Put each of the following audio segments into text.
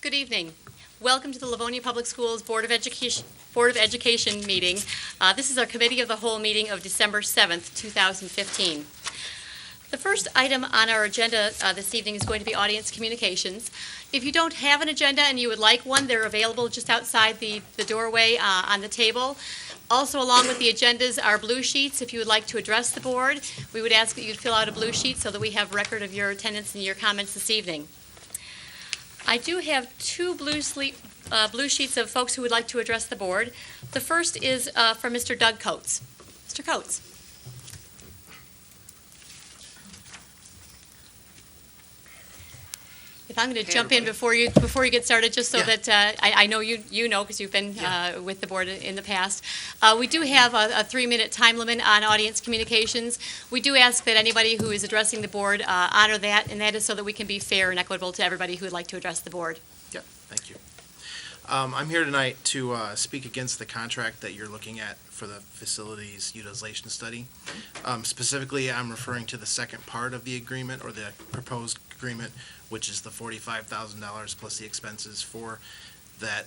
Good evening. Welcome to the Livonia Public Schools Board of Education meeting. This is our Committee of the Whole meeting of December 7th, 2015. The first item on our agenda this evening is going to be audience communications. If you don't have an agenda and you would like one, they're available just outside the doorway on the table. Also, along with the agendas are blue sheets. If you would like to address the board, we would ask that you fill out a blue sheet so that we have record of your attendance and your comments this evening. I do have two blue sheets of folks who would like to address the board. The first is from Mr. Doug Coates. Mr. Coates. If I'm going to jump in before you get started, just so that I know you know because you've been with the board in the past. We do have a 3-minute time limit on audience communications. We do ask that anybody who is addressing the board honor that, and that is so that we can be fair and equitable to everybody who would like to address the board. Yeah, thank you. I'm here tonight to speak against the contract that you're looking at for the facilities utilization study. Specifically, I'm referring to the second part of the agreement or the proposed agreement, which is the $45,000 plus the expenses for that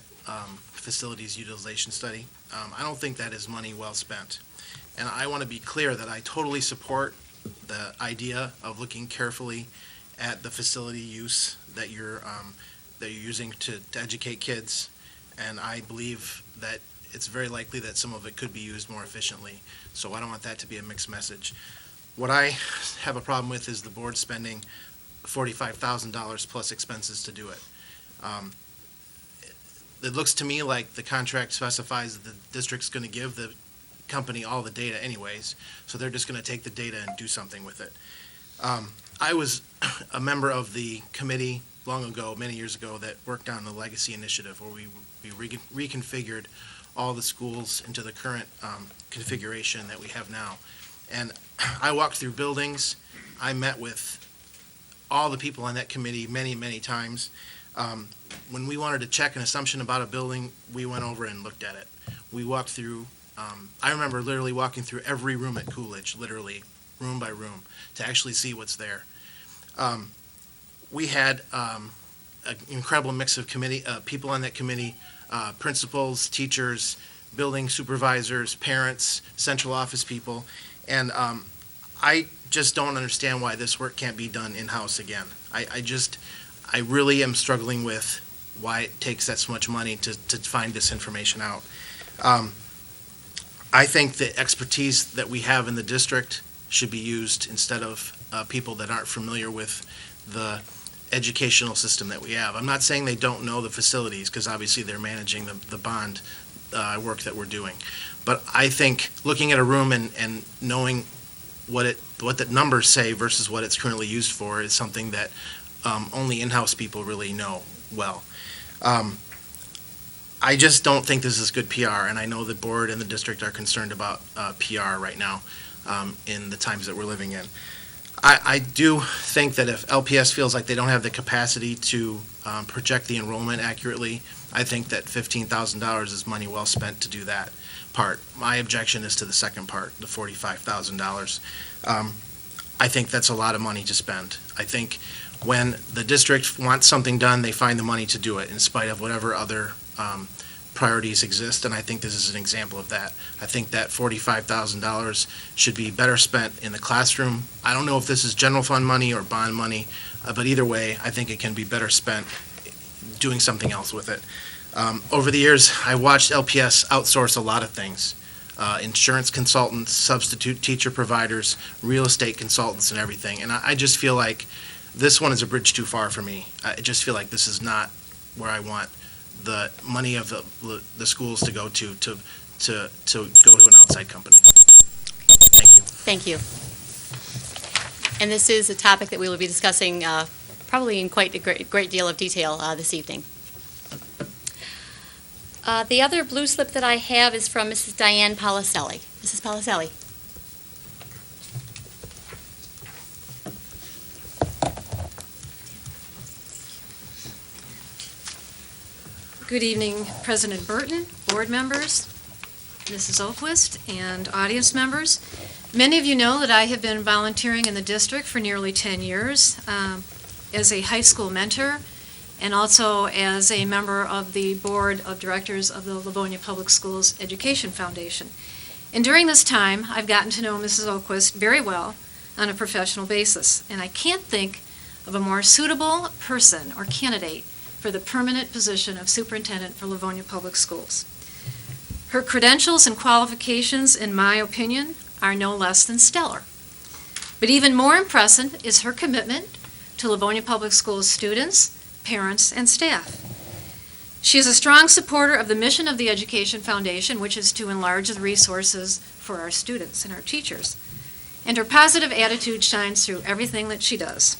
facilities utilization study. I don't think that is money well spent. And I want to be clear that I totally support the idea of looking carefully at the facility use that you're using to educate kids. And I believe that it's very likely that some of it could be used more efficiently. So I don't want that to be a mixed message. What I have a problem with is the board spending $45,000 plus expenses to do it. It looks to me like the contract specifies that the district's going to give the company all the data anyways, so they're just going to take the data and do something with it. I was a member of the committee long ago, many years ago, that worked on the legacy initiative where we reconfigured all the schools into the current configuration that we have now. And I walked through buildings. I met with all the people on that committee many, many times. When we wanted to check an assumption about a building, we went over and looked at it. We walked through, I remember literally walking through every room at Coolidge, literally room by room, to actually see what's there. We had an incredible mix of people on that committee, principals, teachers, building supervisors, parents, central office people, and I just don't understand why this work can't be done in-house again. I really am struggling with why it takes that much money to find this information out. I think the expertise that we have in the district should be used instead of people that aren't familiar with the educational system that we have. I'm not saying they don't know the facilities, because obviously they're managing the bond work that we're doing. But I think looking at a room and knowing what the numbers say versus what it's currently used for is something that only in-house people really know well. I just don't think this is good PR, and I know the board and the district are concerned about PR right now in the times that we're living in. I do think that if LPS feels like they don't have the capacity to project the enrollment accurately, I think that $15,000 is money well spent to do that part. My objection is to the second part, the $45,000. I think that's a lot of money to spend. I think when the district wants something done, they find the money to do it in spite of whatever other priorities exist, and I think this is an example of that. I think that $45,000 should be better spent in the classroom. I don't know if this is general fund money or bond money, but either way, I think it can be better spent doing something else with it. Over the years, I watched LPS outsource a lot of things. Insurance consultants, substitute teacher providers, real estate consultants, and everything. And I just feel like this one is a bridge too far for me. I just feel like this is not where I want the money of the schools to go to go to an outside company. Thank you. Thank you. And this is a topic that we will be discussing probably in quite a great deal of detail this evening. The other blue slip that I have is from Mrs. Diane Policelli. Mrs. Policelli. Good evening, President Burton, board members, Mrs. Oquist, and audience members. Many of you know that I have been volunteering in the district for nearly 10 years as a high school mentor and also as a member of the Board of Directors of the Livonia Public Schools Education Foundation. And during this time, I've gotten to know Mrs. Oquist very well on a professional basis, and I can't think of a more suitable person or candidate for the permanent position of Superintendent for Livonia Public Schools. Her credentials and qualifications, in my opinion, are no less than stellar. But even more impressive is her commitment to Livonia Public Schools students, parents, and staff. She is a strong supporter of the mission of the Education Foundation, which is to enlarge the resources for our students and our teachers. And her positive attitude shines through everything that she does.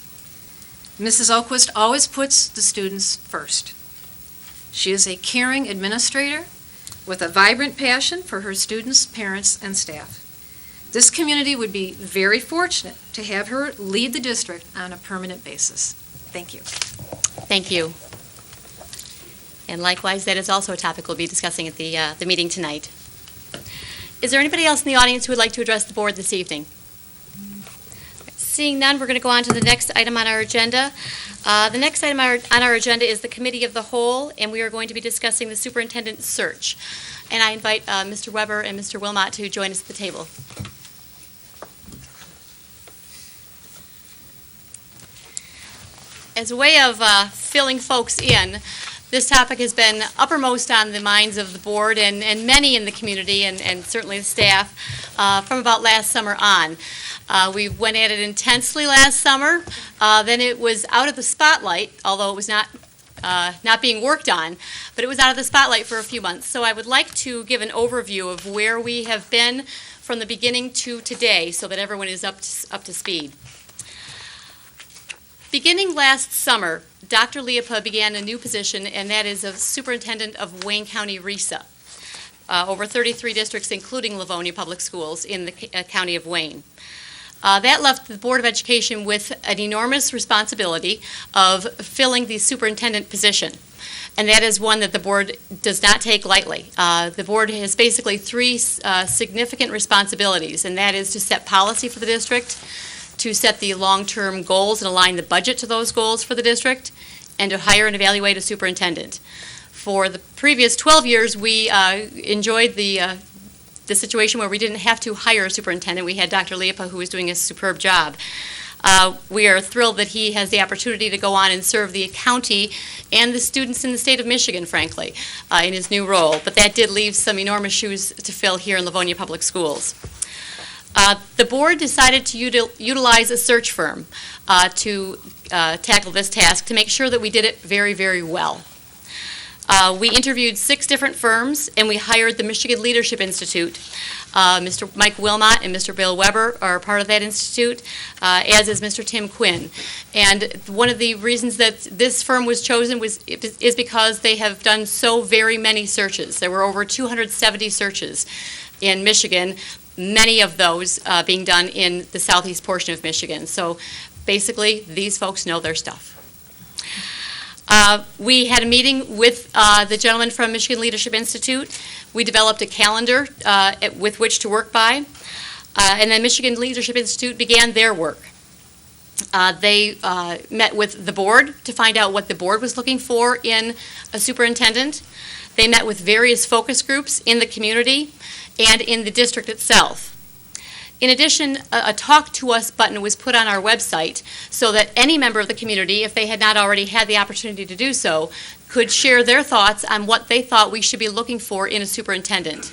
Mrs. Oquist always puts the students first. She is a caring administrator with a vibrant passion for her students, parents, and staff. This community would be very fortunate to have her lead the district on a permanent basis. Thank you. Thank you. And likewise, that is also a topic we'll be discussing at the meeting tonight. Is there anybody else in the audience who would like to address the board this evening? Seeing none, we're going to go on to the next item on our agenda. The next item on our agenda is the Committee of the Whole, and we are going to be discussing the Superintendent Search. And I invite Mr. Weber and Mr. Wilmot to join us at the table. As a way of filling folks in, this topic has been uppermost on the minds of the board and many in the community and certainly the staff from about last summer on. We went at it intensely last summer. Then it was out of the spotlight, although it was not being worked on, but it was out of the spotlight for a few months. So I would like to give an overview of where we have been from the beginning to today so that everyone is up to speed. Beginning last summer, Dr. Liepa began a new position, and that is of Superintendent of Wayne County RESA, over 33 districts, including Livonia Public Schools in the county of Wayne. That left the Board of Education with an enormous responsibility of filling the superintendent position, and that is one that the board does not take lightly. The board has basically three significant responsibilities, and that is to set policy for the district, to set the long-term goals and align the budget to those goals for the district, and to hire and evaluate a superintendent. For the previous 12 years, we enjoyed the situation where we didn't have to hire a superintendent. We had Dr. Liepa, who was doing a superb job. We are thrilled that he has the opportunity to go on and serve the county and the students in the state of Michigan, frankly, in his new role. But that did leave some enormous shoes to fill here in Livonia Public Schools. The board decided to utilize a search firm to tackle this task to make sure that we did it very, very well. We interviewed 6 different firms, and we hired the Michigan Leadership Institute. Mr. Mike Wilmot and Mr. Bill Weber are part of that institute, as is Mr. Tim Quinn. And one of the reasons that this firm was chosen is because they have done so very many searches. There were over 270 searches in Michigan, many of those being done in the southeast portion of Michigan. So basically, these folks know their stuff. We had a meeting with the gentleman from Michigan Leadership Institute. We developed a calendar with which to work by, and then Michigan Leadership Institute began their work. They met with the board to find out what the board was looking for in a superintendent. They met with various focus groups in the community and in the district itself. In addition, a Talk to Us button was put on our website so that any member of the community, if they had not already had the opportunity to do so, could share their thoughts on what they thought we should be looking for in a superintendent.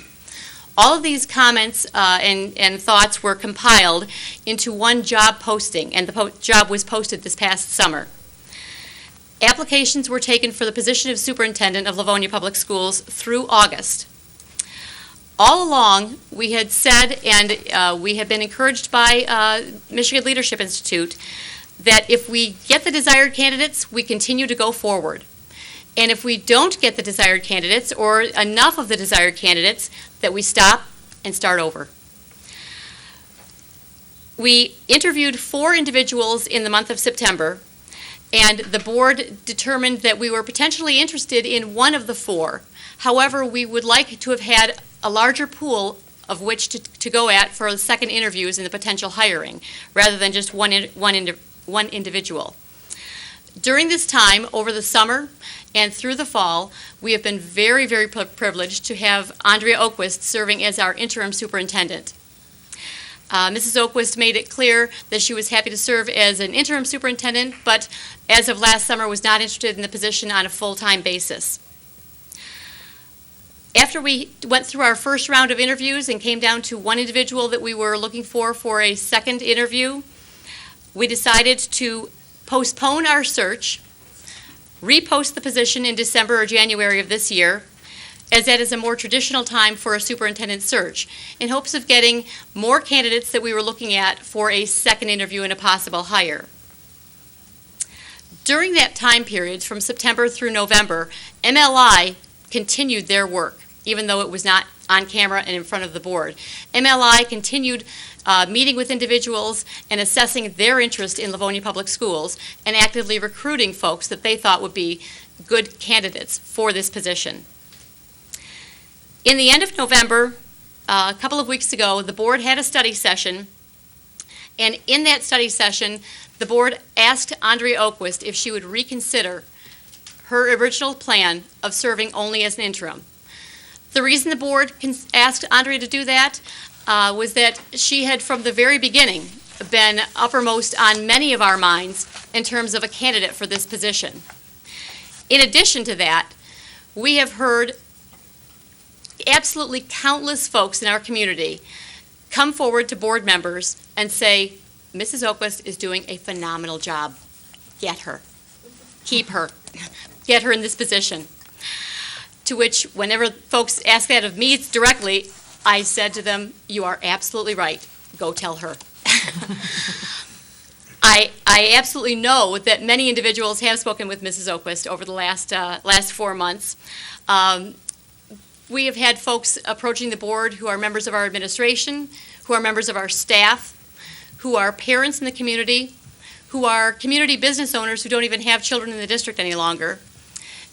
All of these comments and thoughts were compiled into one job posting, and the job was posted this past summer. Applications were taken for the position of superintendent of Livonia Public Schools through August. All along, we had said, and we had been encouraged by Michigan Leadership Institute, that if we get the desired candidates, we continue to go forward. And if we don't get the desired candidates, or enough of the desired candidates, that we stop and start over. We interviewed 4 individuals in the month of September, and the board determined that we were potentially interested in one of the 4. However, we would like to have had a larger pool of which to go at for the second interviews and the potential hiring, rather than just one individual. During this time, over the summer and through the fall, we have been very, very privileged to have Andrea Oquist serving as our interim superintendent. Mrs. Oquist made it clear that she was happy to serve as an interim superintendent, but as of last summer was not interested in the position on a full-time basis. After we went through our first round of interviews and came down to one individual that we were looking for a second interview, we decided to postpone our search, repost the position in December or January of this year, as that is a more traditional time for a superintendent search, in hopes of getting more candidates that we were looking at for a second interview and a possible hire. During that time period, from September through November, MLI continued their work, even though it was not on camera and in front of the board. MLI continued meeting with individuals and assessing their interest in Livonia Public Schools and actively recruiting folks that they thought would be good candidates for this position. In the end of November, a couple of weeks ago, the board had a study session, and in that study session, the board asked Andrea Oquist if she would reconsider her original plan of serving only as an interim. The reason the board asked Andrea to do that was that she had, from the very beginning, been uppermost on many of our minds in terms of a candidate for this position. In addition to that, we have heard absolutely countless folks in our community come forward to board members and say, Mrs. Oquist is doing a phenomenal job. Get her. Keep her. Get her in this position. To which, whenever folks ask that of me directly, I said to them, you are absolutely right. Go tell her. I absolutely know that many individuals have spoken with Mrs. Oquist over the last 4 months. We have had folks approaching the board who are members of our administration, who are members of our staff, who are parents in the community, who are community business owners who don't even have children in the district any longer.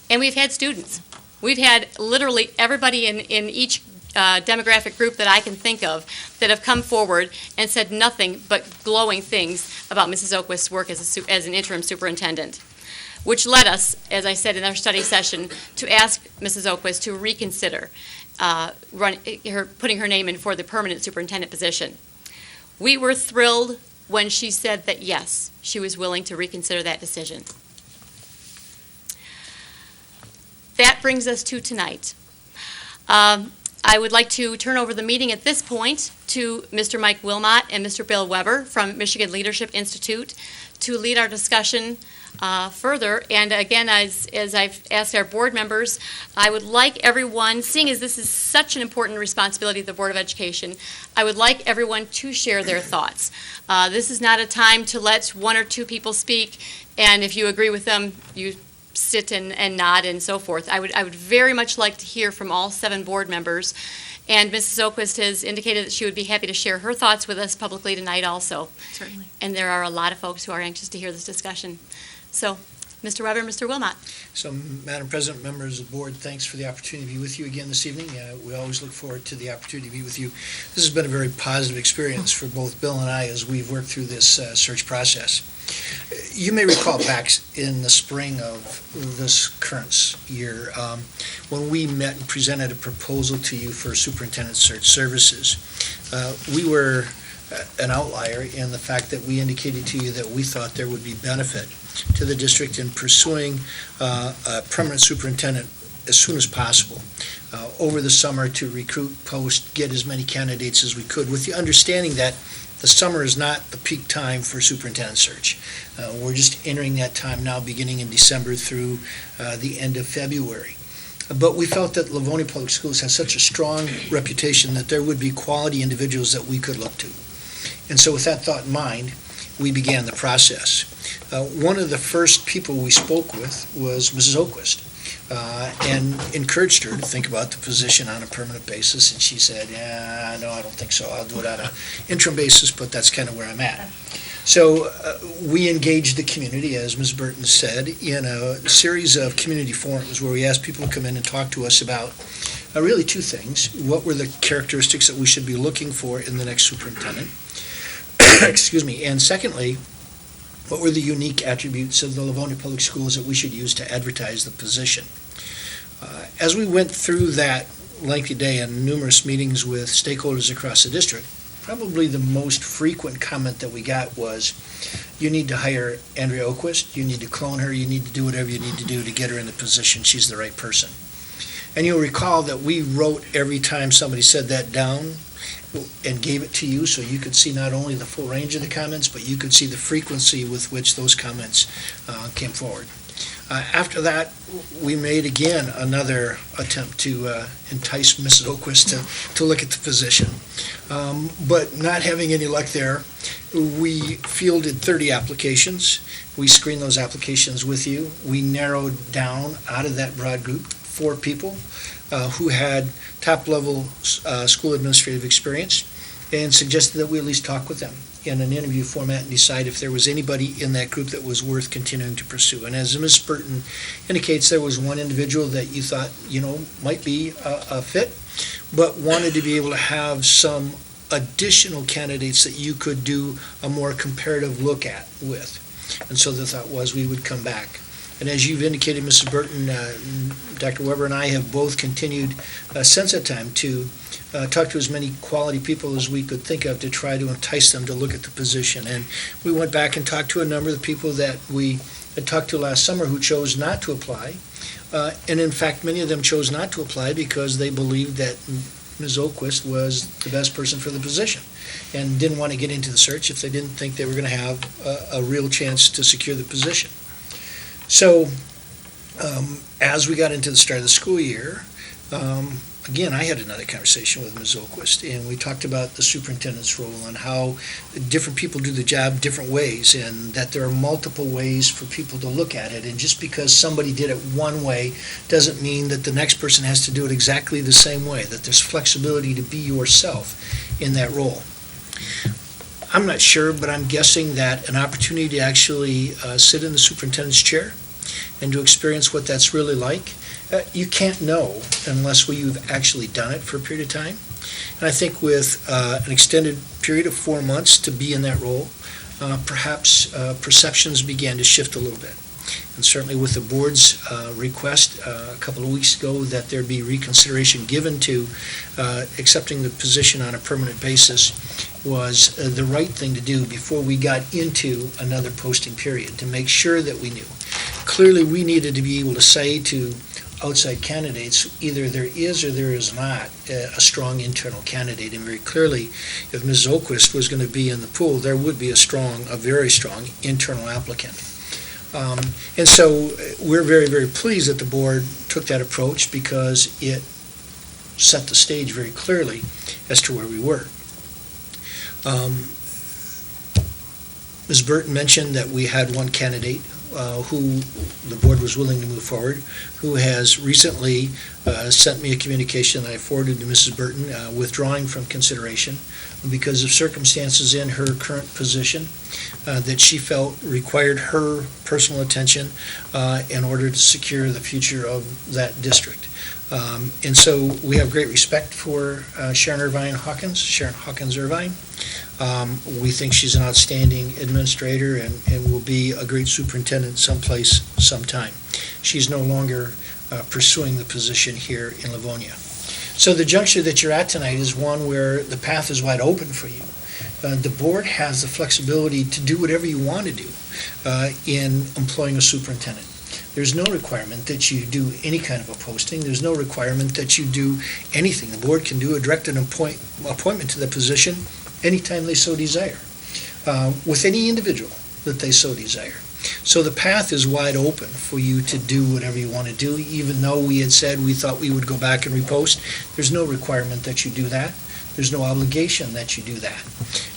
And we've had students. We've had literally everybody in each demographic group that I can think of that have come forward and said nothing but glowing things about Mrs. Oquist's work as an interim superintendent, which led us, as I said in our study session, to ask Mrs. Oquist to reconsider putting her name in for the permanent superintendent position. We were thrilled when she said that, yes, she was willing to reconsider that decision. That brings us to tonight. I would like to turn over the meeting at this point to Mr. Mike Wilmot and Mr. Bill Weber from Michigan Leadership Institute to lead our discussion further. And again, as I've asked our board members, I would like everyone, seeing as this is such an important responsibility of the Board of Education, I would like everyone to share their thoughts. This is not a time to let one or two people speak, and if you agree with them, you sit and nod and so forth. I would very much like to hear from all 7 board members, and Mrs. Oquist has indicated that she would be happy to share her thoughts with us publicly tonight also. Certainly. And there are a lot of folks who are anxious to hear this discussion. So, Mr. Weber, Mr. Wilmot. So, Madam President, members of the board, thanks for the opportunity to be with you again this evening. We always look forward to the opportunity to be with you. This has been a very positive experience for both Bill and I as we've worked through this search process. You may recall back in the spring of this current year when we met and presented a proposal to you for Superintendent Search Services. We were an outlier in the fact that we indicated to you that we thought there would be benefit to the district in pursuing a permanent superintendent as soon as possible over the summer to recruit, post, get as many candidates as we could, with the understanding that the summer is not the peak time for superintendent search. We're just entering that time now, beginning in December through the end of February. But we felt that Livonia Public Schools has such a strong reputation that there would be quality individuals that we could look to. And so with that thought in mind, we began the process. One of the first people we spoke with was Mrs. Oquist, and encouraged her to think about the position on a permanent basis, and she said, yeah, no, I don't think so. I'll do it on an interim basis, but that's kind of where I'm at. So we engaged the community, as Ms. Burton said, in a series of community forums where we asked people to come in and talk to us about really 2 things. What were the characteristics that we should be looking for in the next superintendent? Excuse me. And secondly, What were the unique attributes of the Livonia Public Schools that we should use to advertise the position? As we went through that lengthy day and numerous meetings with stakeholders across the district, probably the most frequent comment that we got was, you need to hire Andrea Oquist, you need to clone her, you need to do whatever you need to do to get her in the position, she's the right person. And you'll recall that we wrote every time somebody said that down and gave it to you, so you could see not only the full range of the comments, but you could see the frequency with which those comments came forward. After that, we made again another attempt to entice Mrs. Oquist to look at the position. But not having any luck there, we fielded 30 applications. We screened those applications with you. We narrowed down out of that broad group 4 people who had top-level school administrative experience and suggested that we at least talk with them in an interview format and decide if there was anybody in that group that was worth continuing to pursue. And as Ms. Burton indicates, there was one individual that you thought, might be a fit, but wanted to be able to have some additional candidates that you could do a more comparative look at with. And so the thought was we would come back. And as you've indicated, Mrs. Burton, Dr. Weber and I have both continued since that time to talk to as many quality people as we could think of to try to entice them to look at the position. And we went back and talked to a number of the people that we had talked to last summer who chose not to apply. And in fact, many of them chose not to apply because they believed that Ms. Oquist was the best person for the position and didn't want to get into the search if they didn't think they were going to have a real chance to secure the position. So as we got into the start of the school year, again, I had another conversation with Ms. Oquist, and we talked about the superintendent's role and how different people do the job different ways, and that there are multiple ways for people to look at it. And just because somebody did it one way doesn't mean that the next person has to do it exactly the same way, that there's flexibility to be yourself in that role. I'm not sure, but I'm guessing that an opportunity to actually sit in the superintendent's chair and to experience what that's really like, you can't know unless you've actually done it for a period of time. And I think with an extended period of 4 months to be in that role, perhaps perceptions began to shift a little bit. And certainly with the board's request a couple of weeks ago that there be reconsideration given to accepting the position on a permanent basis was the right thing to do before we got into another posting period, to make sure that we knew. Clearly, we needed to be able to say to outside candidates, either there is or there is not a strong internal candidate. And very clearly, if Ms. Oquist was going to be in the pool, there would be a very strong internal applicant. And so we're very, very pleased that the board took that approach because it set the stage very clearly as to where we were. Ms. Burton mentioned that we had one candidate who the board was willing to move forward, who has recently sent me a communication that I forwarded to Mrs. Burton withdrawing from consideration because of circumstances in her current position that she felt required her personal attention in order to secure the future of that district. And so we have great respect for Sharon Hawkins Irvine. We think she's an outstanding administrator and will be a great superintendent someplace, sometime. She's no longer pursuing the position here in Livonia. So the juncture that you're at tonight is one where the path is wide open for you. The board has the flexibility to do whatever you want to do in employing a superintendent. There's no requirement that you do any kind of a posting. There's no requirement that you do anything. The board can do a directed appointment to the position anytime they so desire, with any individual that they so desire. So the path is wide open for you to do whatever you want to do, even though we had said we thought we would go back and repost. There's no requirement that you do that. There's no obligation that you do that.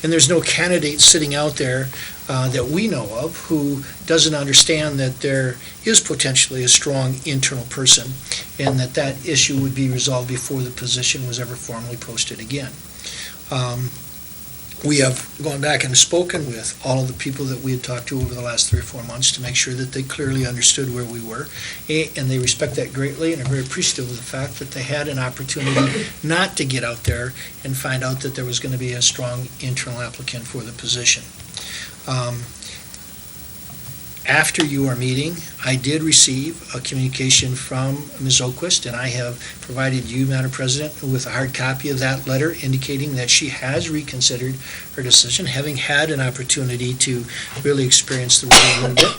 And there's no candidate sitting out there that we know of who doesn't understand that there is potentially a strong internal person and that issue would be resolved before the position was ever formally posted again. We have gone back and spoken with all of the people that we had talked to over the last 3 or 4 months to make sure that they clearly understood where we were, and they respect that greatly and are very appreciative of the fact that they had an opportunity not to get out there and find out that there was going to be a strong internal applicant for the position. After your meeting, I did receive a communication from Ms. Oquist, and I have provided you, Madam President, with a hard copy of that letter indicating that she has reconsidered her decision, having had an opportunity to really experience the role a little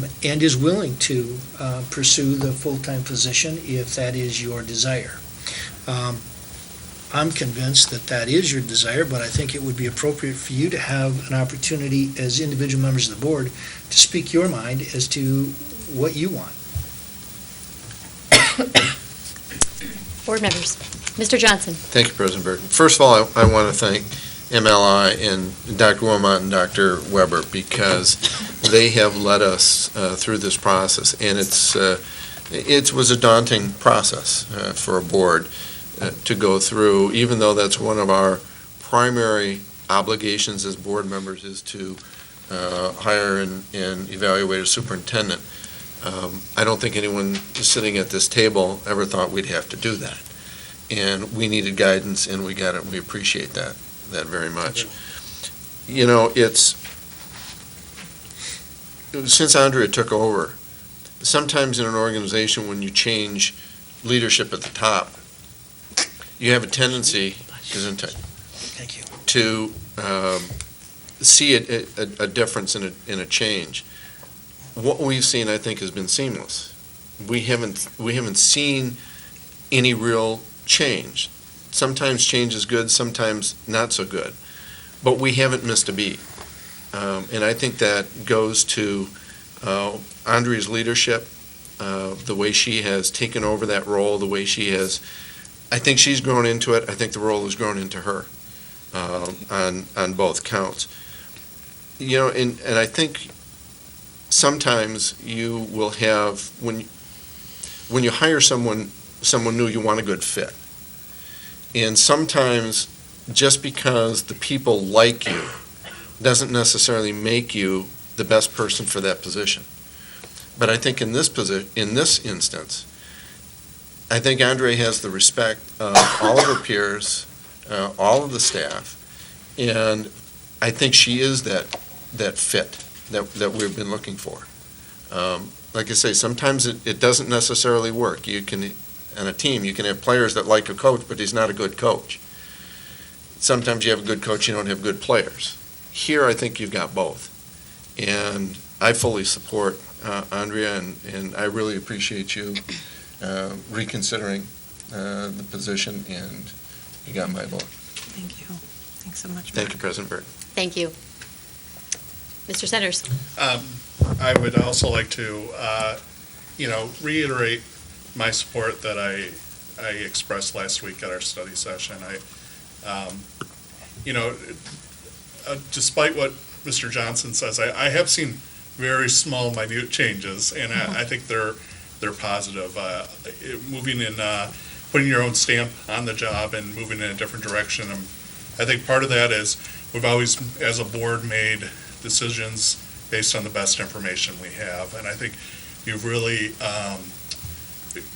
bit, and is willing to pursue the full-time position if that is your desire. I'm convinced that that is your desire, but I think it would be appropriate for you to have an opportunity as individual members of the board to speak your mind as to what you want. Board members. Mr. Johnson. Thank you, President Burton. First of all, I want to thank MLI and Dr. Wilmot and Dr. Weber because they have led us through this process, and it was a daunting process for a board to go through, even though that's one of our primary obligations as board members is to hire and evaluate a superintendent. I don't think anyone sitting at this table ever thought we'd have to do that. And we needed guidance, and we got it, and we appreciate that very much. You know, since Andrea took over, sometimes in an organization when you change leadership at the top, you have a tendency, Thank you. to see a difference in a change. What we've seen, I think, has been seamless. We haven't seen any real change. Sometimes change is good, sometimes not so good, but we haven't missed a beat. And I think that goes to Andrea's leadership, the way she has taken over that role, the way she has. I think she's grown into it. I think the role has grown into her on both counts. You know, and I think sometimes you will have, when you hire someone new, you want a good fit. And sometimes just because the people like you doesn't necessarily make you the best person for that position. But I think in this instance, I think Andrea has the respect of all of her peers, all of the staff, and I think she is that fit that we've been looking for. Like I say, sometimes it doesn't necessarily work. You can, on a team, you can have players that like a coach, but he's not a good coach. Sometimes you have a good coach, you don't have good players. Here, I think you've got both. And I fully support Andrea, and I really appreciate you reconsidering the position, and you got my vote. Thank you. Thanks so much. Thank you, President Burton. Thank you. Mr. Centers. I would also like to, reiterate my support that I expressed last week at our study session. Despite what Mr. Johnson says, I have seen very small, minute changes, and I think they're positive. Moving in, putting your own stamp on the job and moving in a different direction. I think part of that is we've always, as a board, made decisions based on the best information we have, and I think you've really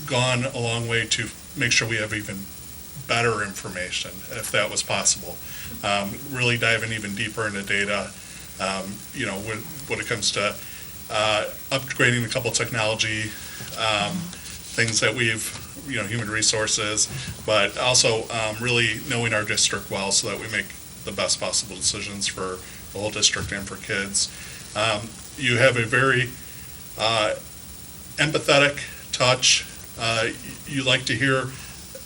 gone a long way to make sure we have even better information, if that was possible. Really diving even deeper into data, when it comes to upgrading a couple technology things that we've, human resources, but also really knowing our district well so that we make the best possible decisions for the whole district and for kids. You have a very empathetic touch. You like to hear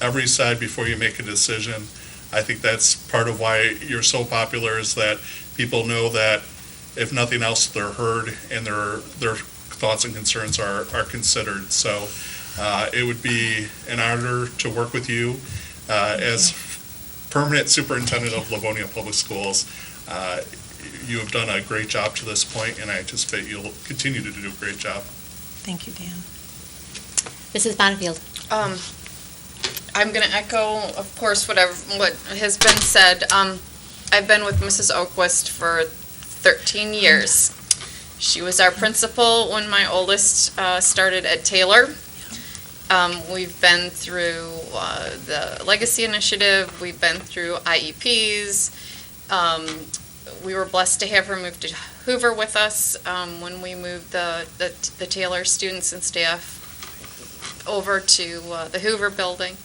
every side before you make a decision. I think that's part of why you're so popular, is that people know that if nothing else, they're heard and their thoughts and concerns are considered. So it would be an honor to work with you as permanent superintendent of Livonia Public Schools. You have done a great job to this point, and I anticipate you'll continue to do a great job. Thank you, Dan. Mrs. Bonnefield. I'm going to echo, of course, what has been said. I've been with Mrs. Oquist for 13 years. She was our principal when my oldest started at Taylor. We've been through the Legacy Initiative. We've been through IEPs. we were blessed to have her move to Hoover with us when we moved the Taylor students and staff over to the Hoover building.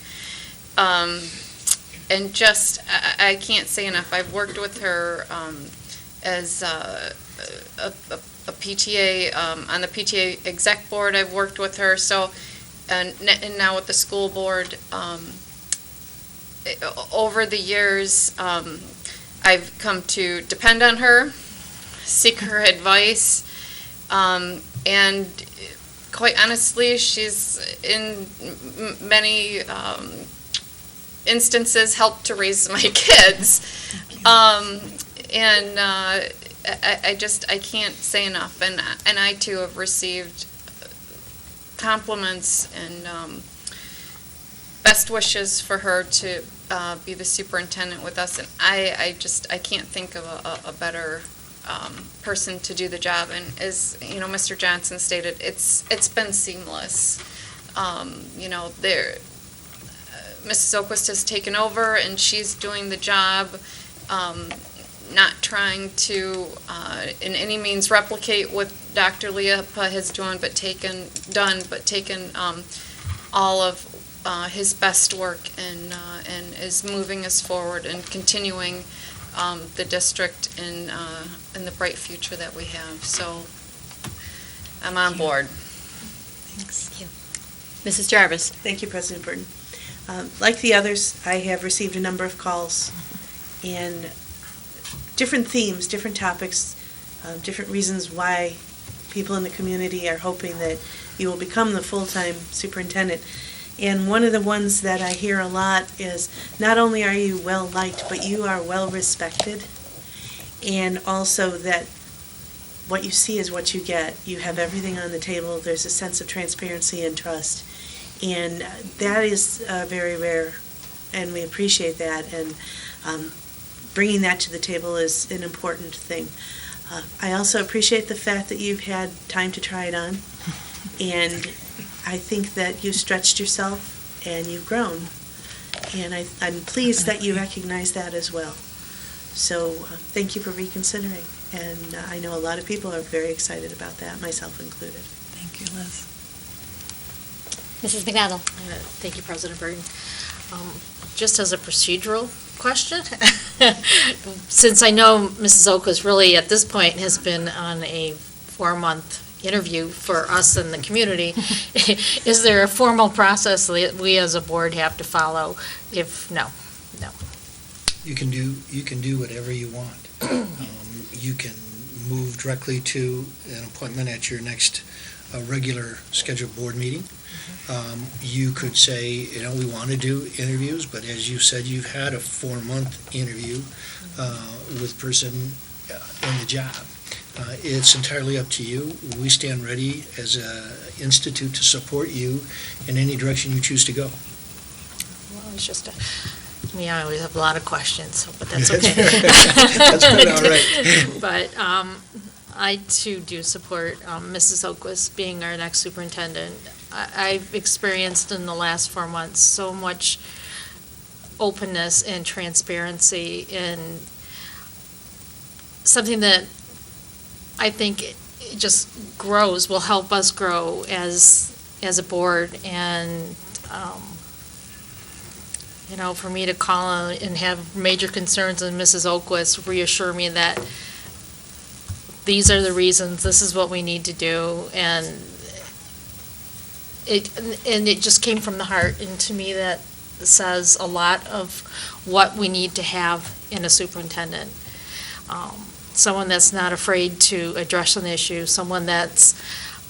And just, I can't say enough. I've worked with her as a PTA, on the PTA exec board. I've worked with her, so, and now with the school board. Over the years, I've come to depend on her, seek her advice, and quite honestly, she's in many instances helped to raise my kids. And I can't say enough. And I too have received compliments and best wishes for her to be the superintendent with us. And I can't think of a better person to do the job. And as you know, Mr. Johnson stated, it's been seamless. Mrs. Oquist has taken over, and she's doing the job, not trying to, in any means, replicate what Dr. Leapa has done, but taken all of his best work and is moving us forward and continuing the district in the bright future that we have. So I'm on board. Thanks. Thank you. Mrs. Jarvis? Thank you, President Burton. Like the others, I have received a number of calls and different themes, different topics, different reasons why people in the community are hoping that you will become the full-time superintendent. And one of the ones that I hear a lot is not only are you well-liked, but you are well-respected, and also that what you see is what you get. You have everything on the table. There's a sense of transparency and trust. And that is very rare, and we appreciate that. And bringing that to the table is an important thing. I also appreciate the fact that you've had time to try it on. And I think that you've stretched yourself and you've grown. And I'm pleased that you recognize that as well. So thank you for reconsidering. And I know a lot of people are very excited about that, myself included. Thank you, Liz. Mrs. McDonald? Thank you, President Burton. Just as a procedural question, since I know Mrs. Oquist really at this point has been on a 4-month interview for us in the community, is there a formal process that we as a board have to follow? If no. You can do whatever you want. You can move directly to an appointment at your next regular scheduled board meeting. You could say, we want to do interviews, but as you said, you've had a 4-month interview with a person in the job. It's entirely up to you. We stand ready as an institute to support you in any direction you choose to go. Well, it's just I always have a lot of questions, but that's okay. That's quite all right. But I too do support Mrs. Oquist being our next superintendent. I've experienced in the last 4 months so much openness and transparency, and something that I think it just grows, will help us grow as a board. And for me to call and have major concerns, and Mrs. Oquist reassure me that these are the reasons, this is what we need to do, and it just came from the heart, and to me that says a lot of what we need to have in a superintendent. Someone that's not afraid to address an issue, someone that's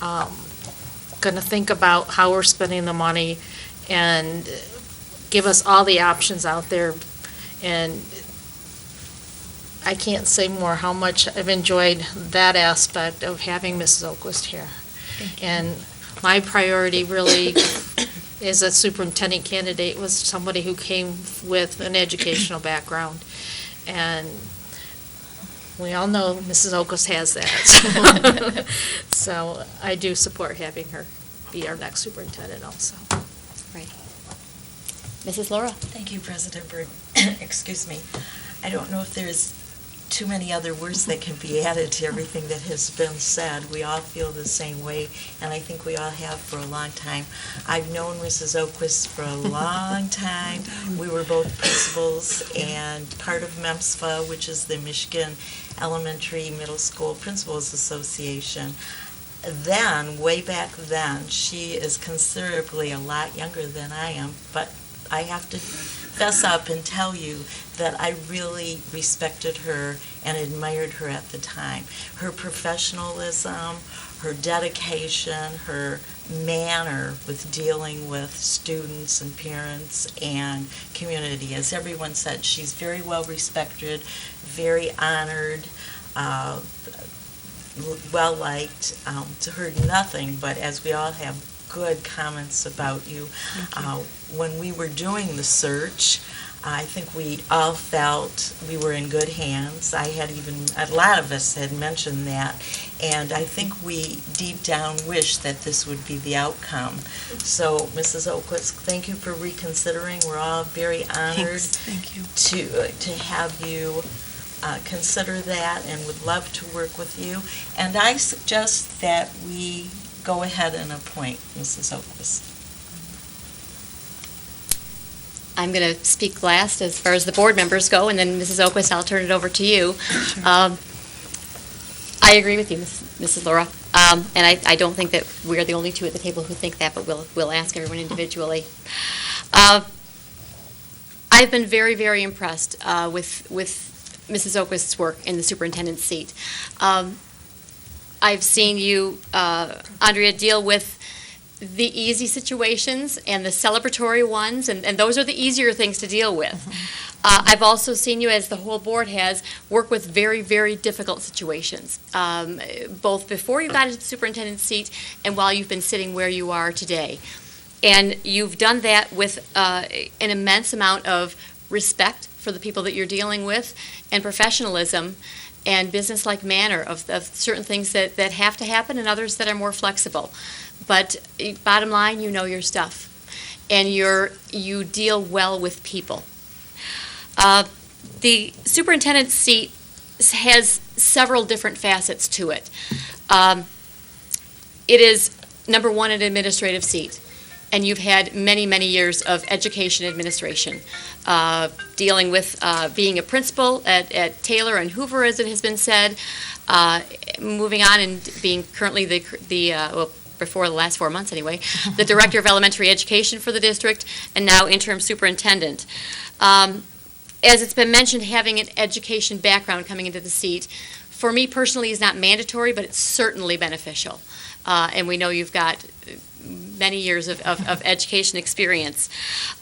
going to think about how we're spending the money and give us all the options out there. And I can't say more how much I've enjoyed that aspect of having Mrs. Oquist here. And my priority really as a superintendent candidate was somebody who came with an educational background. And we all know Mrs. Oquist has that. So I do support having her be our next superintendent also. Right. Mrs. Laura? Thank you, President Burton. Excuse me. I don't know if there's too many other words that can be added to everything that has been said. We all feel the same way, and I think we all have for a long time. I've known Mrs. Oquist for a long time. We were both principals and part of MEMSFA, which is the Michigan Elementary Middle School Principals Association. Then, way back then, she is considerably a lot younger than I am, but I have to fess up and tell you that I really respected her and admired her at the time. Her professionalism, her dedication, her manner with dealing with students and parents and community. As everyone said, she's very well respected, very honored, well liked. Heard nothing but, as we all have, good comments about you. When we were doing the search, I think we all felt we were in good hands. A lot of us had mentioned that, and I think we deep down wished that this would be the outcome. So, Mrs. Oquist, thank you for reconsidering. We're all very honored Thank you. to have you consider that, and would love to work with you. And I suggest that we go ahead and appoint Mrs. Oquist. I'm going to speak last as far as the board members go, and then Mrs. Oquist, I'll turn it over to you. I agree with you, Mrs. Laura, and I don't think that we're the only two at the table who think that, but we'll ask everyone individually. I've been very, very impressed with Mrs. Oquist's work in the superintendent's seat. I've seen you, Andrea, deal with the easy situations and the celebratory ones, and those are the easier things to deal with. I've also seen you, as the whole board has, work with very, very difficult situations, both before you got into the superintendent's seat and while you've been sitting where you are today. And you've done that with an immense amount of respect for the people that you're dealing with, and professionalism and business-like manner of certain things that have to happen and others that are more flexible. But bottom line, you know your stuff, and you deal well with people. The superintendent's seat has several different facets to it. It is, number one, an administrative seat, and you've had many, many years of education administration, dealing with being a principal at Taylor and Hoover, as it has been said, moving on and being currently before the last 4 months anyway, the Director of Elementary Education for the district, and now Interim Superintendent. As it's been mentioned, having an education background coming into the seat, for me personally, is not mandatory, but it's certainly beneficial. And we know you've got many years of education experience.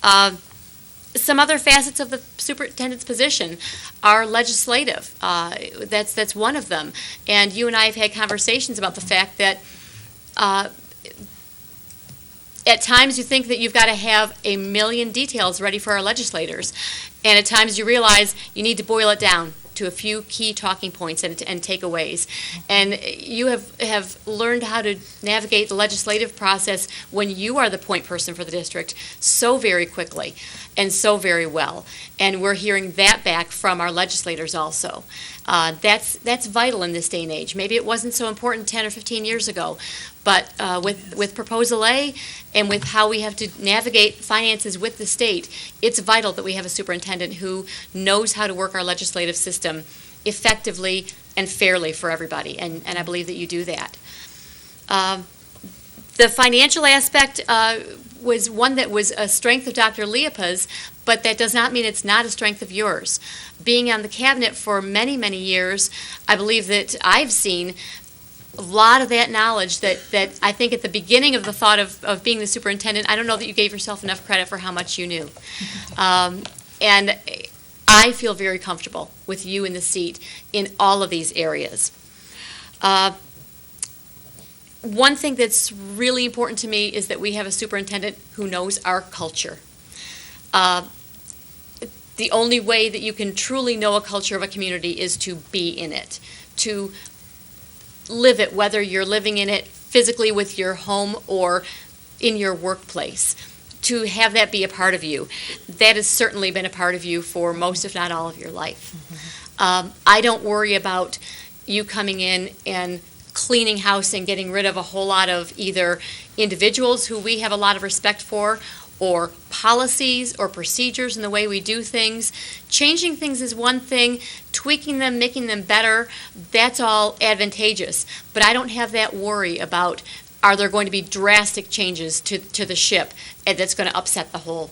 Some other facets of the superintendent's position are legislative. That's one of them. And you and I have had conversations about the fact that at times you think that you've got to have a million details ready for our legislators, and at times you realize you need to boil it down to a few key talking points and takeaways. And you have learned how to navigate the legislative process when you are the point person for the district so very quickly and so very well. And we're hearing that back from our legislators also. That's vital in this day and age. Maybe it wasn't so important 10 or 15 years ago, but with Proposal A and with how we have to navigate finances with the state, it's vital that we have a superintendent who knows how to work our legislative system effectively and fairly for everybody, and I believe that you do that. The financial aspect was one that was a strength of Dr. Liepa's, but that does not mean it's not a strength of yours. Being on the cabinet for many, many years, I believe that I've seen a lot of that knowledge that I think at the beginning of the thought of being the superintendent, I don't know that you gave yourself enough credit for how much you knew. And I feel very comfortable with you in the seat in all of these areas. One thing that's really important to me is that we have a superintendent who knows our culture. The only way that you can truly know a culture of a community is to be in it, to live it, whether you're living in it physically with your home or in your workplace, to have that be a part of you. That has certainly been a part of you for most, if not all, of your life. I don't worry about you coming in and cleaning house and getting rid of a whole lot of either individuals who we have a lot of respect for, or policies or procedures in the way we do things. Changing things is one thing, tweaking them, making them better, that's all advantageous. But I don't have that worry about, are there going to be drastic changes to the ship that's going to upset the whole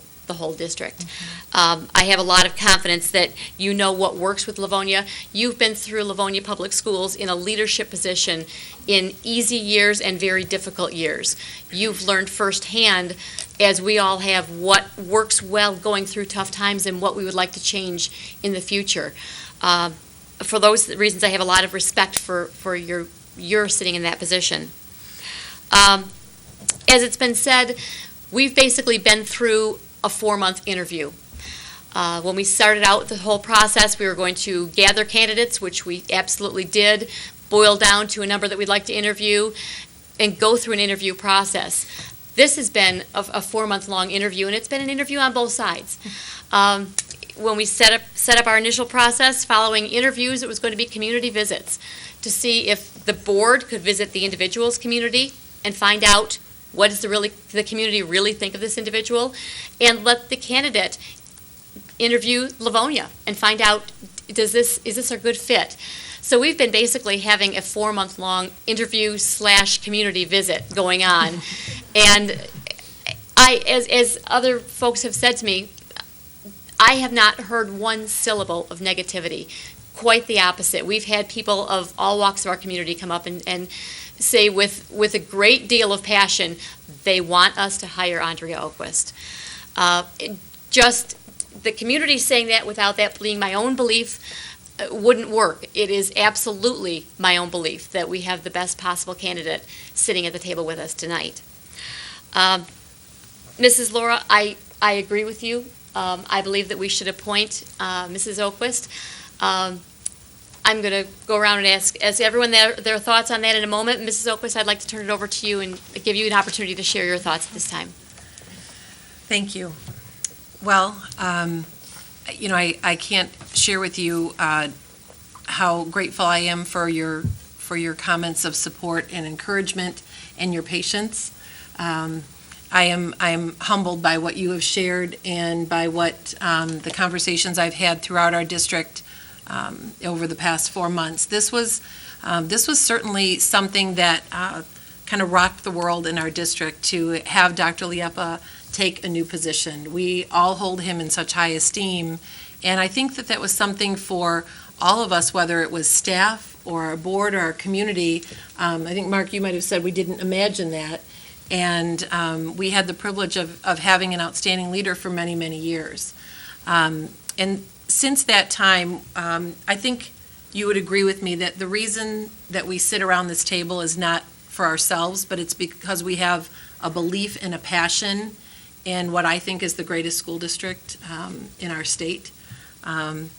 district. I have a lot of confidence that you know what works with Livonia. You've been through Livonia Public Schools in a leadership position in easy years and very difficult years. You've learned firsthand, as we all have, what works well going through tough times and what we would like to change in the future. For those reasons, I have a lot of respect for your sitting in that position. As it's been said, we've basically been through a 4-month interview. When we started out the whole process, we were going to gather candidates, which we absolutely did, boil down to a number that we'd like to interview, and go through an interview process. This has been a 4-month-long interview, and it's been an interview on both sides. When we set up our initial process, following interviews, it was going to be community visits to see if the board could visit the individual's community and find out what does the community really think of this individual, and let the candidate interview Livonia and find out, is this a good fit? So we've been basically having a 4-month-long interview/community visit going on. And as other folks have said to me, I have not heard one syllable of negativity. Quite the opposite. We've had people of all walks of our community come up and say with a great deal of passion, they want us to hire Andrea Oquist. Just the community saying that without that being my own belief wouldn't work. It is absolutely my own belief that we have the best possible candidate sitting at the table with us tonight. Mrs. Laura, I agree with you. I believe that we should appoint Mrs. Oquist. I'm going to go around and ask everyone their thoughts on that in a moment. Mrs. Oquist, I'd like to turn it over to you and give you an opportunity to share your thoughts at this time. Thank you. Well, I can't share with you how grateful I am for your comments of support and encouragement and your patience. I am humbled by what you have shared and by what the conversations I've had throughout our district over the past 4 months. This was certainly something that kind of rocked the world in our district, to have Dr. Liepa take a new position. We all hold him in such high esteem, and I think that was something for all of us, whether it was staff or our board or our community. I think, Mark, you might have said we didn't imagine that, and we had the privilege of having an outstanding leader for many, many years. And since that time, I think you would agree with me that the reason that we sit around this table is not for ourselves, but it's because we have a belief and a passion in what I think is the greatest school district in our state. And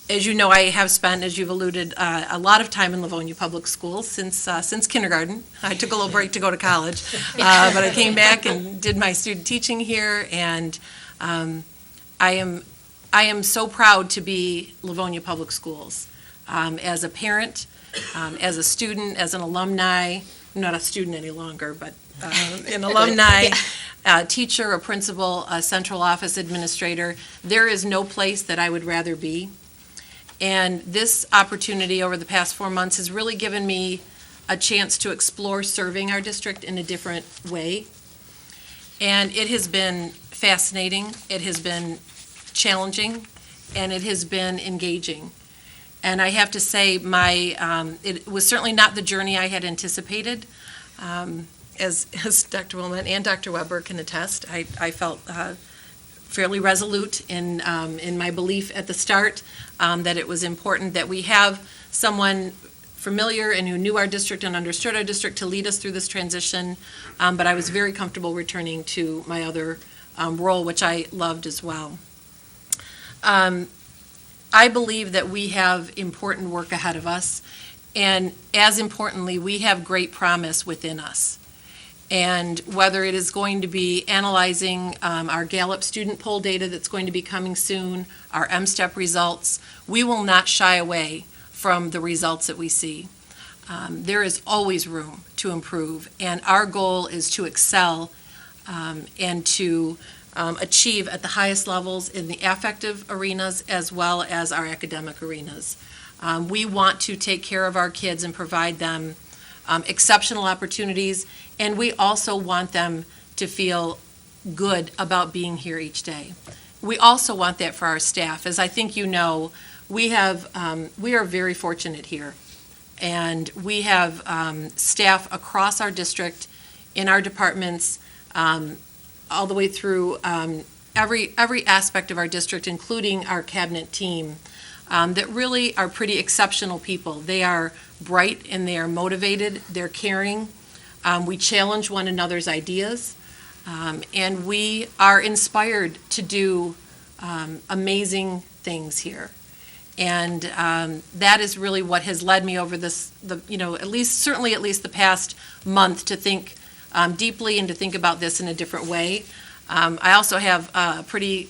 as you know, I have spent, as you've alluded, a lot of time in Livonia Public Schools since kindergarten. I took a little break to go to college, but I came back and did my student teaching here, and I am so proud to be Livonia Public Schools. As a parent, as a student, as an alumni, I'm not a student any longer, but an alumni, teacher, a principal, a central office administrator, there is no place that I would rather be. And this opportunity over the past 4 months has really given me a chance to explore serving our district in a different way. And it has been fascinating, it has been challenging, and it has been engaging. And I have to say, it was certainly not the journey I had anticipated. As Dr. Wilmot and Dr. Weber can attest, I felt fairly resolute in my belief at the start that it was important that we have someone familiar and who knew our district and understood our district to lead us through this transition. But I was very comfortable returning to my other role, which I loved as well. I believe that we have important work ahead of us, and as importantly, we have great promise within us. And whether it is going to be analyzing our Gallup student poll data that's going to be coming soon, our M-STEP results, we will not shy away from the results that we see. There is always room to improve, and our goal is to excel and to achieve at the highest levels in the affective arenas as well as our academic arenas. We want to take care of our kids and provide them exceptional opportunities, and we also want them to feel good about being here each day. We also want that for our staff. As I think you know, we are very fortunate here, and we have staff across our district, in our departments, all the way through every aspect of our district, including our cabinet team, that really are pretty exceptional people. They are bright and they are motivated, they're caring. We challenge one another's ideas, and we are inspired to do amazing things here. And that is really what has led me over at least the past month to think deeply and to think about this in a different way. I also have a pretty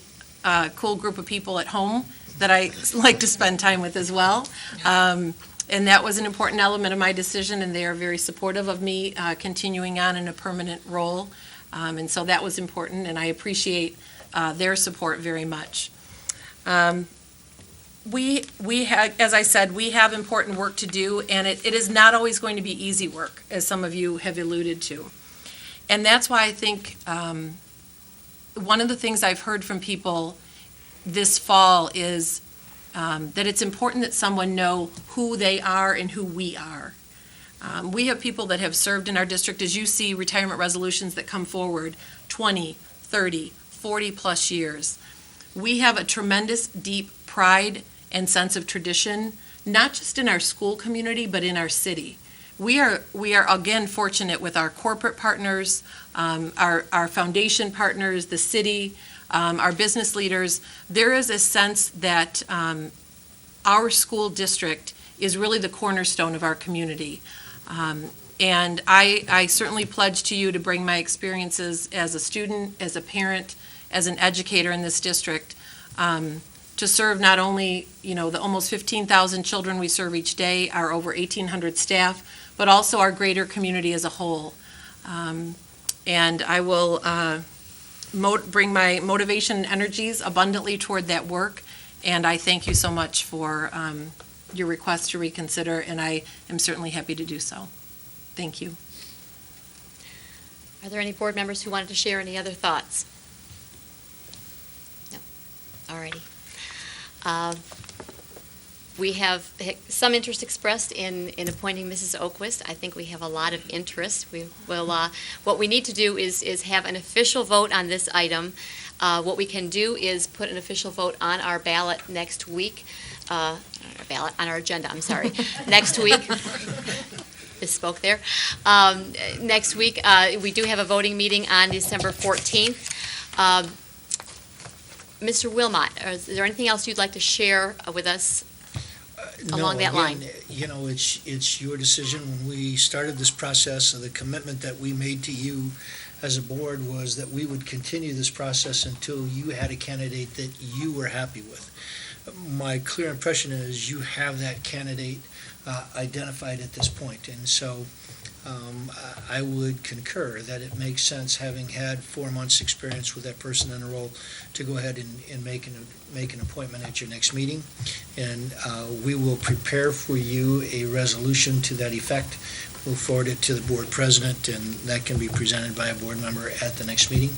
cool group of people at home that I like to spend time with as well. And that was an important element of my decision, and they are very supportive of me continuing on in a permanent role. And so that was important, and I appreciate their support very much. We have, as I said, we have important work to do, and it is not always going to be easy work, as some of you have alluded to. And that's why I think one of the things I've heard from people this fall is that it's important that someone know who they are and who we are. We have people that have served in our district, as you see retirement resolutions that come forward, 20, 30, 40 plus years. We have a tremendous deep pride and sense of tradition, not just in our school community, but in our city. We are again fortunate with our corporate partners, our foundation partners, the city, our business leaders. There is a sense that our school district is really the cornerstone of our community. And I certainly pledge to you to bring my experiences as a student, as a parent, as an educator in this district, to serve not only, the almost 15,000 children we serve each day, our over 1,800 staff, but also our greater community as a whole. And I will bring my motivation and energies abundantly toward that work, and I thank you so much for your request to reconsider, and I am certainly happy to do so. Thank you. Are there any board members who wanted to share any other thoughts? No. All righty. We have some interest expressed in appointing Mrs. Oquist. I think we have a lot of interest. We will. What we need to do is have an official vote on this item. What we can do is put an official vote on our ballot next week. On our agenda. I'm sorry. Next week. Misspoke there. Next week, we do have a voting meeting on December 14th. Mr. Wilmot, is there anything else you'd like to share with us along that line? It's your decision. When we started this process, the commitment that we made to you as a board was that we would continue this process until you had a candidate that you were happy with. My clear impression is you have that candidate identified at this point, and so I would concur that it makes sense, having had 4 months' experience with that person in a role, to go ahead and make an appointment at your next meeting. And we will prepare for you a resolution to that effect. We'll forward it to the board president, and that can be presented by a board member at the next meeting.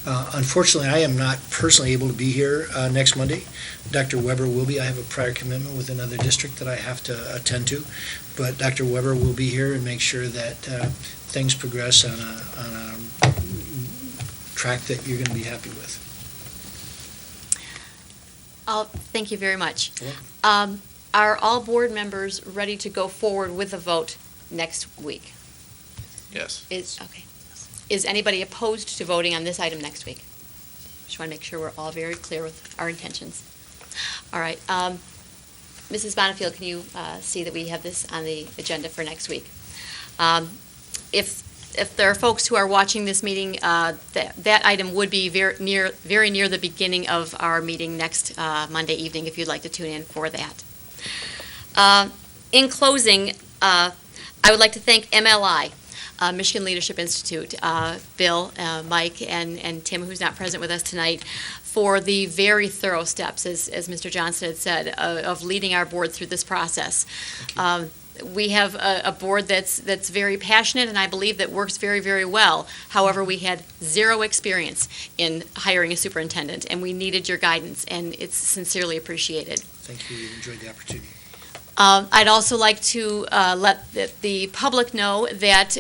Unfortunately, I am not personally able to be here next Monday. Dr. Weber will be. I have a prior commitment with another district that I have to attend to. But Dr. Weber will be here and make sure that things progress on a track that you're going to be happy with. Thank you very much. You're welcome. Are all board members ready to go forward with a vote next week? Yes. Okay. Is anybody opposed to voting on this item next week? Just want to make sure we're all very clear with our intentions. All right. Mrs. Bonifield, can you see that we have this on the agenda for next week? If if there are folks who are watching this meeting, that item would be very near the beginning of our meeting next Monday evening, if you'd like to tune in for that. In closing, I would like to thank MLI, Michigan Leadership Institute, Bill, Mike, and Tim, who's not present with us tonight, for the very thorough steps, as Mr. Johnson had said, of leading our board through this process. We have a board that's very passionate, and I believe that works very, very well. However, we had zero experience in hiring a superintendent, and we needed your guidance, and it's sincerely appreciated. Thank you. You enjoyed the opportunity. I'd also like to let the public know that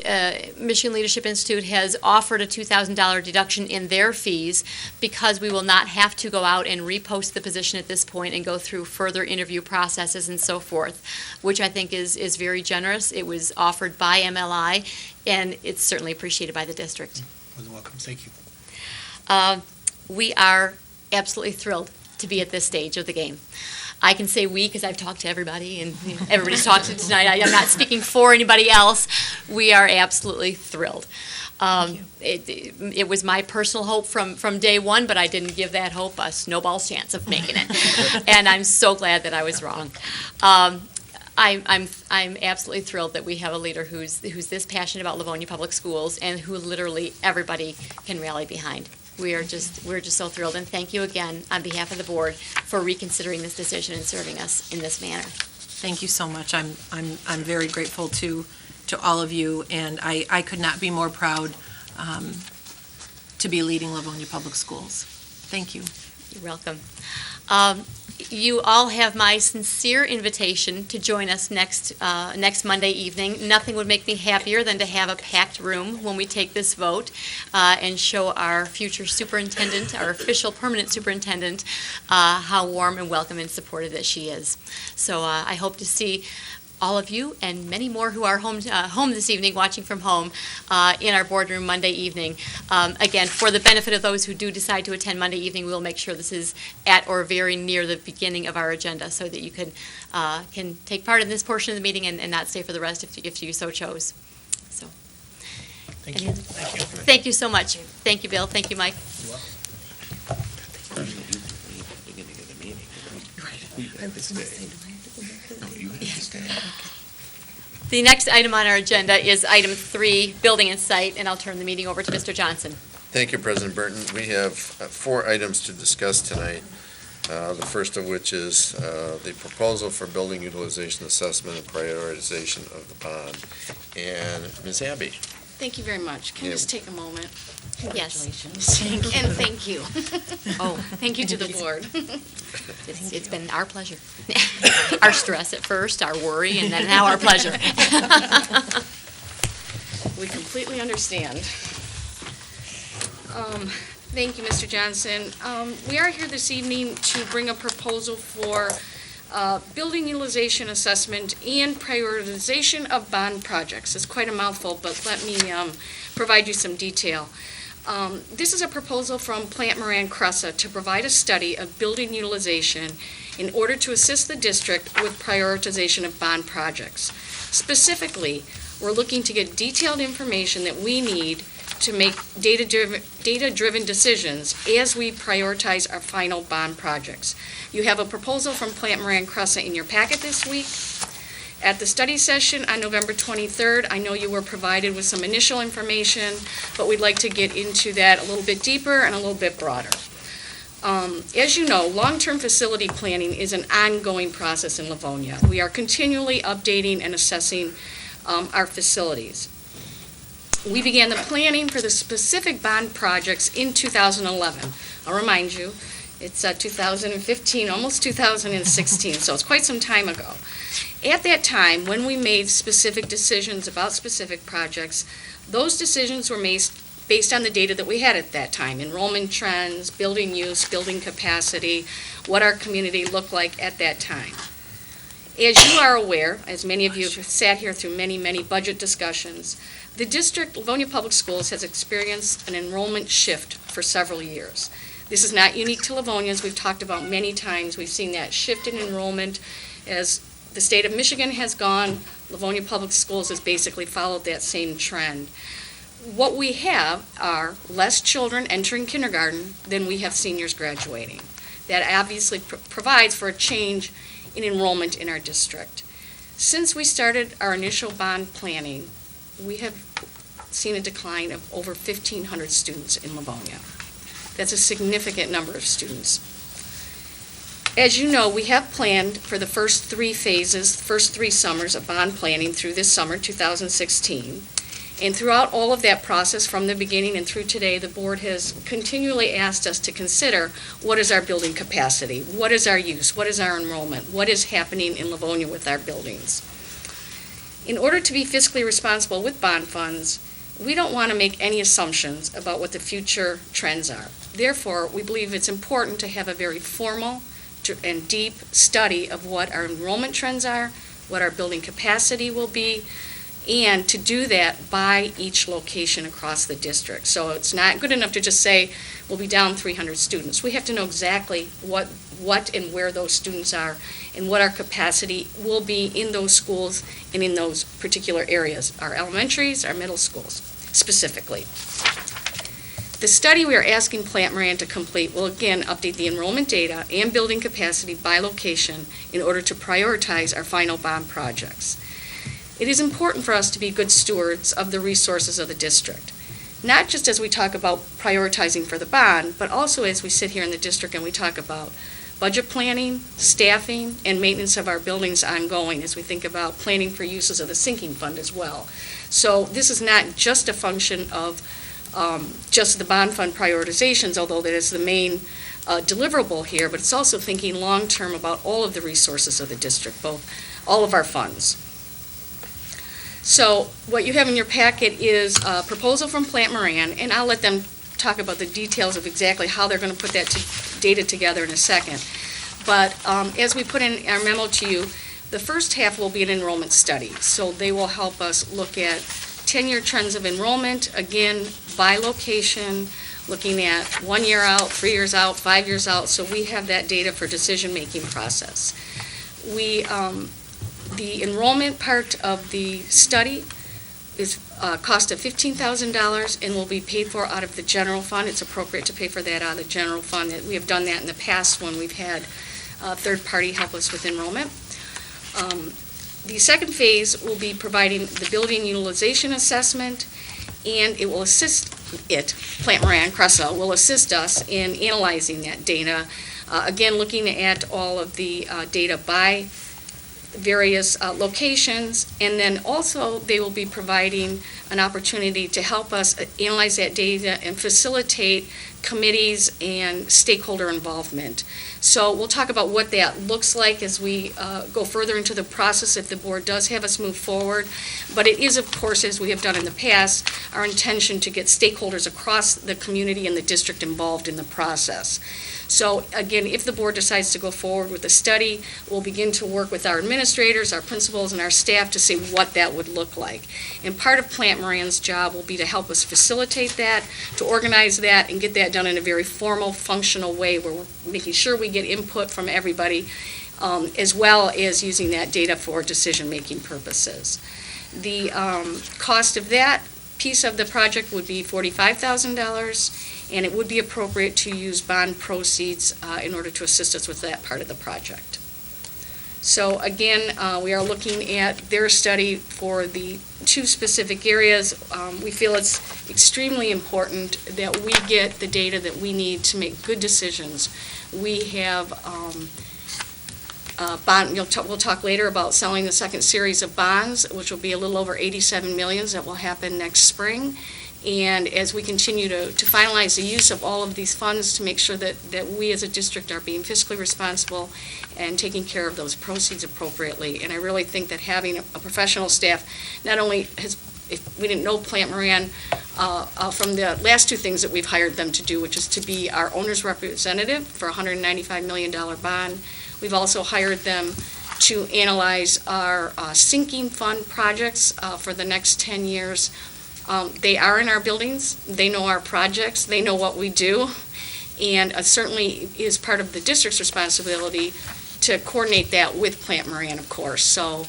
Michigan Leadership Institute has offered a $2,000 deduction in their fees because we will not have to go out and repost the position at this point and go through further interview processes and so forth, which I think is very generous. It was offered by MLI, and it's certainly appreciated by the district. More than welcome. Thank you. We are absolutely thrilled to be at this stage of the game. I can say we because I've talked to everybody, and everybody's talked to tonight. I'm not speaking for anybody else. We are absolutely thrilled. It was my personal hope from day one, but I didn't give that hope a snowball's chance of making it. And I'm so glad that I was wrong. I'm absolutely thrilled that we have a leader who's this passionate about Livonia Public Schools and who literally everybody can rally behind. We're just so thrilled, and thank you again on behalf of the board for reconsidering this decision and serving us in this manner. Thank you so much. I'm very grateful to all of you, and I could not be more proud to be leading Livonia Public Schools. Thank you. You're welcome. You all have my sincere invitation to join us next Monday evening. Nothing would make me happier than to have a packed room when we take this vote and show our future superintendent, our official permanent superintendent, how warm and welcome and supportive that she is. So I hope to see all of you and many more who are home this evening, watching from home, in our boardroom Monday evening. Again, for the benefit of those who do decide to attend Monday evening, we'll make sure this is at or very near the beginning of our agenda so that you can take part in this portion of the meeting and not stay for the rest if you so chose. So, Thank you. Thank you. thank you so much. Thank you, Bill. Thank you, Mike. You're welcome. The next item on our agenda is item 3, building and site, and I'll turn the meeting over to Mr. Johnson. Thank you, President Burton. We have 4 items to discuss tonight. The first of which is the proposal for building utilization assessment and prioritization of the bond. And Ms. Abby. Thank you very much. Can you just take a moment? Yes. And thank you. Oh, Thank you to the board. it's been our pleasure. Our stress at first, our worry, and then now our pleasure. We completely understand. Thank you, Mr. Johnson. We are here this evening to bring a proposal for building utilization assessment and prioritization of bond projects. It's quite a mouthful, but let me provide you some detail. This is a proposal from Plant Moran Cressa to provide a study of building utilization in order to assist the district with prioritization of bond projects. Specifically, we're looking to get detailed information that we need to make data-driven decisions as we prioritize our final bond projects. You have a proposal from Plant Moran Cressa in your packet this week. At the study session on November 23rd, I know you were provided with some initial information, but we'd like to get into that a little bit deeper and a little bit broader. As you know, long-term facility planning is an ongoing process in Livonia. We are continually updating and assessing our facilities. We began the planning for the specific bond projects in 2011. I'll remind you, it's 2015, almost 2016, so it's quite some time ago. At that time, when we made specific decisions about specific projects, those decisions were made based on the data that we had at that time, enrollment trends, building use, building capacity, what our community looked like at that time. As you are aware, as many of you have sat here through many, many budget discussions, the district, Livonia Public Schools, has experienced an enrollment shift for several years. This is not unique to Livonia, as we've talked about many times. We've seen that shift in enrollment as the state of Michigan has gone. Livonia Public Schools has basically followed that same trend. what we have are less children entering kindergarten than we have seniors graduating. That obviously provides for a change in enrollment in our district. Since we started our initial bond planning, we have seen a decline of over 1,500 students in Livonia. That's a significant number of students. As you know, we have planned for the first 3 phases, first 3 summers of bond planning through this summer, 2016. And throughout all of that process, from the beginning and through today, the board has continually asked us to consider what is our building capacity, what is our use, what is our enrollment, what is happening in Livonia with our buildings. In order to be fiscally responsible with bond funds, we don't want to make any assumptions about what the future trends are. Therefore, we believe it's important to have a very formal and deep study of what our enrollment trends are, what our building capacity will be, and to do that by each location across the district. So it's not good enough to just say we'll be down 300 students. We have to know exactly what and where those students are and what our capacity will be in those schools and in those particular areas, our elementaries, our middle schools specifically. The study we are asking Plant Moran to complete will again update the enrollment data and building capacity by location in order to prioritize our final bond projects. It is important for us to be good stewards of the resources of the district, not just as we talk about prioritizing for the bond, but also as we sit here in the district and we talk about budget planning, staffing, and maintenance of our buildings ongoing as we think about planning for uses of the sinking fund as well. So this is not just a function of just the bond fund prioritizations, although that is the main deliverable here, but it's also thinking long-term about all of the resources of the district, all of our funds. So what you have in your packet is a proposal from Plant Moran, and I'll let them talk about the details of exactly how they're going to put that data together in a second. But as we put in our memo to you, the first half will be an enrollment study. So they will help us look at 10-year trends of enrollment, again, by location, looking at 1 year out, 3 years out, 5 years out, so we have that data for decision-making process. The enrollment part of the study is a cost of $15,000 and will be paid for out of the general fund. It's appropriate to pay for that out of the general fund. We have done that in the past when we've had a third party help us with enrollment. The second phase will be providing the building utilization assessment, and it will Plant Moran, Cressa, will assist us in analyzing that data. Again, looking at all of the data by various locations, and then also they will be providing an opportunity to help us analyze that data and facilitate committees and stakeholder involvement. So we'll talk about what that looks like as we go further into the process if the board does have us move forward. But it is, of course, as we have done in the past, our intention to get stakeholders across the community and the district involved in the process. So again, if the board decides to go forward with the study, we'll begin to work with our administrators, our principals, and our staff to see what that would look like. And part of Plant Moran's job will be to help us facilitate that, to organize that, and get that done in a very formal, functional way where we're making sure we get input from everybody, as well as using that data for decision-making purposes. The cost of that piece of the project would be $45,000, and it would be appropriate to use bond proceeds in order to assist us with that part of the project. So again, we are looking at their study for the 2 specific areas. We feel it's extremely important that we get the data that we need to make good decisions. We have we'll talk later about selling the second series of bonds, which will be a little over $87 million that will happen next spring. And as we continue to finalize the use of all of these funds to make sure that we as a district are being fiscally responsible and taking care of those proceeds appropriately. And I really think that having a professional staff, not only if we didn't know Plant Moran from the last 2 things that we've hired them to do, which is to be our owner's representative for a $195 million bond. We've also hired them to analyze our sinking fund projects for the next 10 years. They are in our buildings, they know our projects, they know what we do, and certainly is part of the district's responsibility to coordinate that with Plant Moran, of course. So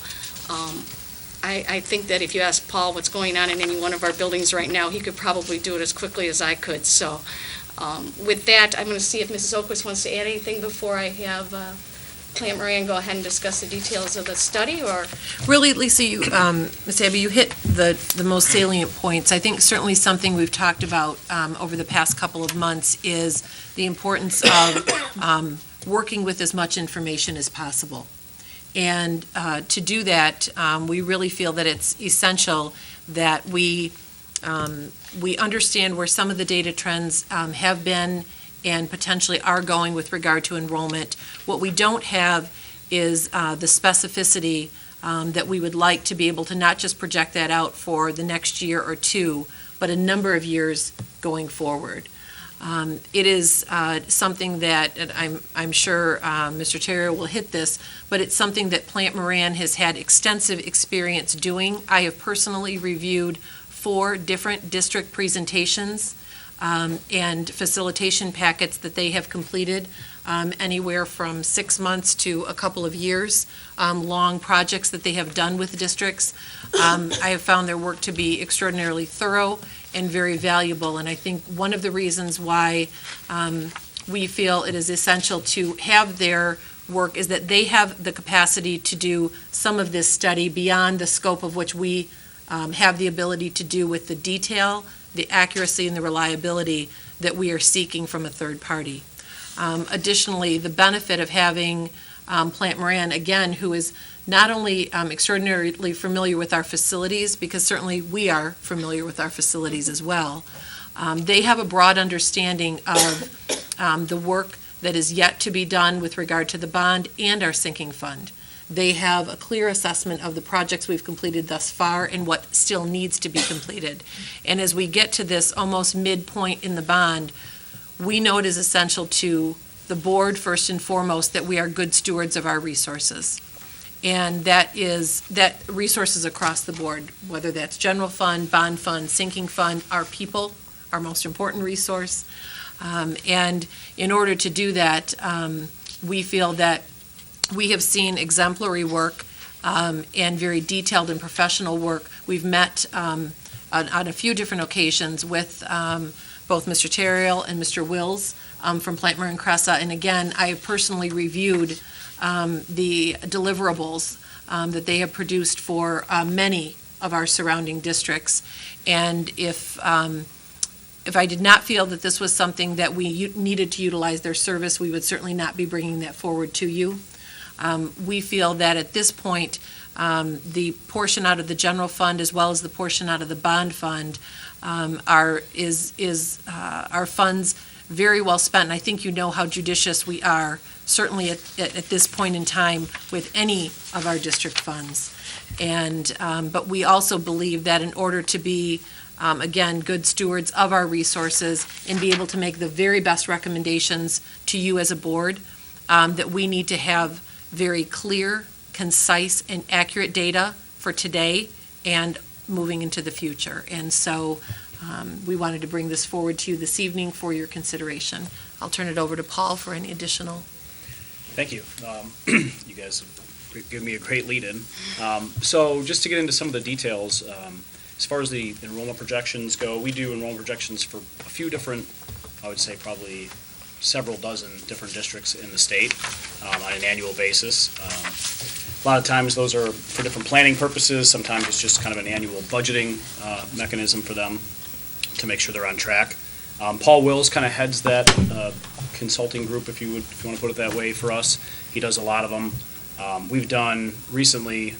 I think that if you ask Paul what's going on in any one of our buildings right now, he could probably do it as quickly as I could. So with that, I'm going to see if Mrs. Oquist wants to add anything before I have Plant Moran go ahead and discuss the details of the study, or? Really, Lisa, you, Ms. Abbey, you hit the most salient points. I think certainly something we've talked about over the past couple of months is the importance of working with as much information as possible. And to do that, we really feel that it's essential that we understand where some of the data trends have been and potentially are going with regard to enrollment. What we don't have is the specificity that we would like to be able to not just project that out for the next year or two, but a number of years going forward. It is something that, and I'm sure Mr. Terrio will hit this, but it's something that Plant Moran has had extensive experience doing. I have personally reviewed 4 different district presentations and facilitation packets that they have completed, anywhere from 6 months to a couple of years, long projects that they have done with districts. I have found their work to be extraordinarily thorough and very valuable, and I think one of the reasons why we feel it is essential to have their work is that they have the capacity to do some of this study beyond the scope of which we have the ability to do with the detail, the accuracy, and the reliability that we are seeking from a third party. Additionally, the benefit of having Plant Moran, again, who is not only extraordinarily familiar with our facilities, because certainly we are familiar with our facilities as well, they have a broad understanding of the work that is yet to be done with regard to the bond and our sinking fund. They have a clear assessment of the projects we've completed thus far and what still needs to be completed. And as we get to this almost midpoint in the bond, we know it is essential to the board, first and foremost, that we are good stewards of our resources. And that resources across the board, whether that's general fund, bond fund, sinking fund, our people, our most important resource. And in order to do that, we feel that we have seen exemplary work and very detailed and professional work. We've met on a few different occasions with both Mr. Terrio and Mr. Wills from Plant Moran Cressa. And again, I have personally reviewed the deliverables that they have produced for many of our surrounding districts. And if I did not feel that this was something that we needed to utilize their service, we would certainly not be bringing that forward to you. We feel that at this point, the portion out of the general fund as well as the portion out of the bond fund are funds very well spent. And I think you know how judicious we are, certainly at this point in time, with any of our district funds. And but we also believe that in order to be, again, good stewards of our resources and be able to make the very best recommendations to you as a board, that we need to have very clear, concise, and accurate data for today and moving into the future. And so we wanted to bring this forward to you this evening for your consideration. I'll turn it over to Paul for any additional. Thank you. You guys have given me a great lead-in. So just to get into some of the details, as far as the enrollment projections go, we do enrollment projections for a few different, I would say probably several dozen different districts in the state on an annual basis. A lot of times those are for different planning purposes. Sometimes it's just kind of an annual budgeting mechanism for them to make sure they're on track. Paul Wills kind of heads that consulting group, if you want to put it that way, for us. He does a lot of them. We've done recently,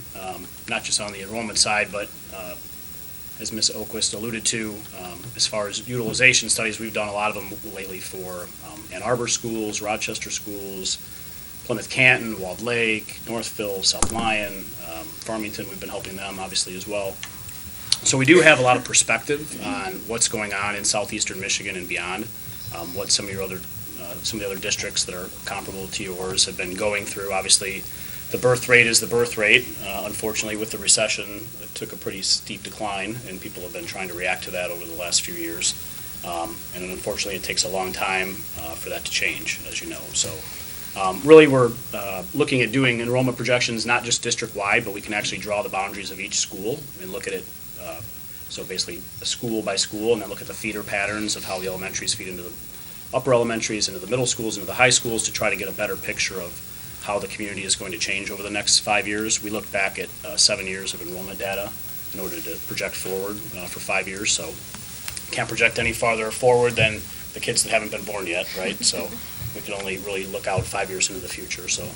not just on the enrollment side, but as Ms. Oquist alluded to, as far as utilization studies, we've done a lot of them lately for Ann Arbor schools, Rochester schools, Plymouth Canton, Walled Lake, Northville, South Lyon, Farmington. We've been helping them obviously as well. So we do have a lot of perspective on what's going on in southeastern Michigan and beyond, what some of the other districts that are comparable to yours have been going through. Obviously, the birth rate is the birth rate. Unfortunately, with the recession, it took a pretty steep decline, and people have been trying to react to that over the last few years. And unfortunately, it takes a long time for that to change, as you know. So Really, we're looking at doing enrollment projections, not just district-wide, but we can actually draw the boundaries of each school and look at it, so basically school by school, and then look at the feeder patterns of how the elementaries feed into the upper elementaries, into the middle schools, into the high schools, to try to get a better picture of how the community is going to change over the next 5 years. We look back at 7 years of enrollment data in order to project forward for 5 years, so can't project any farther forward than the kids that haven't been born yet, right? So we can only really look out 5 years into the future, so.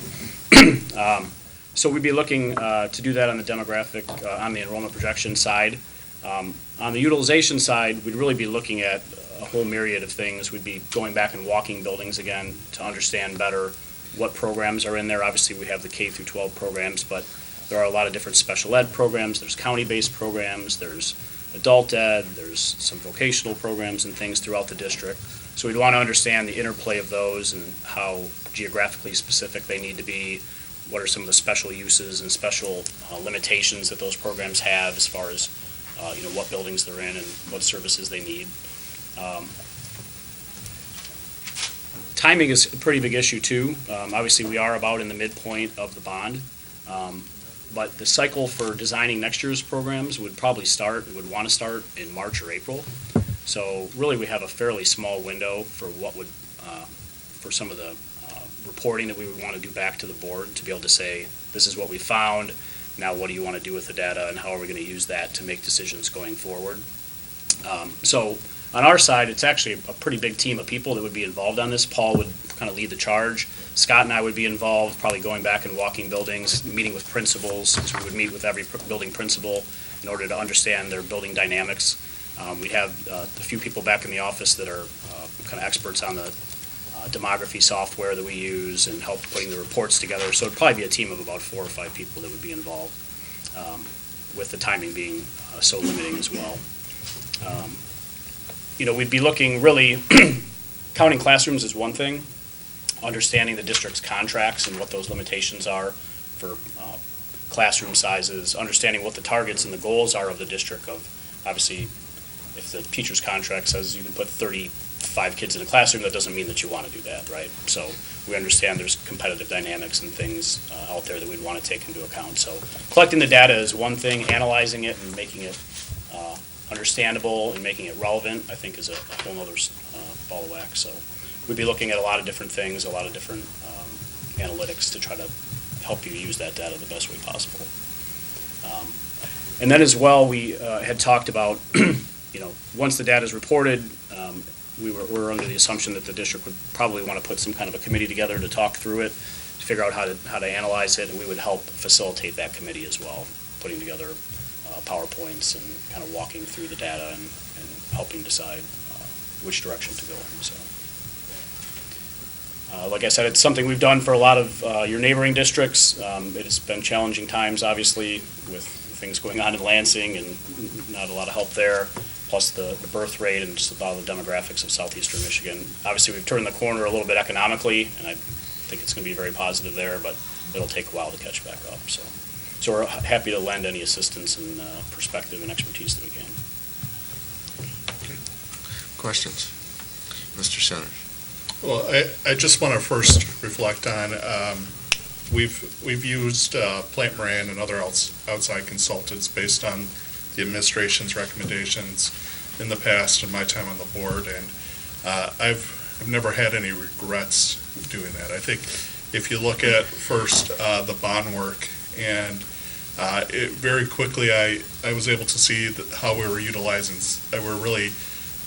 So we'd be looking to do that on the demographic, on the enrollment projection side. On the utilization side, we'd really be looking at a whole myriad of things. We'd be going back and walking buildings again to understand better what programs are in there. Obviously, we have the K through 12 programs, but there are a lot of different special ed programs. There's county-based programs. There's adult ed. There's some vocational programs and things throughout the district. So we'd want to understand the interplay of those and how geographically specific they need to be. What are some of the special uses and special limitations that those programs have as far as what buildings they're in and what services they need. Timing is a pretty big issue too. Obviously, we are about in the midpoint of the bond, but the cycle for designing next year's programs would probably start, we would want to start in March or April. So really, we have a fairly small window for what would, for some of the reporting that we would want to do back to the board to be able to say, this is what we found. Now, what do you want to do with the data, and how are we going to use that to make decisions going forward? So on our side, it's actually a pretty big team of people that would be involved on this. Paul would kind of lead the charge. Scott and I would be involved, probably going back and walking buildings, meeting with principals, since we would meet with every building principal in order to understand their building dynamics. We have a few people back in the office that are kind of experts on the demography software that we use and help putting the reports together. So it'd probably be a team of about 4 or 5 people that would be involved, with the timing being so limiting as well. We'd be looking really, counting classrooms is one thing, understanding the district's contracts and what those limitations are for classroom sizes, understanding what the targets and the goals are of the district of, obviously, if the teacher's contract says you can put 35 kids in a classroom, that doesn't mean that you want to do that, right? So we understand there's competitive dynamics and things out there that we'd want to take into account. So collecting the data is one thing, analyzing it and making it understandable and making it relevant, I think, is a whole other ball of wax. So we'd be looking at a lot of different things, a lot of different analytics to try to help you use that data the best way possible. And then as well, we had talked about, once the data is reported, we're under the assumption that the district would probably want to put some kind of a committee together to talk through it, to figure out how to analyze it, and we would help facilitate that committee as well, putting together PowerPoints and kind of walking through the data and helping decide which direction to go in. So, like I said, it's something we've done for a lot of your neighboring districts. It has been challenging times, obviously, with things going on in Lansing and not a lot of help there, plus the birth rate and just a lot of the demographics of southeastern Michigan. Obviously, we've turned the corner a little bit economically, and I think it's going to be very positive there, but it'll take a while to catch back up. So we're happy to lend any assistance and perspective and expertise that we can. Questions? Mr. Centers. Well, I just want to first reflect on, we've used Plant Moran and other outside consultants based on the administration's recommendations in the past in my time on the board, and I've never had any regrets doing that. I think if you look at first the bond work, and very quickly I was able to see how we were utilizing, we're really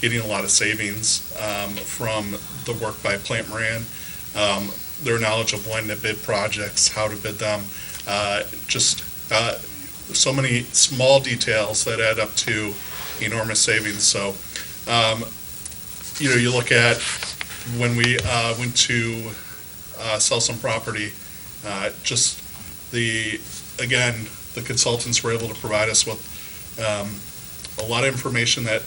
getting a lot of savings from the work by Plant Moran, their knowledge of when to bid projects, how to bid them, so many small details that add up to enormous savings. So, you look at when we went to sell some property, the consultants were able to provide us with a lot of information that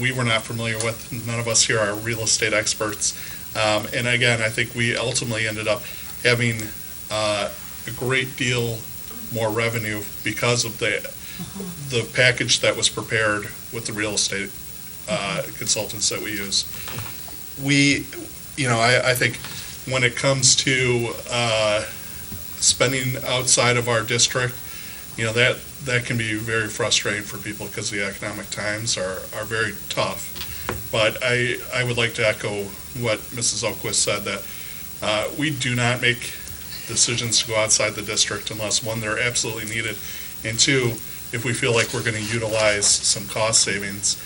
we were not familiar with. None of us here are real estate experts. And again, I think we ultimately ended up having a great deal more revenue because of the package that was prepared with the real estate consultants that we use. I think when it comes to spending outside of our district, that can be very frustrating for people because the economic times are very tough. But I would like to echo what Mrs. Oquist said, that we do not make decisions to go outside the district unless, one, they're absolutely needed, and two, if we feel like we're going to utilize some cost savings.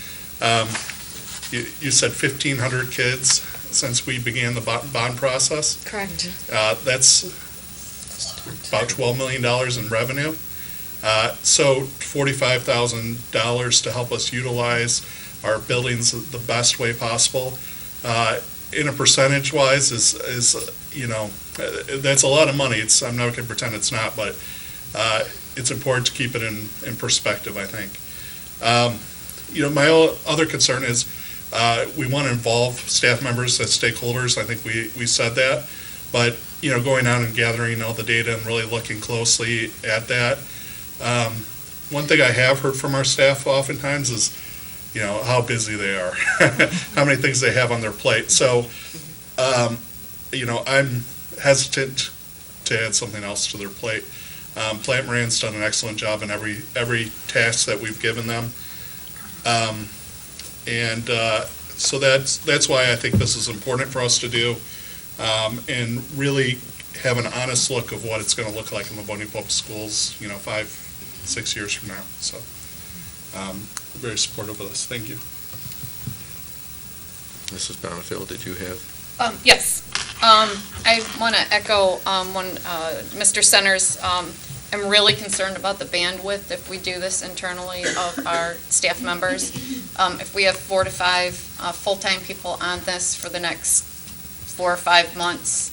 You said 1,500 kids since we began the bond process. Correct. That's about $12 million in revenue. So $45,000 to help us utilize our buildings the best way possible. In a percentage-wise is that's a lot of money. I'm not going to pretend it's not, but it's important to keep it in perspective, I think. My other concern is we want to involve staff members as stakeholders. I think we said that, but going out and gathering all the data and really looking closely at that. One thing I have heard from our staff oftentimes is, how busy they are, how many things they have on their plate. So, I'm hesitant to add something else to their plate. Plant Moran's done an excellent job in every task that we've given them. So that's why I think this is important for us to do, and really have an honest look of what it's going to look like in Livonia Public Schools, 5-6 years from now. So, very supportive of this. Thank you. Mrs. Bonifield, did you have? Yes. I want to echo Mr. Centers. I'm really concerned about the bandwidth if we do this internally of our staff members. If we have 4 to 5 full-time people on this for the next 4 or 5 months,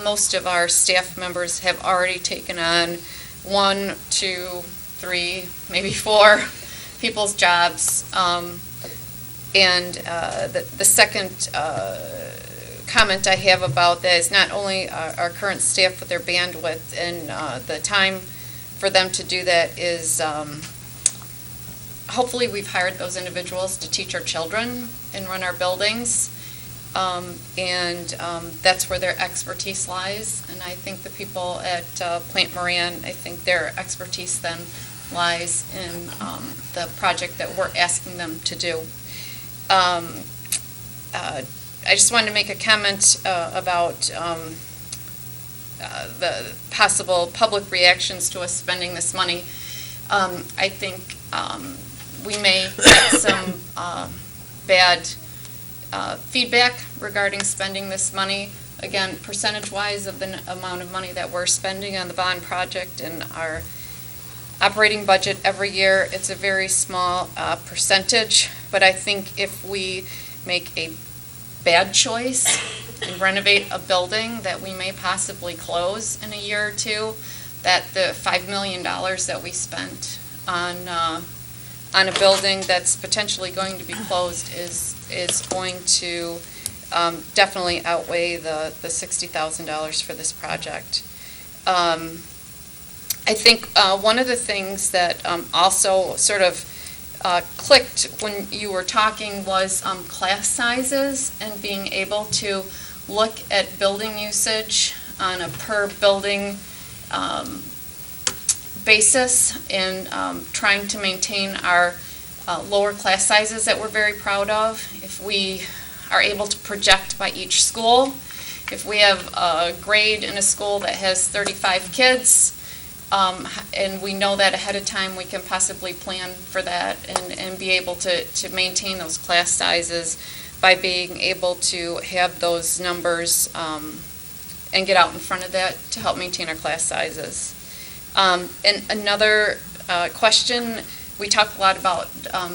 most of our staff members have already taken on 1, 2, 3, maybe 4 people's jobs. And the second comment I have about that is not only our current staff with their bandwidth and the time for them to do that is hopefully we've hired those individuals to teach our children and run our buildings. That's where their expertise lies. And I think the people at Plant Moran, I think their expertise then lies in the project that we're asking them to do. I just wanted to make a comment about the possible public reactions to us spending this money. I think we may get some bad feedback regarding spending this money. Again, percentage-wise of the amount of money that we're spending on the bond project and our operating budget every year, it's a very small percentage. But I think if we make a bad choice and renovate a building that we may possibly close in a year or two, that the $5 million that we spent on a building that's potentially going to be closed is going to definitely outweigh the $60,000 for this project. I think one of the things that also sort of clicked when you were talking was class sizes and being able to look at building usage on a per building basis and trying to maintain our lower class sizes that we're very proud of. If we are able to project by each school, if we have a grade in a school that has 35 kids, and we know that ahead of time, we can possibly plan for that and be able to maintain those class sizes by being able to have those numbers and get out in front of that to help maintain our class sizes. And another question, we talked a lot about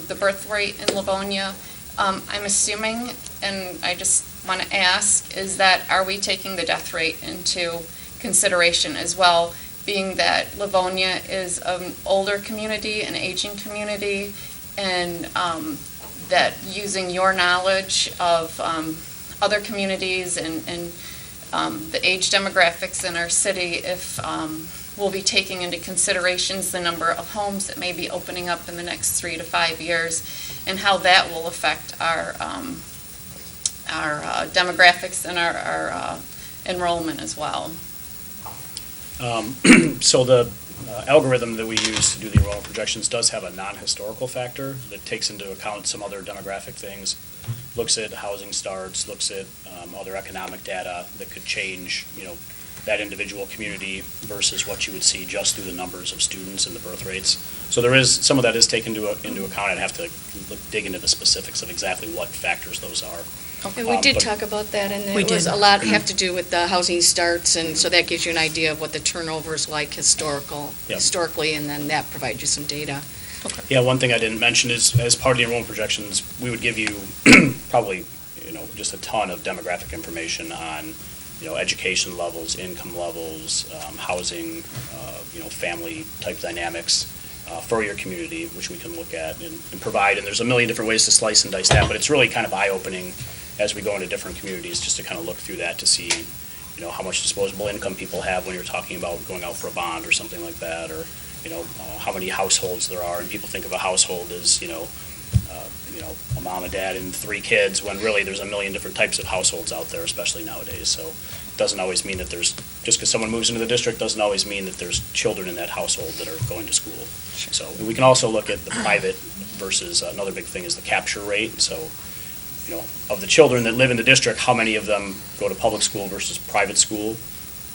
the birth rate in Livonia. I'm assuming, and I just want to ask, is that are we taking the death rate into consideration as well, being that Livonia is an older community, an aging community, and that using your knowledge of other communities and the age demographics in our city, if we'll be taking into considerations the number of homes that may be opening up in the next 3 to 5 years and how that will affect our demographics and our enrollment as well. So the algorithm that we use to do the enrollment projections does have a non-historical factor that takes into account some other demographic things, looks at housing starts, looks at other economic data that could change, that individual community versus what you would see just through the numbers of students and the birth rates. So there is, some of that is taken into account. I'd have to dig into the specifics of exactly what factors those are. And we did But- talk about that, and We it was did. a lot have to do with the housing starts, and so that gives you an idea of what the turnover is like Yep. historically, and then that provides you some data. Yeah, one thing I didn't mention is, as part of the enrollment projections, we would give you probably, just a ton of demographic information on, education levels, income levels, housing, family type dynamics for your community, which we can look at and provide. And there's a million different ways to slice and dice that, but it's really kind of eye-opening as we go into different communities, just to kind of look through that to see, how much disposable income people have when you're talking about going out for a bond or something like that, or, how many households there are. And people think of a household as, a mom, a dad, and 3 kids, when really there's a million different types of households out there, especially nowadays. So it doesn't always mean that just because someone moves into the district, doesn't always mean that there's children in that household that are going to school. So and we can also look at the private versus, another big thing is the capture rate. So, of the children that live in the district, how many of them go to public school versus private school?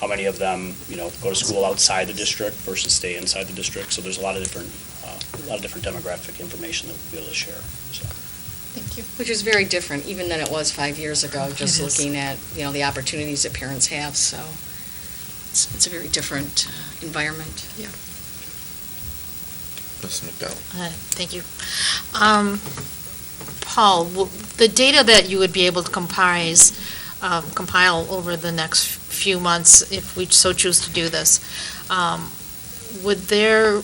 How many of them, go to school outside the district versus stay inside the district? So there's a lot of different demographic information that we'll be able to share, so. Thank you. Which is very different, even than it was 5 years ago, just It is. looking at, the opportunities that parents have, so it's a very different environment. Yeah. Ms. McDowell. Thank you. Paul, the data that you would be able to compile over the next few months, if we so choose to do this, would there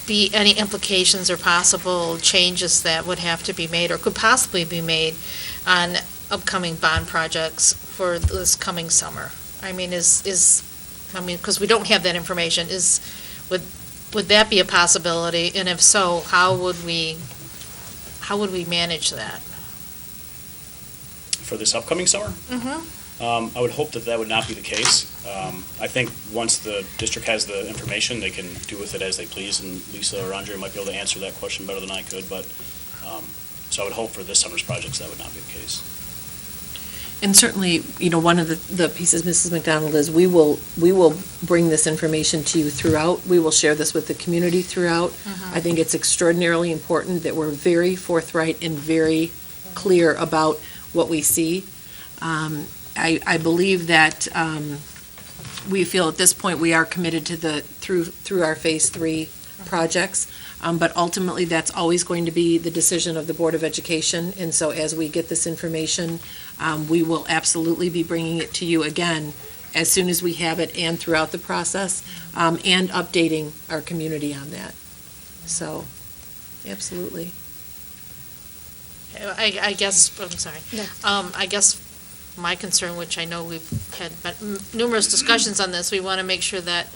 be any implications or possible changes that would have to be made or could possibly be made on upcoming bond projects for this coming summer? I mean, because we don't have that information, would that be a possibility? And if so, how would we manage that? For this upcoming summer? I would hope that would not be the case. I think once the district has the information, they can do with it as they please, and Lisa or Andre might be able to answer that question better than I could, but, so I would hope for this summer's projects that would not be the case. And certainly, one of the pieces, Mrs. McDonald, is we will bring this information to you throughout. We will share this with the community throughout. I think it's extraordinarily important that we're very forthright and very clear about what we see. I believe that we feel at this point we are committed to through our Phase 3 projects, but ultimately that's always going to be the decision of the Board of Education. And so as we get this information, we will absolutely be bringing it to you again as soon as we have it and throughout the process, and updating our community on that. So, absolutely. I guess, I'm sorry. I guess my concern, which I know we've had numerous discussions on this, we want to make sure that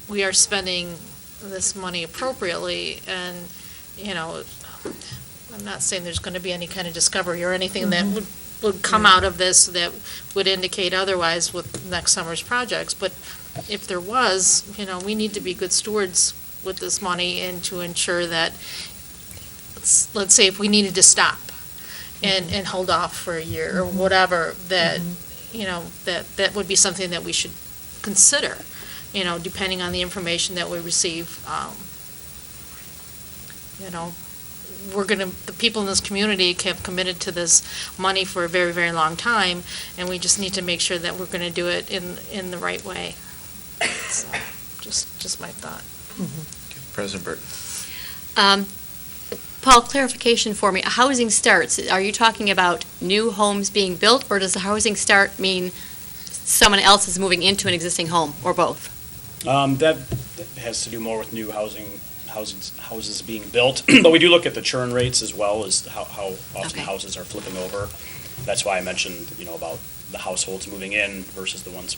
we are spending this money appropriately, and, I'm not saying there's going to be any kind of discovery or anything that would come out of this that would indicate otherwise with next summer's projects, but if there was, we need to be good stewards with this money and to ensure that, let's say if we needed to stop and hold off for a year or whatever, that, that would be something that we should consider, depending on the information that we receive. The people in this community have committed to this money for a very, very long time, and we just need to make sure that we're going to do it in the right way. So, just my thought. President Burton. Paul, clarification for me. Housing starts, are you talking about new homes being built, or does the housing start mean someone else is moving into an existing home, or both? That has to do more with new houses being built, but we do look at the churn rates as well as how often houses are flipping over. That's why I mentioned, about the households moving in versus the ones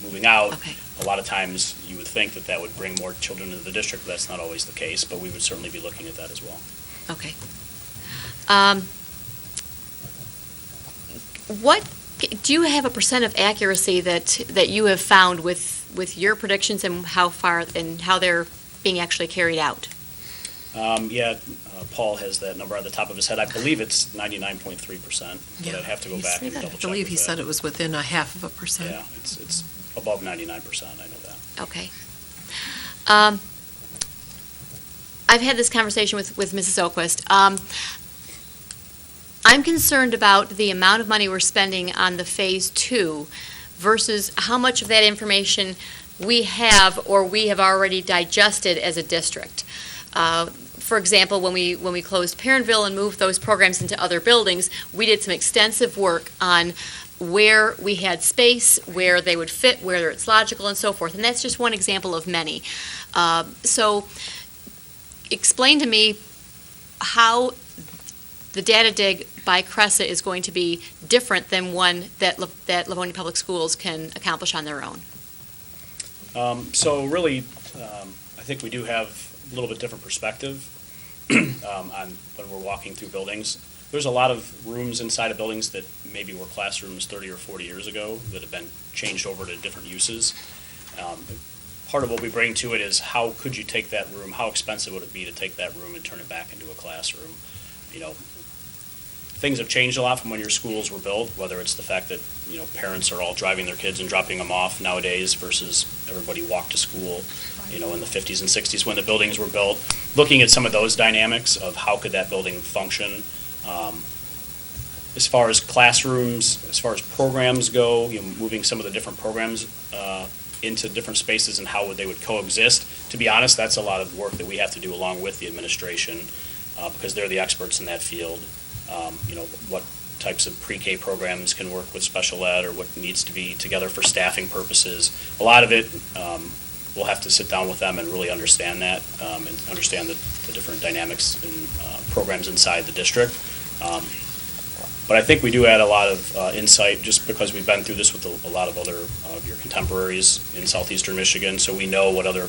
moving out. Okay. A lot of times you would think that would bring more children into the district, but that's not always the case, but we would certainly be looking at that as well. Okay. do you have a percent of accuracy that you have found with your predictions and how they're being actually carried out? Paul has that number on the top of his head. I believe it's 99.3%, but I'd have to go back and double check. I believe he said it was within 0.5%. Yeah, it's above 99%, I know that. Okay. I've had this conversation with Mrs. Oquist. I'm concerned about the amount of money we're spending on the Phase 2 versus how much of that information we have or we have already digested as a district. For example, when we closed Parentville and moved those programs into other buildings, we did some extensive work on where we had space, where they would fit, where it's logical, and so forth. And that's just one example of many. So explain to me how the data dig by Cressa is going to be different than one that Livonia Public Schools can accomplish on their own. So really, I think we do have a little bit different perspective on when we're walking through buildings. There's a lot of rooms inside of buildings that maybe were classrooms 30 or 40 years ago that have been changed over to different uses. Part of what we bring to it is how could you take that room, how expensive would it be to take that room and turn it back into a classroom? You know, things have changed a lot from when your schools were built, whether it's the fact that, you know, parents are all driving their kids and dropping them off nowadays versus everybody walked to school, you know, in the 50s and 60s when the buildings were built. Looking at some of those dynamics of how could that building function. As far as classrooms, as far as programs go, you know, moving some of the different programs into different spaces and how they would coexist. To be honest, that's a lot of work that we have to do along with the administration because they're the experts in that field. You know, what types of pre-K programs can work with special ed or what needs to be together for staffing purposes. A lot of it, we'll have to sit down with them and really understand that and understand the different dynamics and programs inside the district. But I think we do add a lot of insight just because we've been through this with a lot of other of your contemporaries in southeastern Michigan, so we know what other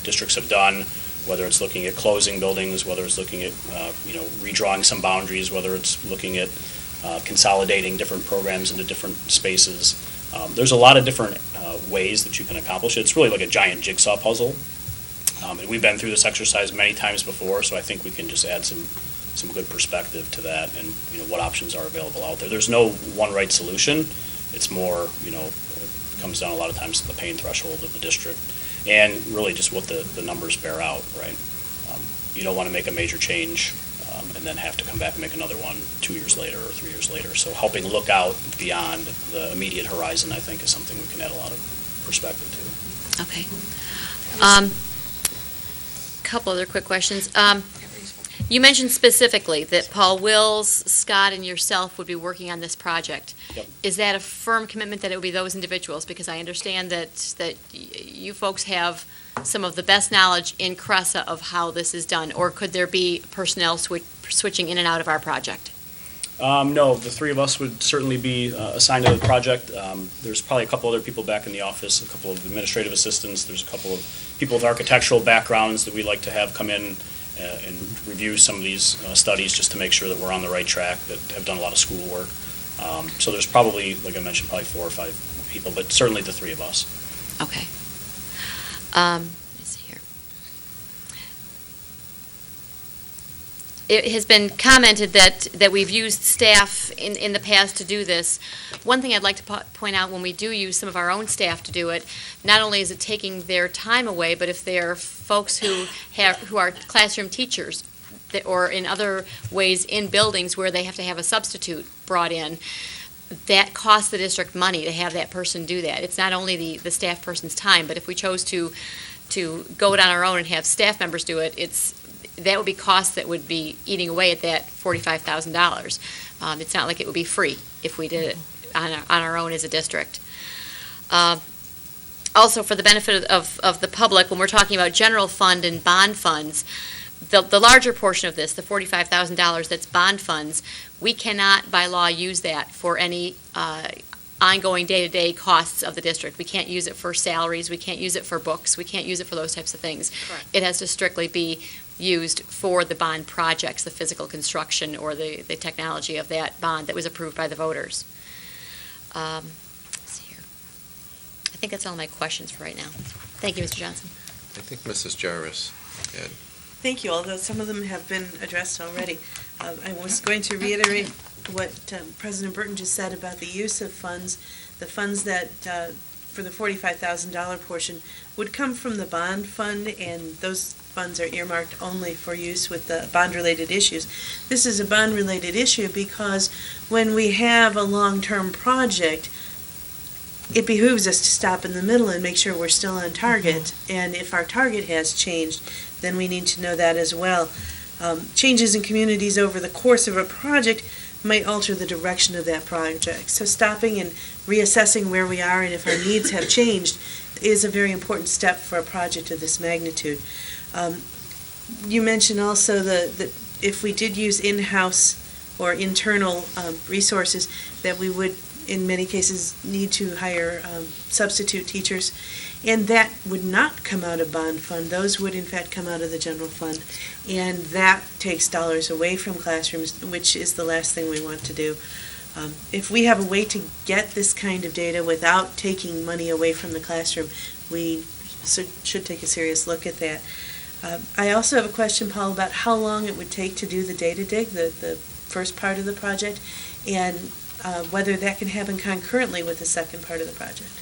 districts have done, whether it's looking at closing buildings, whether it's looking at redrawing some boundaries, whether it's looking at consolidating different programs into different spaces. There's a lot of different ways that you can accomplish it. It's really like a giant jigsaw puzzle. And we've been through this exercise many times before, so I think we can just add some good perspective to that and, you know, what options are available out there. There's no one right solution. It's more, you know, it comes down a lot of times to the pain threshold of the district and really just what the numbers bear out, right? You don't want to make a major change and then have to come back and make another one 2 years later or 3 years later. So helping look out beyond the immediate horizon, I think, is something we can add a lot of perspective to. Okay. Couple other quick questions. You mentioned specifically that Paul Wills, Scott, and yourself would be working on this project. Yep. Is that a firm commitment that it would be those individuals? Because I understand that you folks have some of the best knowledge in Cressa of how this is done, or could there be personnel switching in and out of our project? No, the three of us would certainly be assigned to the project. There's probably a couple other people back in the office, a couple of administrative assistants. There's a couple of people with architectural backgrounds that we like to have come in and review some of these studies just to make sure that we're on the right track, that have done a lot of schoolwork. So there's probably, like I mentioned, probably 4 or 5 people, but certainly the three of us. Okay. Let's see here. It has been commented that we've used staff in the past to do this. One thing I'd like to point out, when we do use some of our own staff to do it, not only is it taking their time away, but if they're folks who are classroom teachers or in other ways in buildings where they have to have a substitute brought in, that costs the district money to have that person do that. It's not only the staff person's time, but if we chose to go it on our own and have staff members do it, that would be costs that would be eating away at that $45,000. It's not like it would be free if we did it on our own as a district. Also, for the benefit of the public, when we're talking about general fund and bond funds, the larger portion of this, the $45,000 that's bond funds, we cannot by law use that for any ongoing day-to-day costs of the district. We can't use it for salaries, we can't use it for books, we can't use it for those types of things. Correct. It has to strictly be used for the bond projects, the physical construction or the technology of that bond that was approved by the voters. Let's see here. I think that's all my questions for right now. Thank you, Mr. Johnson. I think Mrs. Jarvis had. Thank you, although some of them have been addressed already. I was going to reiterate what President Burton just said about the use of funds. The funds that, for the $45,000 portion, would come from the bond fund, and those funds are earmarked only for use with the bond-related issues. This is a bond-related issue because when we have a long-term project, it behooves us to stop in the middle and make sure we're still on target. And if our target has changed, then we need to know that as well. Changes in communities over the course of a project might alter the direction of that project. So stopping and reassessing where we are and if our needs have changed is a very important step for a project of this magnitude. You mentioned also that if we did use in-house or internal resources, that we would in many cases need to hire substitute teachers, and that would not come out of bond fund. Those would in fact come out of the general fund, and that takes dollars away from classrooms, which is the last thing we want to do. If we have a way to get this kind of data without taking money away from the classroom, we should take a serious look at that. I also have a question, Paul, about how long it would take to do the data dig, the first part of the project, and whether that can happen concurrently with the second part of the project.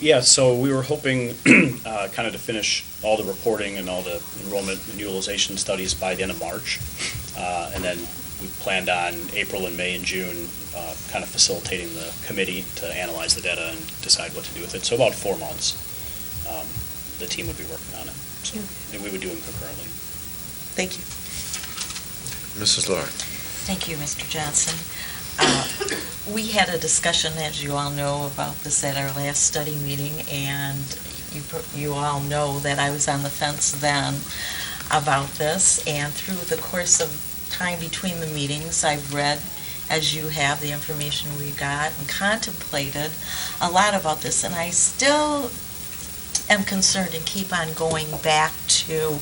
Yeah, so we were hoping kind of to finish all the reporting and all the enrollment and utilization studies by the end of March. And then we planned on April and May and June kind of facilitating the committee to analyze the data and decide what to do with it. So about 4 months, the team would be working on it. So, and we would do them concurrently. Thank you. Mrs. Lord. Thank you, Mr. Johnson. We had a discussion, as you all know, about this at our last study meeting, and you all know that I was on the fence then about this, and through the course of time between the meetings, I've read, as you have, the information we got and contemplated a lot about this, and I still am concerned and keep on going back to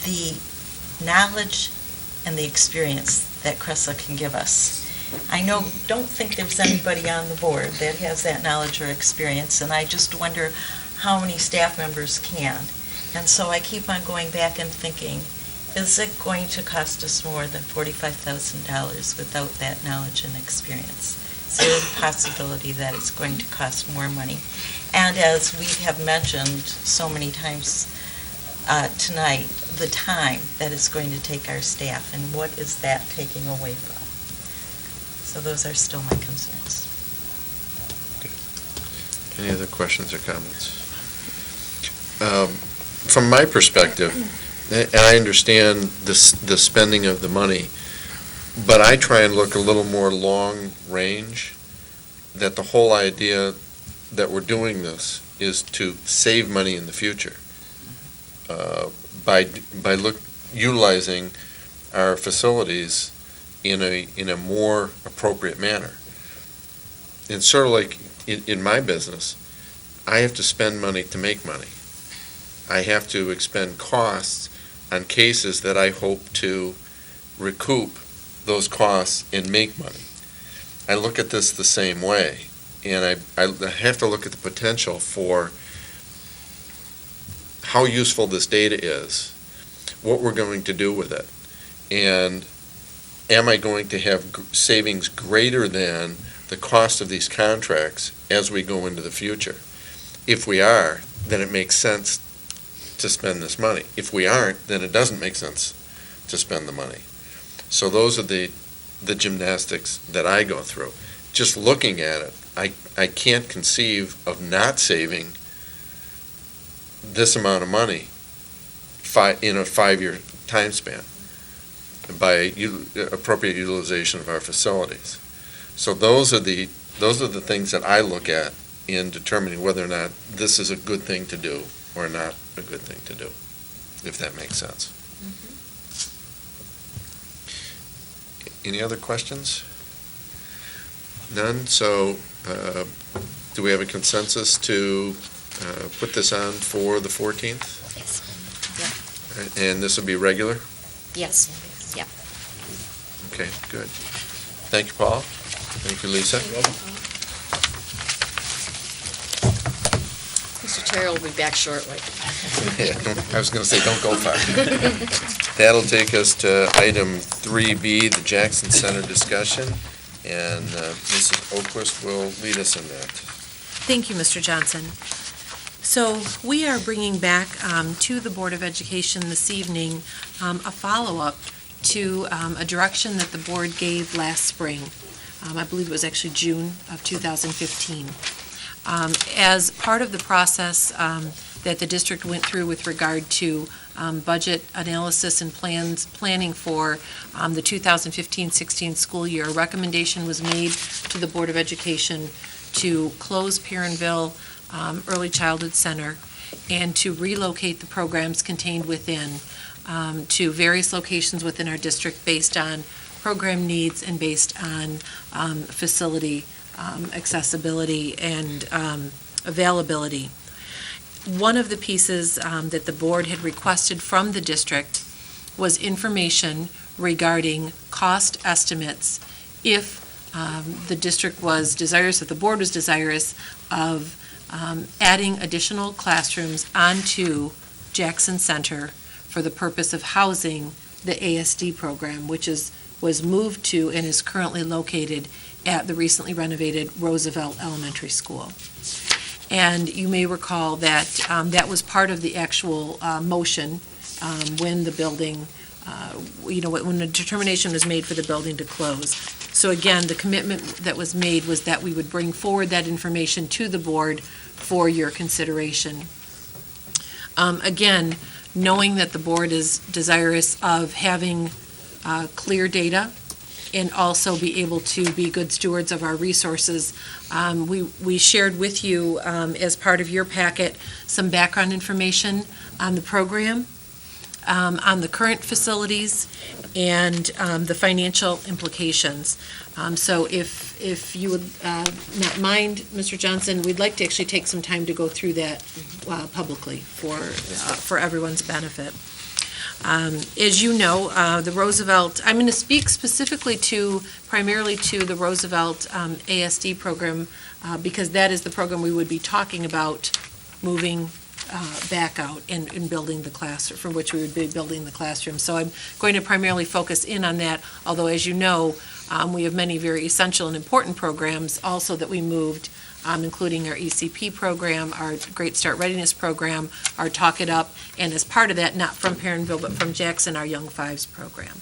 the knowledge and the experience that Cressa can give us. I don't think there's anybody on the board that has that knowledge or experience, and I just wonder how many staff members can. And so I keep on going back and thinking, is it going to cost us more than $45,000 without that knowledge and experience? Is there a possibility that it's going to cost more money? And as we have mentioned so many times tonight, the time that it's going to take our staff, and what is that taking away from? So those are still my concerns. Any other questions or comments? From my perspective, and I understand the spending of the money, but I try and look a little more long range, that the whole idea that we're doing this is to save money in the future by utilizing our facilities in a more appropriate manner. It's sort of like in my business, I have to spend money to make money. I have to expend costs on cases that I hope to recoup those costs and make money. I look at this the same way, and I have to look at the potential for how useful this data is, what we're going to do with it, and am I going to have savings greater than the cost of these contracts as we go into the future? If we are, then it makes sense to spend this money. If we aren't, then it doesn't make sense to spend the money. So those are the gymnastics that I go through. Just looking at it, I can't conceive of not saving this amount of money in a 5-year time span by appropriate utilization of our facilities. So those are the things that I look at in determining whether or not this is a good thing to do or not a good thing to do, if that makes sense. Any other questions? None? So do we have a consensus to put this on for the 14th? Yes. And this will be regular? Yes. Yeah. Okay, good. Thank you, Paul. Thank you, Lisa. Mr. Terrell will be back shortly. Yeah, I was going to say, don't go far. That'll take us to item 3B, the Jackson Center discussion, and Mrs. Oquist will lead us in that. Thank you, Mr. Johnson. So we are bringing back to the Board of Education this evening a follow-up to a direction that the board gave last spring. I believe it was actually June of 2015. As part of the process that the district went through with regard to budget analysis and planning for the 2015-16 school year, a recommendation was made to the Board of Education to close Perrinville Early Childhood Center and to relocate the programs contained within to various locations within our district based on program needs and based on facility accessibility and availability. One of the pieces that the board had requested from the district was information regarding cost estimates if the district was desirous, if the board was desirous of adding additional classrooms onto Jackson Center for the purpose of housing the ASD program, which was moved to and is currently located at the recently renovated Roosevelt Elementary School. And you may recall that that was part of the actual motion when the building, when the determination was made for the building to close. So again, the commitment that was made was that we would bring forward that information to the board for your consideration. Again, knowing that the board is desirous of having clear data and also be able to be good stewards of our resources, we shared with you as part of your packet some background information on the program, on the current facilities, and the financial implications. So if you would not mind, Mr. Johnson, we'd like to actually take some time to go through that publicly for everyone's benefit. As you know, the Roosevelt, I'm going to speak specifically primarily to the Roosevelt ASD program because that is the program we would be talking about moving back out and building the classroom, from which we would be building the classroom. So I'm going to primarily focus in on that, although as you know, we have many very essential and important programs also that we moved, including our ECP program, our Great Start Readiness program, our Talk It Up, and as part of that, not from Perrinville, but from Jackson, our Young Fives program.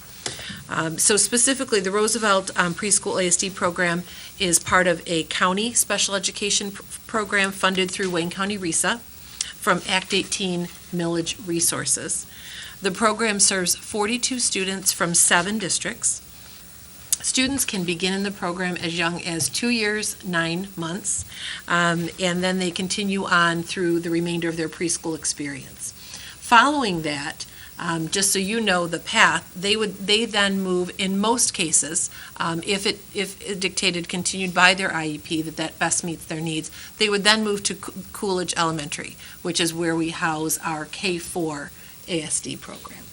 So specifically, the Roosevelt Preschool ASD program is part of a county special education program funded through Wayne County RESA from Act 18 millage resources. The program serves 42 students from 7 districts. Students can begin in the program as young as 2 years, 9 months, and then they continue on through the remainder of their preschool experience. Following that, just so you know the path, they then move, in most cases, if it dictated continued by their IEP that best meets their needs, they would then move to Coolidge Elementary, which is where we house our K-4 ASD program.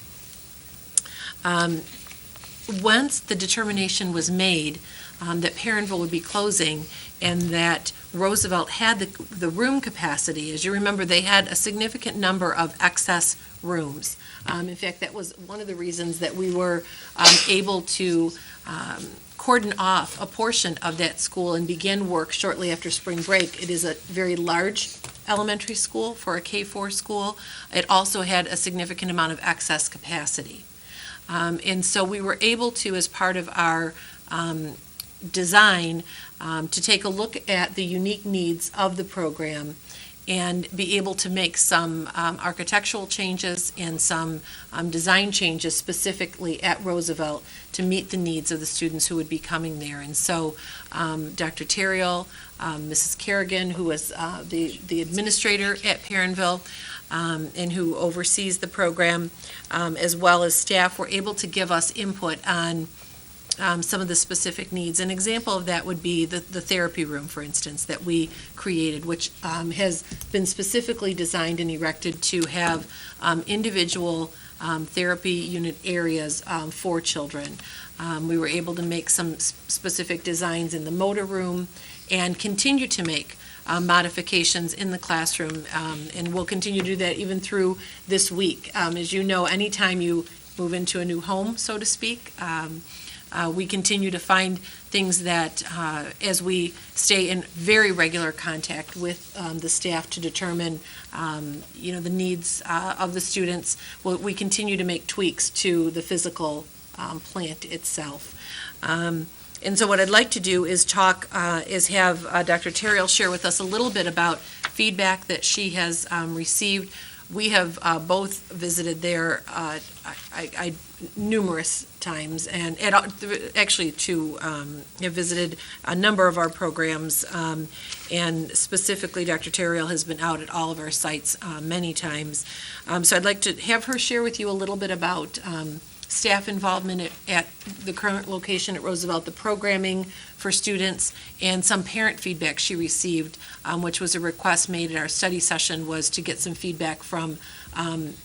Once the determination was made that Perrinville would be closing and that Roosevelt had the room capacity, as you remember, they had a significant number of excess rooms. In fact, that was one of the reasons that we were able to cordon off a portion of that school and begin work shortly after spring break. It is a very large elementary school for a K-4 school. It also had a significant amount of excess capacity. And so we were able to, as part of our design, to take a look at the unique needs of the program and be able to make some architectural changes and some design changes specifically at Roosevelt to meet the needs of the students who would be coming there. And so Dr. Terriel, Mrs. Kerrigan, who was the administrator at Perrinville, and who oversees the program, as well as staff, were able to give us input on some of the specific needs. An example of that would be the therapy room, for instance, that we created, which has been specifically designed and erected to have individual therapy unit areas for children. We were able to make some specific designs in the motor room and continue to make modifications in the classroom, and we'll continue to do that even through this week. As you know, anytime you move into a new home, so to speak, we continue to find things that, as we stay in very regular contact with the staff to determine, the needs of the students, we continue to make tweaks to the physical plant itself. And so what I'd like to do is have Dr. Terrill share with us a little bit about feedback that she has received. We have both visited there numerous times, and actually have visited a number of our programs, and specifically Dr. Terrill has been out at all of our sites many times. So I'd like to have her share with you a little bit about staff involvement at the current location at Roosevelt, the programming for students, and some parent feedback she received, which was a request made at our study session, was to get some feedback from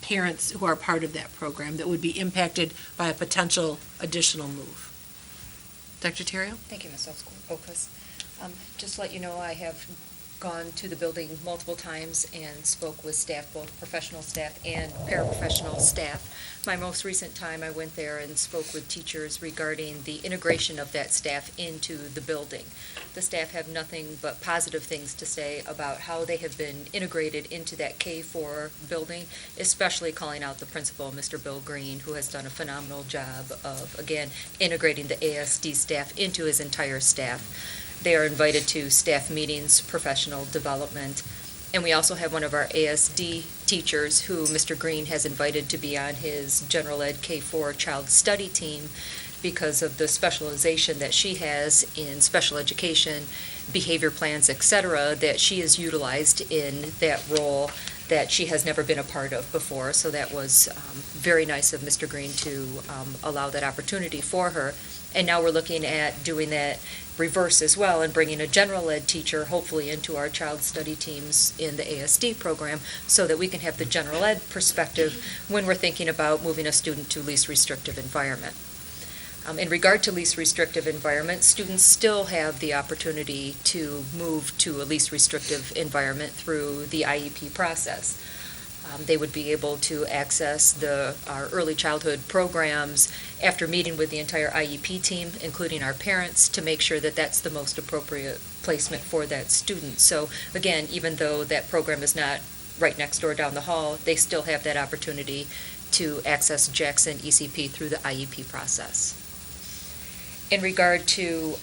parents who are part of that program that would be impacted by a potential additional move. Dr. Terrill? Thank you, Ms. Oquist. Just to let you know, I have gone to the building multiple times and spoke with staff, both professional staff and paraprofessional staff. My most recent time, I went there and spoke with teachers regarding the integration of that staff into the building. The staff have nothing but positive things to say about how they have been integrated into that K-4 building, especially calling out the principal, Mr. Bill Green, who has done a phenomenal job of, again, integrating the ASD staff into his entire staff. They are invited to staff meetings, professional development, and we also have one of our ASD teachers who Mr. Green has invited to be on his general ed K-4 child study team because of the specialization that she has in special education, behavior plans, etc., that she has utilized in that role that she has never been a part of before. So that was very nice of Mr. Green to allow that opportunity for her. And now we're looking at doing that reverse as well and bringing a general ed teacher hopefully into our child study teams in the ASD program so that we can have the general ed perspective when we're thinking about moving a student to least restrictive environment. In regard to least restrictive environment, students still have the opportunity to move to a least restrictive environment through the IEP process. They would be able to access our early childhood programs after meeting with the entire IEP team, including our parents, to make sure that that's the most appropriate placement for that student. So again, even though that program is not right next door down the hall, they still have that opportunity to access Jackson ECP through the IEP process. In regard to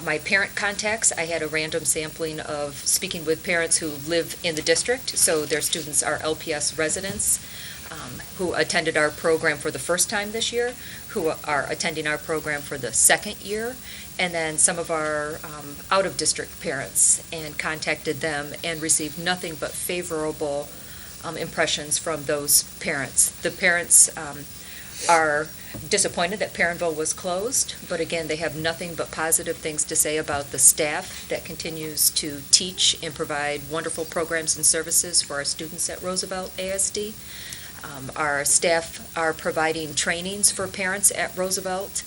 my parent contacts, I had a random sampling of speaking with parents who live in the district, so their students are LPS residents who attended our program for the first time this year, who are attending our program for the second year, and then some of our out-of-district parents, and contacted them and received nothing but favorable impressions from those parents. The parents are disappointed that Perrineville was closed, but again, they have nothing but positive things to say about the staff that continues to teach and provide wonderful programs and services for our students at Roosevelt ASD. Our staff are providing trainings for parents at Roosevelt.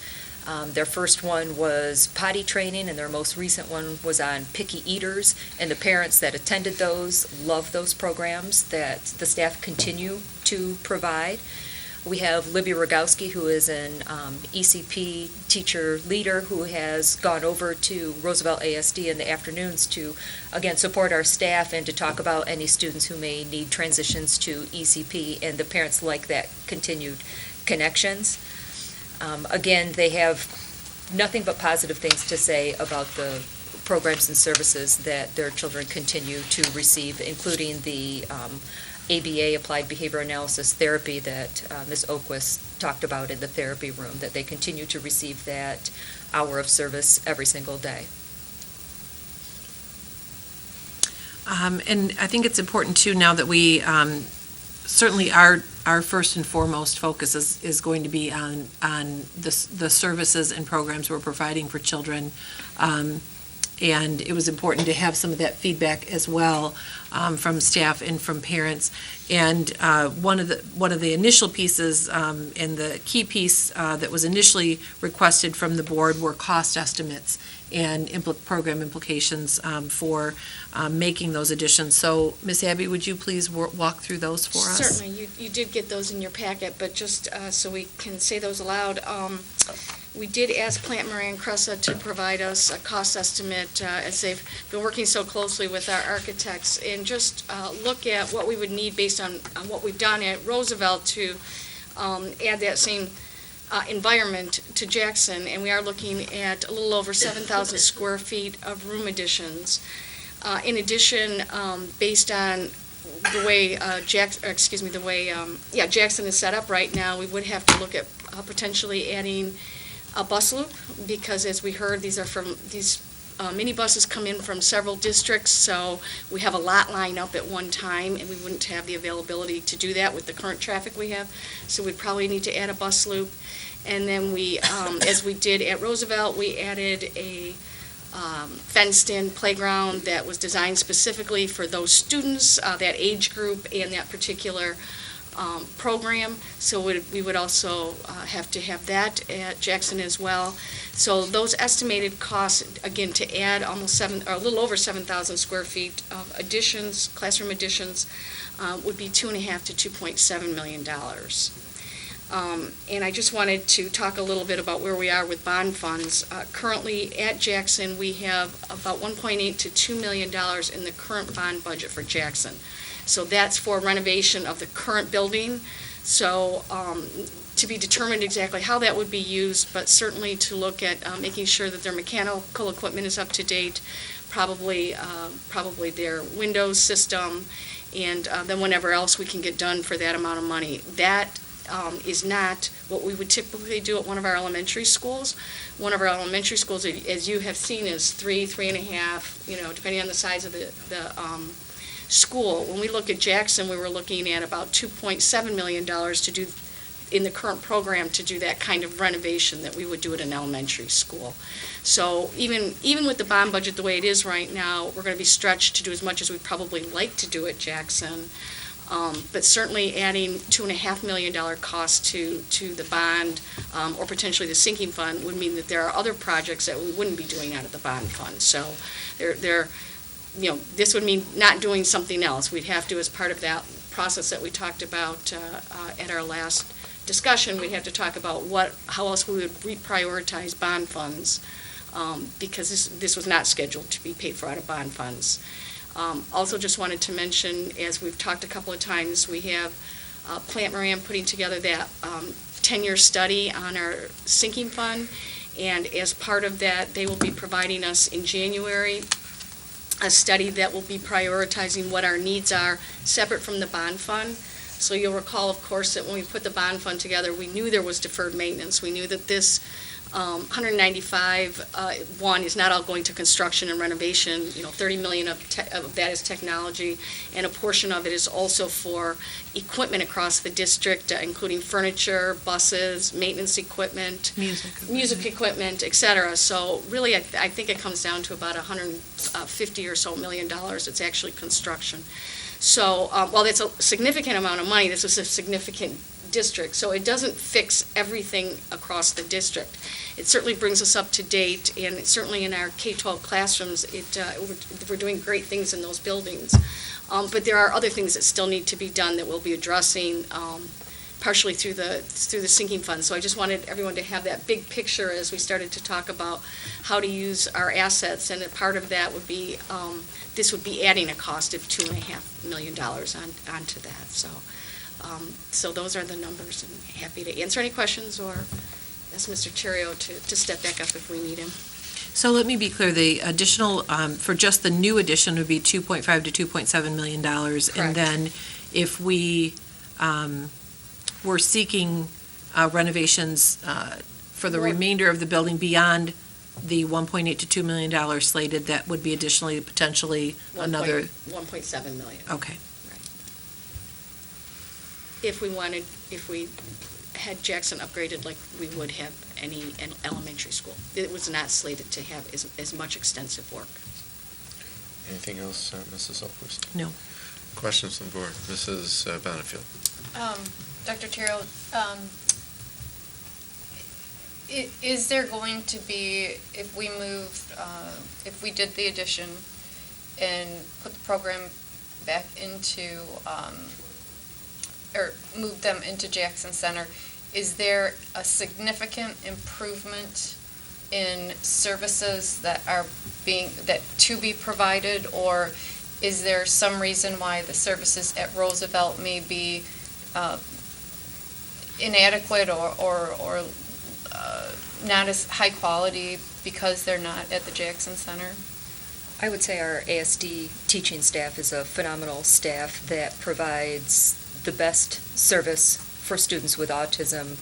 Their first one was potty training, and their most recent one was on picky eaters, and the parents that attended those love those programs that the staff continue to provide. We have Libby Rogowski, who is an ECP teacher leader who has gone over to Roosevelt ASD in the afternoons to, again, support our staff and to talk about any students who may need transitions to ECP, and the parents like that continued connections. Again, they have nothing but positive things to say about the programs and services that their children continue to receive, including the ABA, Applied Behavior Analysis Therapy, that Ms. Oquist talked about in the therapy room, that they continue to receive that hour of service every single day. And I think it's important, too, now that we, certainly our first and foremost focus is going to be on the services and programs we're providing for children. And it was important to have some of that feedback as well from staff and from parents. And one of the initial pieces and the key piece that was initially requested from the board were cost estimates and program implications for making those additions. So, Ms. Abby, would you please walk through those for us? Certainly, you did get those in your packet, but just so we can say those aloud, we did ask Plant Moran Cressa to provide us a cost estimate as they've been working so closely with our architects, and just look at what we would need based on what we've done at Roosevelt to add that same environment to Jackson. And we are looking at a little over 7,000 square feet of room additions. In addition, based on the way Jackson is set up right now, we would have to look at potentially adding a bus loop, because as we heard, these minibuses come in from several districts, so we have a lot line up at one time, and we wouldn't have the availability to do that with the current traffic we have. So we'd probably need to add a bus loop. And then we, as we did at Roosevelt, we added a fenced-in playground that was designed specifically for those students, that age group, and that particular program. So we would also have to have that at Jackson as well. So those estimated costs, again, to add a little over 7,000 square feet of additions, classroom additions, would be $2.5 to $2.7 million. And I just wanted to talk a little bit about where we are with bond funds. Currently at Jackson, we have about $1.8 to $2 million in the current bond budget for Jackson. So that's for renovation of the current building. So to be determined exactly how that would be used, but certainly to look at making sure that their mechanical equipment is up to date, probably their Windows system, and then whatever else we can get done for that amount of money. That is not what we would typically do at one of our elementary schools. One of our elementary schools, as you have seen, is 3.5, depending on the size of the school. When we look at Jackson, we were looking at about $2.7 million to do in the current program to do that kind of renovation that we would do at an elementary school. So even with the bond budget the way it is right now, we're going to be stretched to do as much as we'd probably like to do at Jackson. But certainly adding $2.5 million cost to the bond or potentially the sinking fund would mean that there are other projects that we wouldn't be doing out of the bond fund. So this would mean not doing something else. We'd have to, as part of that process that we talked about at our last discussion, we'd have to talk about how else we would reprioritize bond funds because this was not scheduled to be paid for out of bond funds. Also just wanted to mention, as we've talked a couple of times, we have Plant Moran putting together that 10-year study on our sinking fund, and as part of that, they will be providing us in January a study that will be prioritizing what our needs are separate from the bond fund. So you'll recall, of course, that when we put the bond fund together, we knew there was deferred maintenance. We knew that this 195 one is not all going to construction and renovation. 30 million of that is technology, and a portion of it is also for equipment across the district, including furniture, buses, maintenance equipment, music equipment, et cetera. So really, I think it comes down to about $150 or so million. It's actually construction. So while that's a significant amount of money, this is a significant district, so it doesn't fix everything across the district. It certainly brings us up to date, and certainly in our K-12 classrooms, we're doing great things in those buildings. But there are other things that still need to be done that we'll be addressing partially through the sinking fund. So I just wanted everyone to have that big picture as we started to talk about how to use our assets, and a part of that would be this would be adding a cost of $2.5 million onto that. So those are the numbers, and happy to answer any questions or ask Mr. Terrio to step back up if we need him. So let me be clear, the additional, for just the new addition would be $2.5 to $2.7 million. Correct. And then if we were seeking renovations for the remainder of the building beyond the $1.8 to $2 million slated, that would be additionally potentially another... $1.7 million. Okay. If we had Jackson upgraded like we would have an elementary school. It was not slated to have as much extensive work. Anything else, Mrs. Alquist? No. Questions from the board? Mrs. Bonnefield? Dr. Terrell, is there going to be, if we moved, if we did the addition and put the program back into, or moved them into Jackson Center, is there a significant improvement in services that are to be provided, or is there some reason why the services at Roosevelt may be inadequate or not as high quality because they're not at the Jackson Center? I would say our ASD teaching staff is a phenomenal staff that provides the best service for students with autism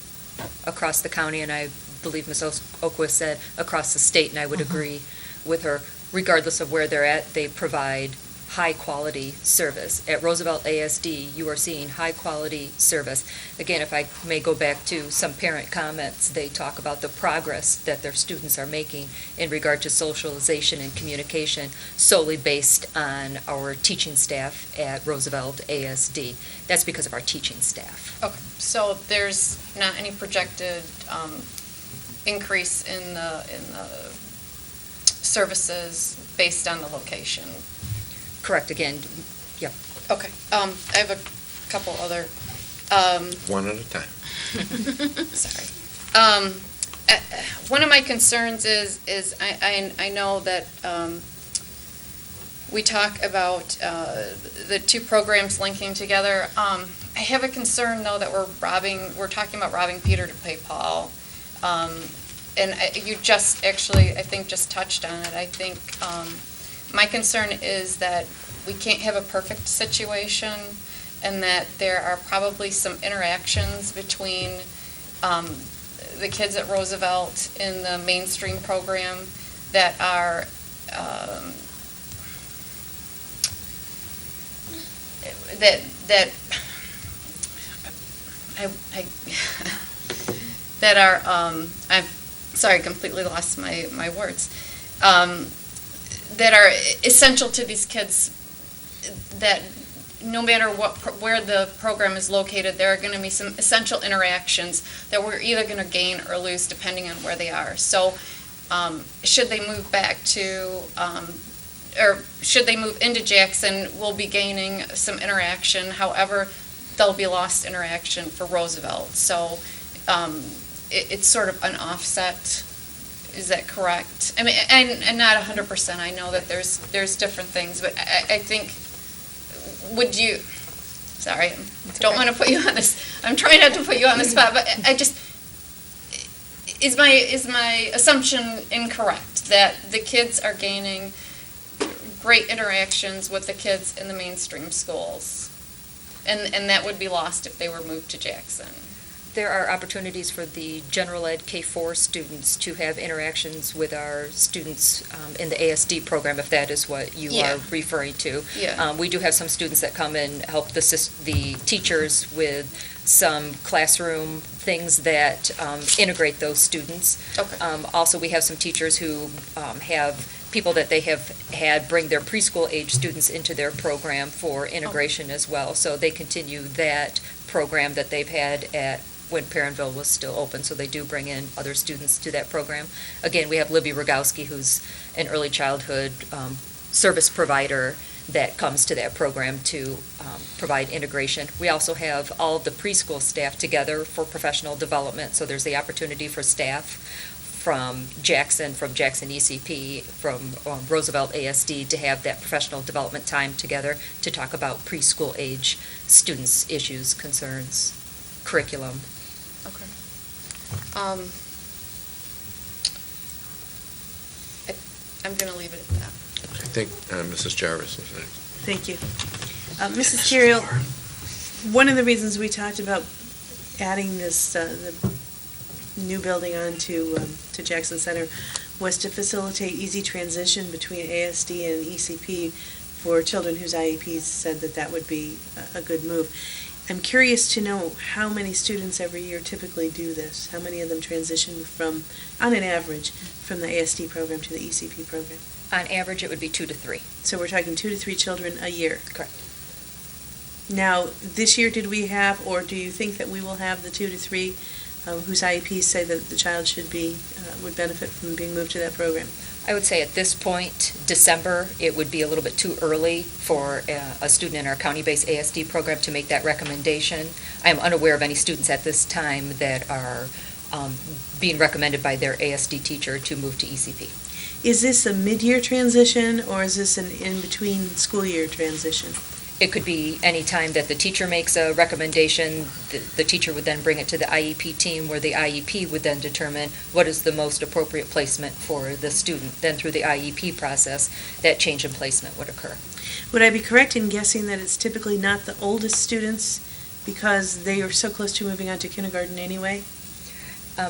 across the county, and I believe Ms. Oquist said across the state, and I would agree with her. Regardless of where they're at, they provide high-quality service. At Roosevelt ASD, you are seeing high-quality service. Again, if I may go back to some parent comments, they talk about the progress that their students are making in regard to socialization and communication solely based on our teaching staff at Roosevelt ASD. That's because of our teaching staff. Okay, so there's not any projected increase in the services based on the location? Correct, again, yep. Okay, I have a couple other. One at a time. Sorry. One of my concerns is I know that we talk about the two programs linking together. I have a concern, though, that we're talking about robbing Peter to pay Paul. And you just actually, I think, just touched on it. I think my concern is that we can't have a perfect situation, and that there are probably some interactions between the kids at Roosevelt in the mainstream program that are I'm sorry, completely lost my words. That are essential to these kids, that no matter where the program is located, there are going to be some essential interactions that we're either going to gain or lose depending on where they are. So should they move back to, or should they move into Jackson, we'll be gaining some interaction. However, there'll be lost interaction for Roosevelt. So it's sort of an offset. Is that correct? I mean, and not 100%. I know that there's different things, but I think, would you? Sorry, don't want to put you on this. I'm trying not to put you on the spot, but I just is my assumption incorrect that the kids are gaining great interactions with the kids in the mainstream schools, and that would be lost if they were moved to Jackson? There are opportunities for the general ed K-4 students to have interactions with our students in the ASD program, if that is what you are referring to. Yeah. We do have some students that come and help the teachers with some classroom things that integrate those students. Okay. Also, we have some teachers who have people that they have had bring their preschool age students into their program for integration as well. So they continue that program that they've had at when Perrinville was still open, so they do bring in other students to that program. Again, we have Libby Rogowski, who's an early childhood service provider that comes to that program to provide integration. We also have all of the preschool staff together for professional development, so there's the opportunity for staff from Jackson ECP, from Roosevelt ASD to have that professional development time together to talk about preschool age students' issues, concerns, curriculum. Okay. I'm going to leave it at that. I think Mrs. Jarvis was next. Thank you. Mrs. Terrell, one of the reasons we talked about adding this the new building onto to Jackson Center was to facilitate easy transition between ASD and ECP for children whose IEPs said that would be a good move. I'm curious to know how many students every year typically do this. How many of them transition from, on an average, from the ASD program to the ECP program? On average, it would be 2 to 3. So we're talking 2 to 3 children a year. Correct. Now, this year, did we have, or do you think that we will have the 2 to 3 whose IEPs say that the child should be, would benefit from being moved to that program? I would say at this point, December, it would be a little bit too early for a student in our county-based ASD program to make that recommendation. I am unaware of any students at this time that are being recommended by their ASD teacher to move to ECP. Is this a mid-year transition, or is this an in-between school year transition? It could be any time that the teacher makes a recommendation, the teacher would then bring it to the IEP team, where the IEP would then determine what is the most appropriate placement for the student. Then through the IEP process, that change in placement would occur. Would I be correct in guessing that it's typically not the oldest students because they are so close to moving on to kindergarten anyway?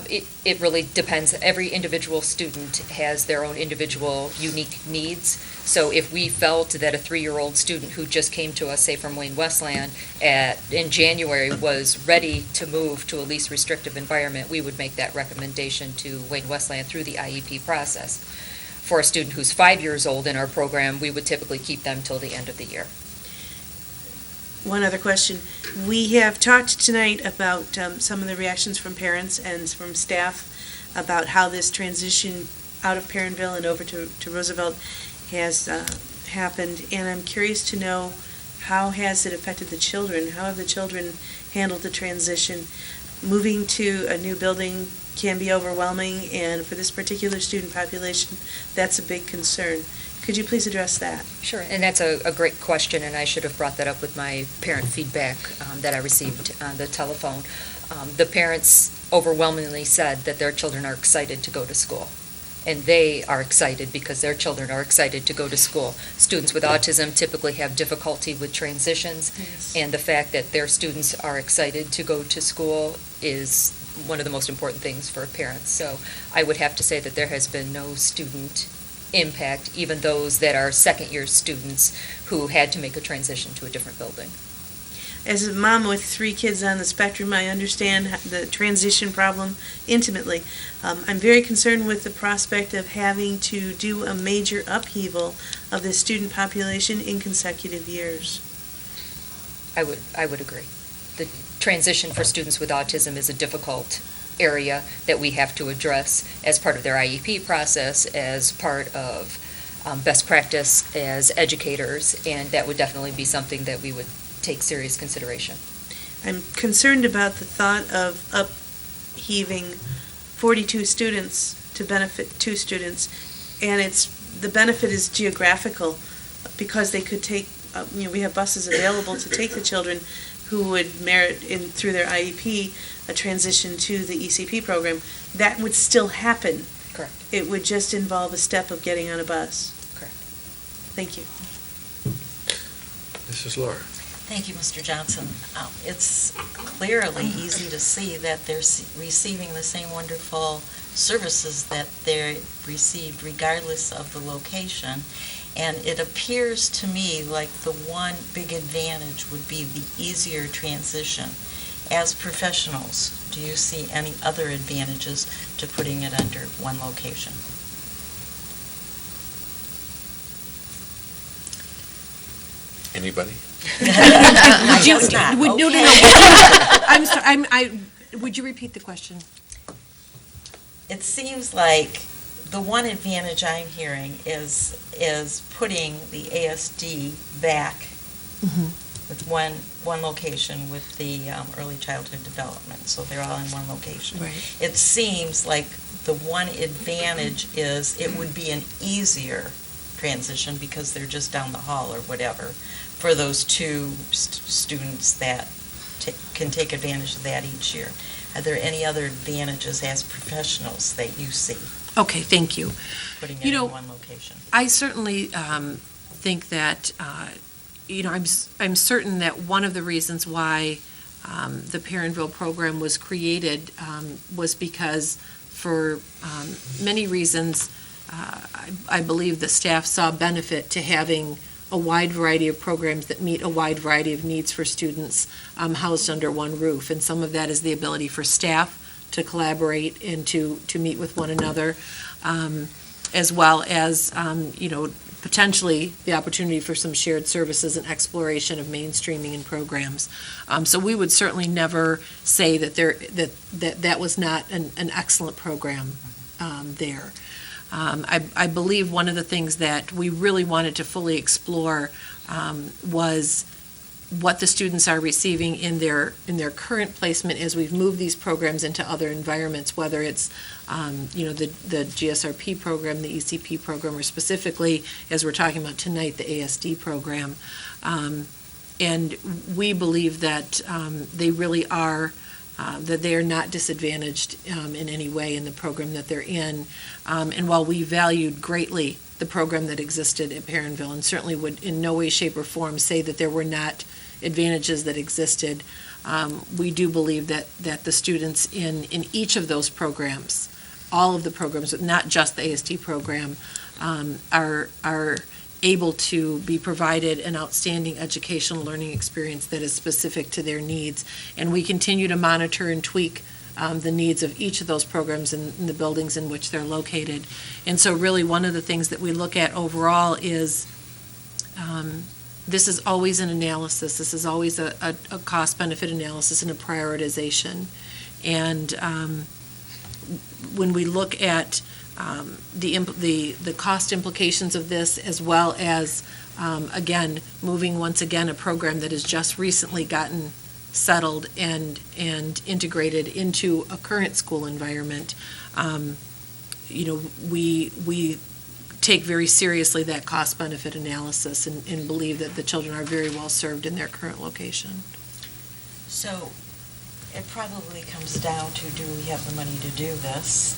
It really depends. Every individual student has their own individual unique needs. So if we felt that a 3-year-old student who just came to us, say from Wayne Westland, in January was ready to move to a least restrictive environment, we would make that recommendation to Wayne Westland through the IEP process. For a student who's 5 years old in our program, we would typically keep them till the end of the year. One other question. We have talked tonight about some of the reactions from parents and from staff about how this transition out of Perrineville and over to Roosevelt has happened, and I'm curious to know, how has it affected the children? How have the children handled the transition? Moving to a new building can be overwhelming, and for this particular student population, that's a big concern. Could you please address that? Sure, and that's a great question, and I should have brought that up with my parent feedback that I received on the telephone. The parents overwhelmingly said that their children are excited to go to school, and they are excited because their children are excited to go to school. Students with autism typically have difficulty with transitions, Yes. and the fact that their students are excited to go to school is one of the most important things for parents. So I would have to say that there has been no student impact, even those that are second-year students who had to make a transition to a different building. As a mom with 3 kids on the spectrum, I understand the transition problem intimately. I'm very concerned with the prospect of having to do a major upheaval of the student population in consecutive years. I would agree. The transition for students with autism is a difficult area that we have to address as part of their IEP process, as part of best practice as educators, and that would definitely be something that we would take serious consideration. I'm concerned about the thought of upheaving 42 students to benefit 2 students, and the benefit is geographical, because they could take, we have buses available to take the children who would merit through their IEP a transition to the ECP program. That would still happen. Correct. It would just involve a step of getting on a bus. Correct. Thank you. Mrs. Laura. Thank you, Mr. Johnson. It's clearly easy to see that they're receiving the same wonderful services that they received regardless of the location. And it appears to me like the one big advantage would be the easier transition. As professionals, do you see any other advantages to putting it under one location? Anybody? I guess not. No. Okay. I'm sorry, would you repeat the question? It seems like the one advantage I'm hearing is putting the ASD back with one location with the early childhood development, so they're all in one location. Right. It seems like the one advantage is it would be an easier transition because they're just down the hall or whatever for those 2 students that can take advantage of that each year. Are there any other advantages as professionals that you see? Okay, thank you. Putting it in one location. I certainly think that, I'm certain that one of the reasons why the Perrineville program was created was because for many reasons, I believe the staff saw benefit to having a wide variety of programs that meet a wide variety of needs for students housed under one roof. And some of that is the ability for staff to collaborate and to meet with one another, as well as, potentially the opportunity for some shared services and exploration of mainstreaming in programs. So we would certainly never say that that was not an excellent program there. I believe one of the things that we really wanted to fully explore was what the students are receiving in their current placement as we've moved these programs into other environments, whether it's the GSRP program, the ECP program, or specifically, as we're talking about tonight, the ASD program. And we believe that they really are, that they are not disadvantaged in any way in the program that they're in. And while we valued greatly the program that existed at Perrinville, and certainly would in no way, shape, or form say that there were not advantages that existed, we do believe that the students in each of those programs, all of the programs, not just the ASD program, are able to be provided an outstanding educational learning experience that is specific to their needs. And we continue to monitor and tweak the needs of each of those programs in the buildings in which they're located. And so really one of the things that we look at overall is this is always an analysis. This is always a cost-benefit analysis and a prioritization. And when we look at the cost implications of this, as well as, again, moving once again a program that has just recently gotten settled and integrated into a current school environment, we take very seriously that cost-benefit analysis and believe that the children are very well served in their current location. So it probably comes down to, do we have the money to do this?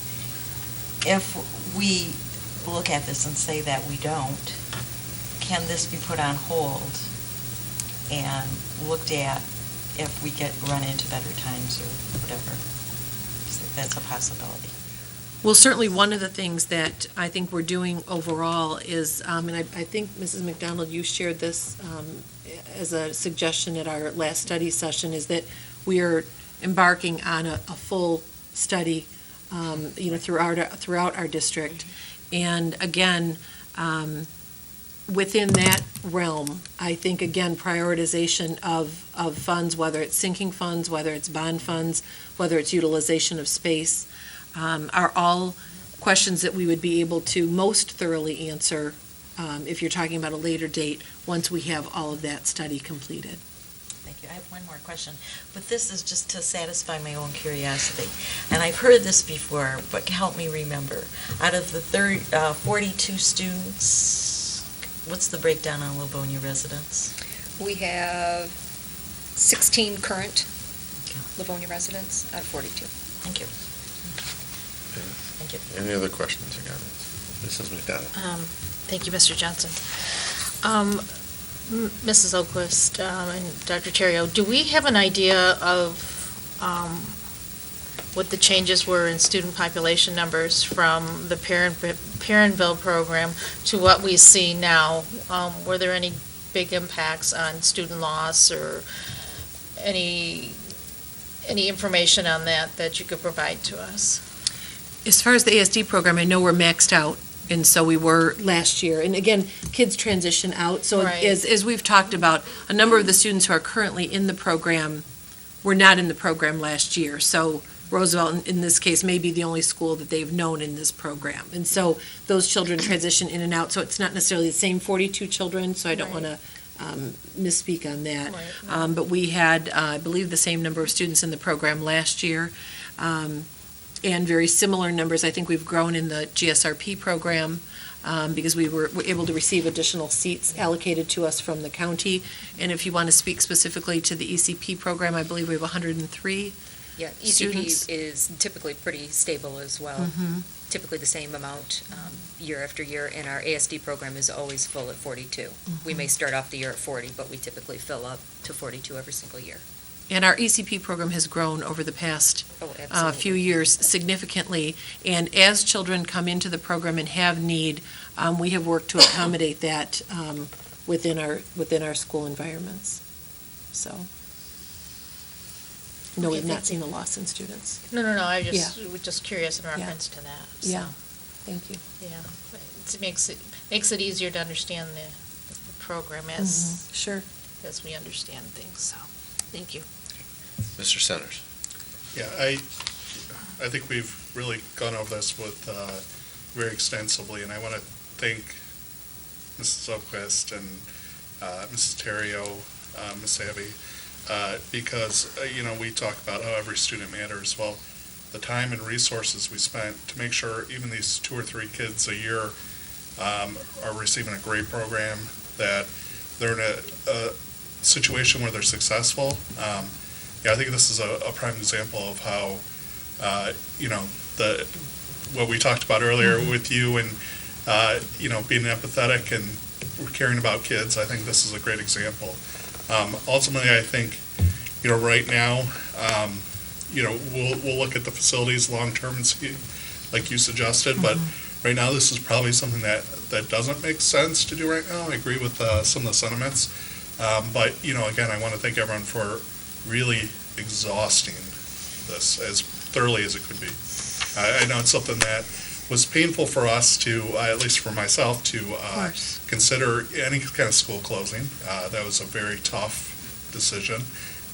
If we look at this and say that we don't, can this be put on hold and looked at if we run into better times or whatever? So that's a possibility. Well, certainly one of the things that I think we're doing overall is, and I think, Mrs. McDonald, you shared this as a suggestion at our last study session, is that we are embarking on a full study, throughout our district. And again, within that realm, I think, again, prioritization of funds, whether it's sinking funds, whether it's bond funds, whether it's utilization of space, are all questions that we would be able to most thoroughly answer if you're talking about a later date, once we have all of that study completed. Thank you. I have one more question, but this is just to satisfy my own curiosity. And I've heard this before, but help me remember. Out of the 42 students, what's the breakdown on Livonia residents? We have 16 current Livonia residents out of 42. Thank you. Thank you. Any other questions or comments? Mrs. McDonald? Thank you, Mr. Johnson. Mrs. Oquist and Dr. Terrio, do we have an idea of what the changes were in student population numbers from the Perrinville program to what we see now? Were there any big impacts on student loss or any information on that you could provide to us? As far as the ASD program, I know we're maxed out, and so we were last year. And again, kids transition out. So Right. as we've talked about, a number of the students who are currently in the program were not in the program last year. So Roosevelt, in this case, may be the only school that they've known in this program. And so those children transition in and out. So it's not necessarily the same 42 children, so I don't want to misspeak on that. Right. But we had, I believe, the same number of students in the program last year. And very similar numbers. I think we've grown in the GSRP program because we were able to receive additional seats allocated to us from the county. And if you want to speak specifically to the ECP program, I believe we have 103 Yeah, students. ECP is typically pretty stable as well. Mm-hmm. Typically the same amount year after year, and our ASD program is always full at 42. We may start off the year at 40, but we typically fill up to 42 every single year. And our ECP program has grown over the past few years significantly. And as children come into the program and have need, we have worked to accommodate that within our school environments. So, no, Okay, we've not thank seen a loss in students. No, I was just curious in Yeah. reference to that, so. Yeah. Thank you. Yeah, it makes it easier to understand the program as Sure. as we understand things, so, thank you. Mr. Centers? Yeah, I think we've really gone over this with, very extensively, and I want to thank Mrs. Oquist and Mrs. Terrio, Ms. Abbey, because, we talk about how every student matters. Well, the time and resources we spent to make sure even these 2 or 3 kids a year are receiving a great program, that they're in a situation where they're successful. I think this is a prime example of how, what we talked about earlier with you and, being empathetic and caring about kids. I think this is a great example. Ultimately, I think, right now, we'll look at the facilities long-term and see, like you suggested, but right now, this is probably something that doesn't make sense to do right now. I agree with some of the sentiments. But, again, I want to thank everyone for really exhausting this as thoroughly as it could be. I know it's something that was painful for us to, at least for myself, to consider any kind of school closing. That was a very tough decision,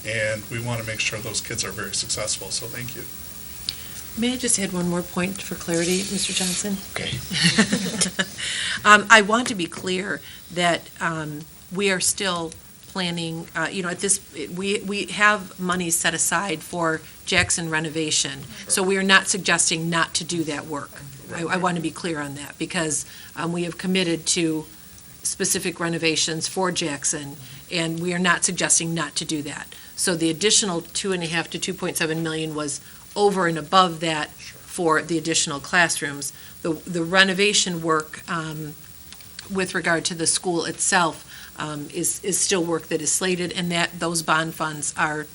and we want to make sure those kids are very successful, so thank you. May I just add one more point for clarity, Mr. Johnson? Okay. I want to be clear that we are still planning, at this, we have money set aside for Jackson renovation. So we are not suggesting not to do that work. I want to be clear on that, because we have committed to specific renovations for Jackson, and we are not suggesting not to do that. So the additional 2.5 to 2.7 million was over and above that for the additional classrooms. The renovation work with regard to the school itself is still work that is slated, and that those bond funds are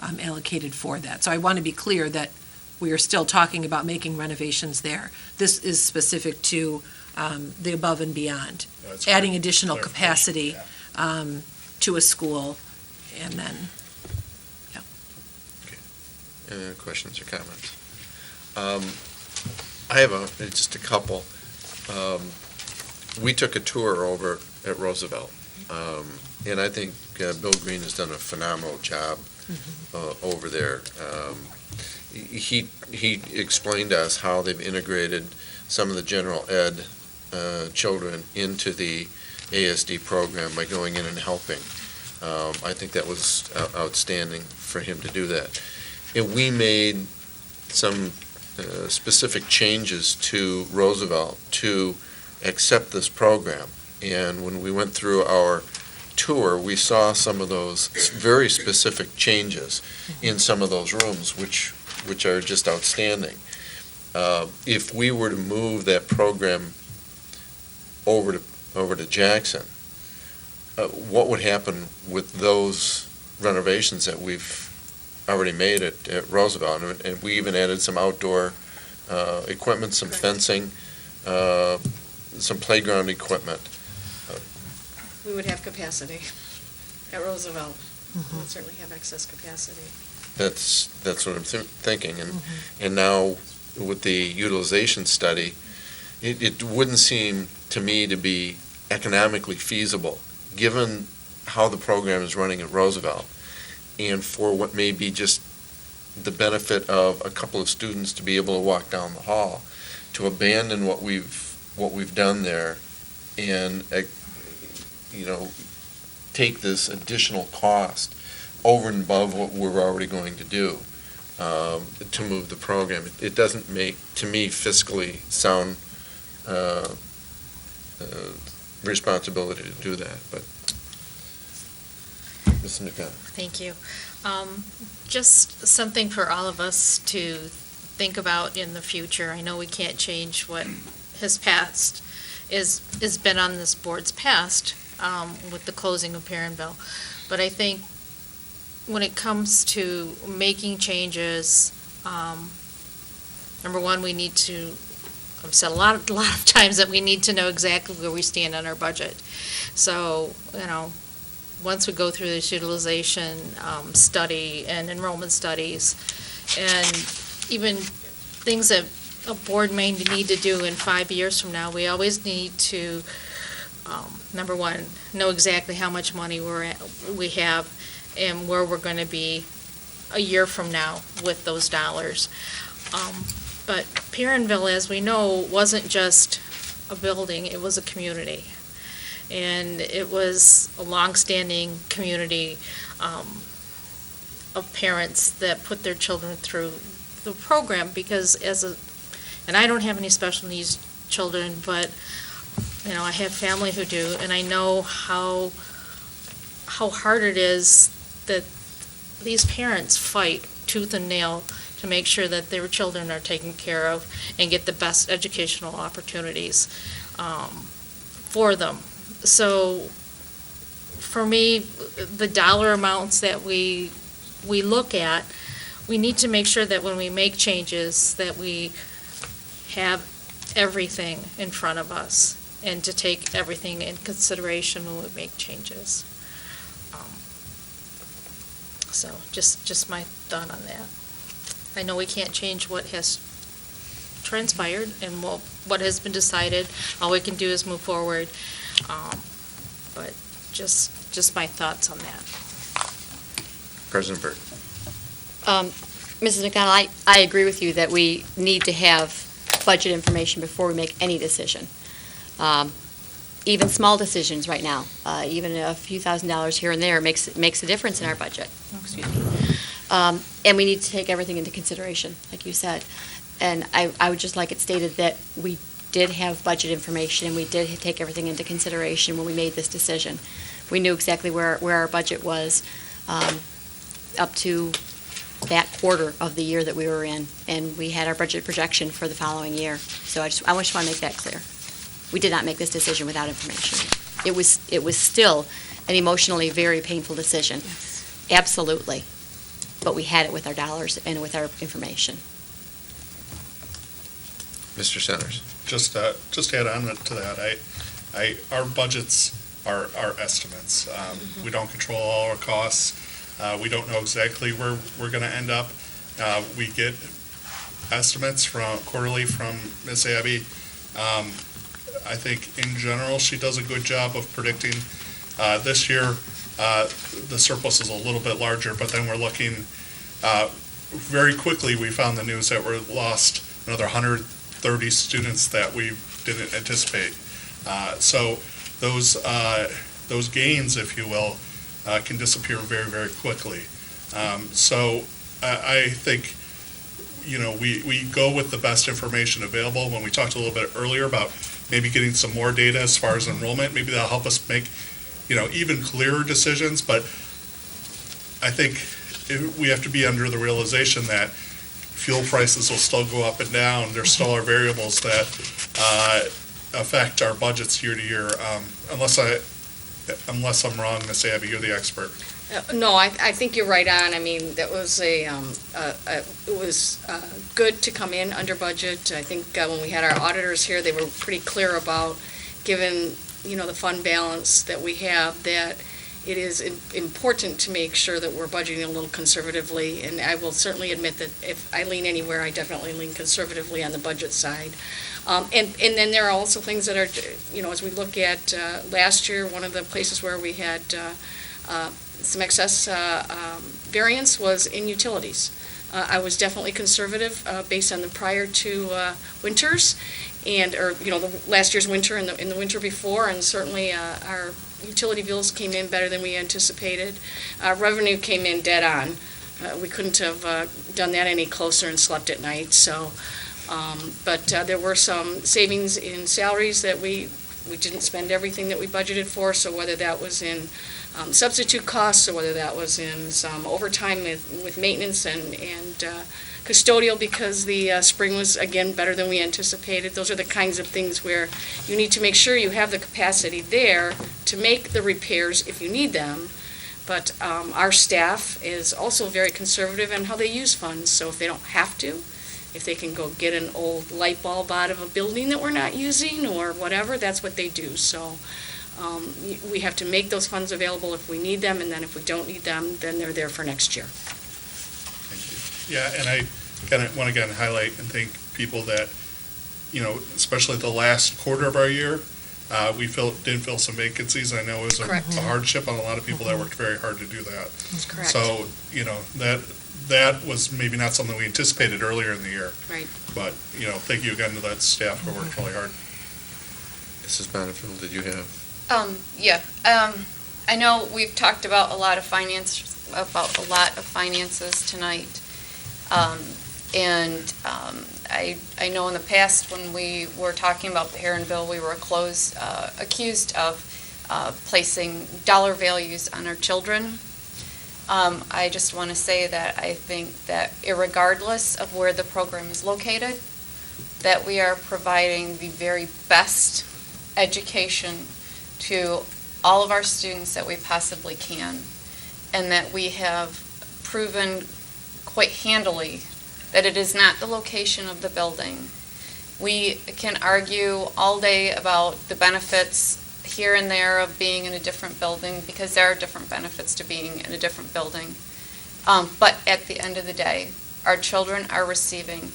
allocated for that. So I want to be clear that we are still talking about making renovations there. This is specific to the above and beyond, adding additional capacity to a school, and then, Any other questions or comments? I have just a couple. We took a tour over at Roosevelt, and I think Bill Green has done a phenomenal job over there. He explained to us how they've integrated some of the general ed children into the ASD program by going in and helping. I think that was outstanding for him to do that. And we made some specific changes to Roosevelt to accept this program. And when we went through our tour, we saw some of those very specific changes in some of those rooms, which are just outstanding. If we were to move that program over to Jackson, what would happen with those renovations that we've already made at Roosevelt? And we even added some outdoor equipment, some fencing, some playground equipment. We would have capacity at Roosevelt. We would certainly have excess capacity. That's what I'm thinking. And now with the utilization study, it wouldn't seem to me to be economically feasible, given how the program is running at Roosevelt, and for what may be just the benefit of a couple of students to be able to walk down the hall, to abandon what we've done there and take this additional cost over and above what we're already going to do to move the program. It doesn't make, to me, fiscally sound responsibility to do that, but Ms. Nuka. Thank you. Just something for all of us to think about in the future. I know we can't change what has passed, has been on this board's past with the closing of Perrinville. But I think when it comes to making changes, number one, we need to I've said a lot of times that we need to know exactly where we stand on our budget. So, once we go through this utilization study and enrollment studies, and even things that a board may need to do in 5 years from now, we always need to, number one, know exactly how much money we have and where we're going to be a year from now with those dollars. But Perrinville, as we know, wasn't just a building, it was a community. And it was a longstanding community of parents that put their children through the program, because and I don't have any special needs children, but, I have family who do, and I know how hard it is that these parents fight tooth and nail to make sure that their children are taken care of and get the best educational opportunities for them. So, for me, the dollar amounts that we look at, we need to make sure that when we make changes, that we have everything in front of us and to take everything in consideration when we make changes. So just my thought on that. I know we can't change what has transpired and what has been decided. All we can do is move forward. But just my thoughts on that. President Byrd. Mrs. McDonald, I agree with you that we need to have budget information before we make any decision. Even small decisions right now, even a few $1,000s here and there makes a difference in our budget. Excuse me. And we need to take everything into consideration, like you said. And I would just like it stated that we did have budget information and we did take everything into consideration when we made this decision. We knew exactly where our budget was up to that quarter of the year that we were in, and we had our budget projection for the following year. So I just want to make that clear. We did not make this decision without information. It was still an emotionally very painful decision. Yes. Absolutely. But we had it with our dollars and with our information. Mr. Centers. Just to add on to that, our budgets are estimates. We don't control all our costs. We don't know exactly where we're going to end up. We get estimates quarterly from Ms. Abby. I think in general she does a good job of predicting. This year the surplus is a little bit larger, but then we're looking very quickly. We found the news that we lost another 130 students that we didn't anticipate. So those gains, if you will, can disappear very, very quickly. So I think, we go with the best information available. When we talked a little bit earlier about maybe getting some more data as far as enrollment, maybe that'll help us make, even clearer decisions. But I think we have to be under the realization that fuel prices will still go up and down. There still are variables that affect our budgets year to year, unless I'm wrong, Ms. Abby, you're the expert. No, I think you're right on. I mean, that was it was good to come in under budget. I think when we had our auditors here, they were pretty clear about, given, the fund balance that we have, that it is important to make sure that we're budgeting a little conservatively. And I will certainly admit that if I lean anywhere, I definitely lean conservatively on the budget side. And then there are also things that are, as we look at last year, one of the places where we had some excess variance was in utilities. I was definitely conservative based on the prior two winters, the last year's winter and the winter before, and certainly our utility bills came in better than we anticipated. Revenue came in dead on. We couldn't have done that any closer and slept at night. So, but there were some savings in salaries that we didn't spend everything that we budgeted for. So whether that was in substitute costs or whether that was in some overtime with maintenance and custodial, because the spring was, again, better than we anticipated. Those are the kinds of things where you need to make sure you have the capacity there to make the repairs if you need them. But our staff is also very conservative in how they use funds. So if they don't have to, if they can go get an old light bulb out of a building that we're not using or whatever, that's what they do. So we have to make those funds available if we need them, and then if we don't need them, then they're there for next year. Thank you. Yeah, and I kind of want to again highlight and thank people that, especially the last quarter of our year, we did fill some vacancies. I know it was a hardship on a lot of people that worked very hard to do that. That's correct. So, that was maybe not something we anticipated earlier in the year. Right. But, thank you again to that staff who worked really hard. Mrs. Bonnefield, did you have? I know we've talked about a lot of finances tonight. I know in the past when we were talking about the Heron bill, we were accused of placing dollar values on our children. I just want to say that I think that irregardless of where the program is located, that we are providing the very best education to all of our students that we possibly can, and that we have proven quite handily that it is not the location of the building. We can argue all day about the benefits here and there of being in a different building, because there are different benefits to being in a different building. But at the end of the day, our children are receiving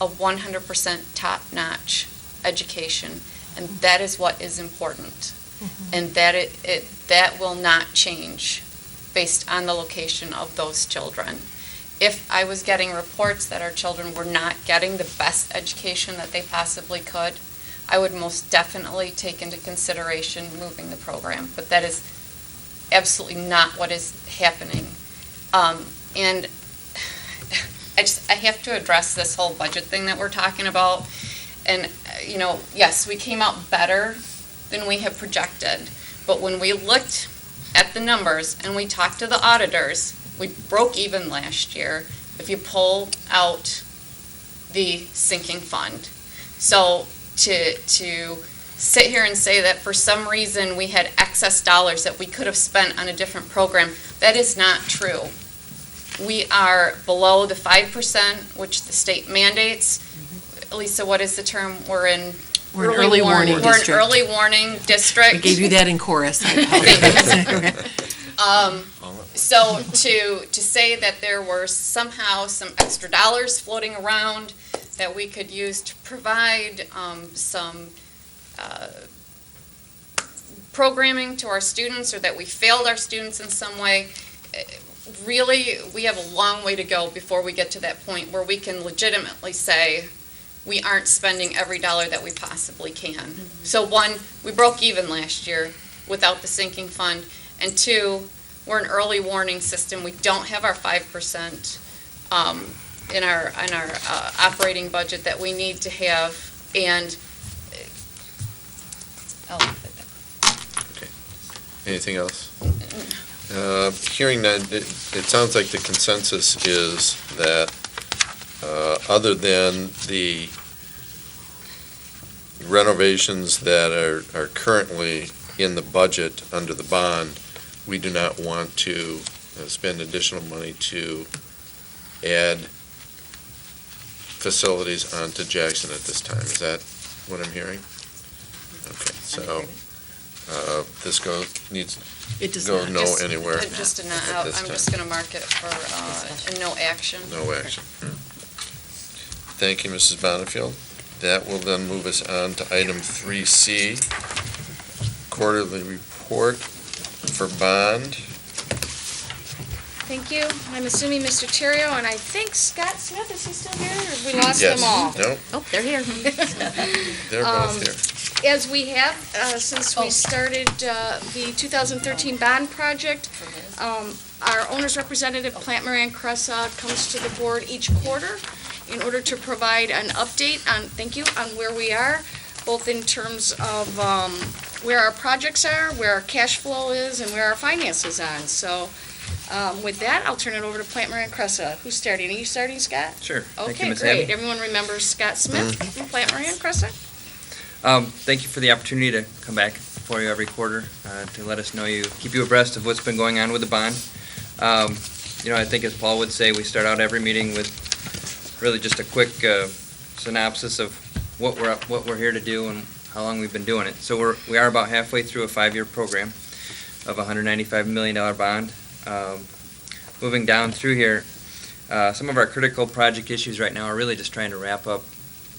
a 100% top-notch education, and that is what is important. And that that will not change based on the location of those children. If I was getting reports that our children were not getting the best education that they possibly could, I would most definitely take into consideration moving the program. But that is absolutely not what is happening. And I have to address this whole budget thing that we're talking about. And, yes, we came out better than we had projected. But when we looked at the numbers and we talked to the auditors, we broke even last year if you pull out the sinking fund. So to sit here and say that for some reason we had excess dollars that we could have spent on a different program, that is not true. We are below the 5%, which the state mandates. Lisa, what is the term? We're in early warning district. We're an early warning district. I gave you that in chorus. So to say that there were somehow some extra dollars floating around that we could use to provide some programming to our students, or that we failed our students in some way, really, we have a long way to go before we get to that point where we can legitimately say we aren't spending every dollar that we possibly can. So one, we broke even last year without the sinking fund, and two, we're an early warning system. We don't have our 5% in our operating budget that we need to have, and I'll leave it there. Okay. Anything else? Hearing that, it sounds like the consensus is that other than the renovations that are currently in the budget under the bond, we do not want to spend additional money to add facilities onto Jackson at this time. Is that what I'm hearing? Okay, so this needs It does to go not. no anywhere. I'm just going to mark it for no action. No action. Thank you, Mrs. Bonnefield. That will then move us on to item 3C, quarterly report for bond. Thank you. I'm assuming Mr. Terrio, and I think Scott Smith, is he still here, or have we lost Yes. them all? No, Oh, they're here. they're both here. As we have, since we started the 2013 bond project, our owner's representative, Plant Moran Cressa, comes to the board each quarter in order to provide an update on where we are, both in terms of where our projects are, where our cash flow is, and where our finances are. So with that, I'll turn it over to Plant Moran Cressa. Who's starting? Are you starting, Scott? Sure. Thank you, Okay, Ms. great. Abbey. Everyone remembers Scott Smith from Plant Moran Cressa? Thank you for the opportunity to come back for you every quarter to let us know keep you abreast of what's been going on with the bond. I think as Paul would say, we start out every meeting with really just a quick synopsis of what we're here to do and how long we've been doing it. So we are about halfway through a 5-year program of a $195 million bond. Moving down through here, some of our critical project issues right now are really just trying to wrap up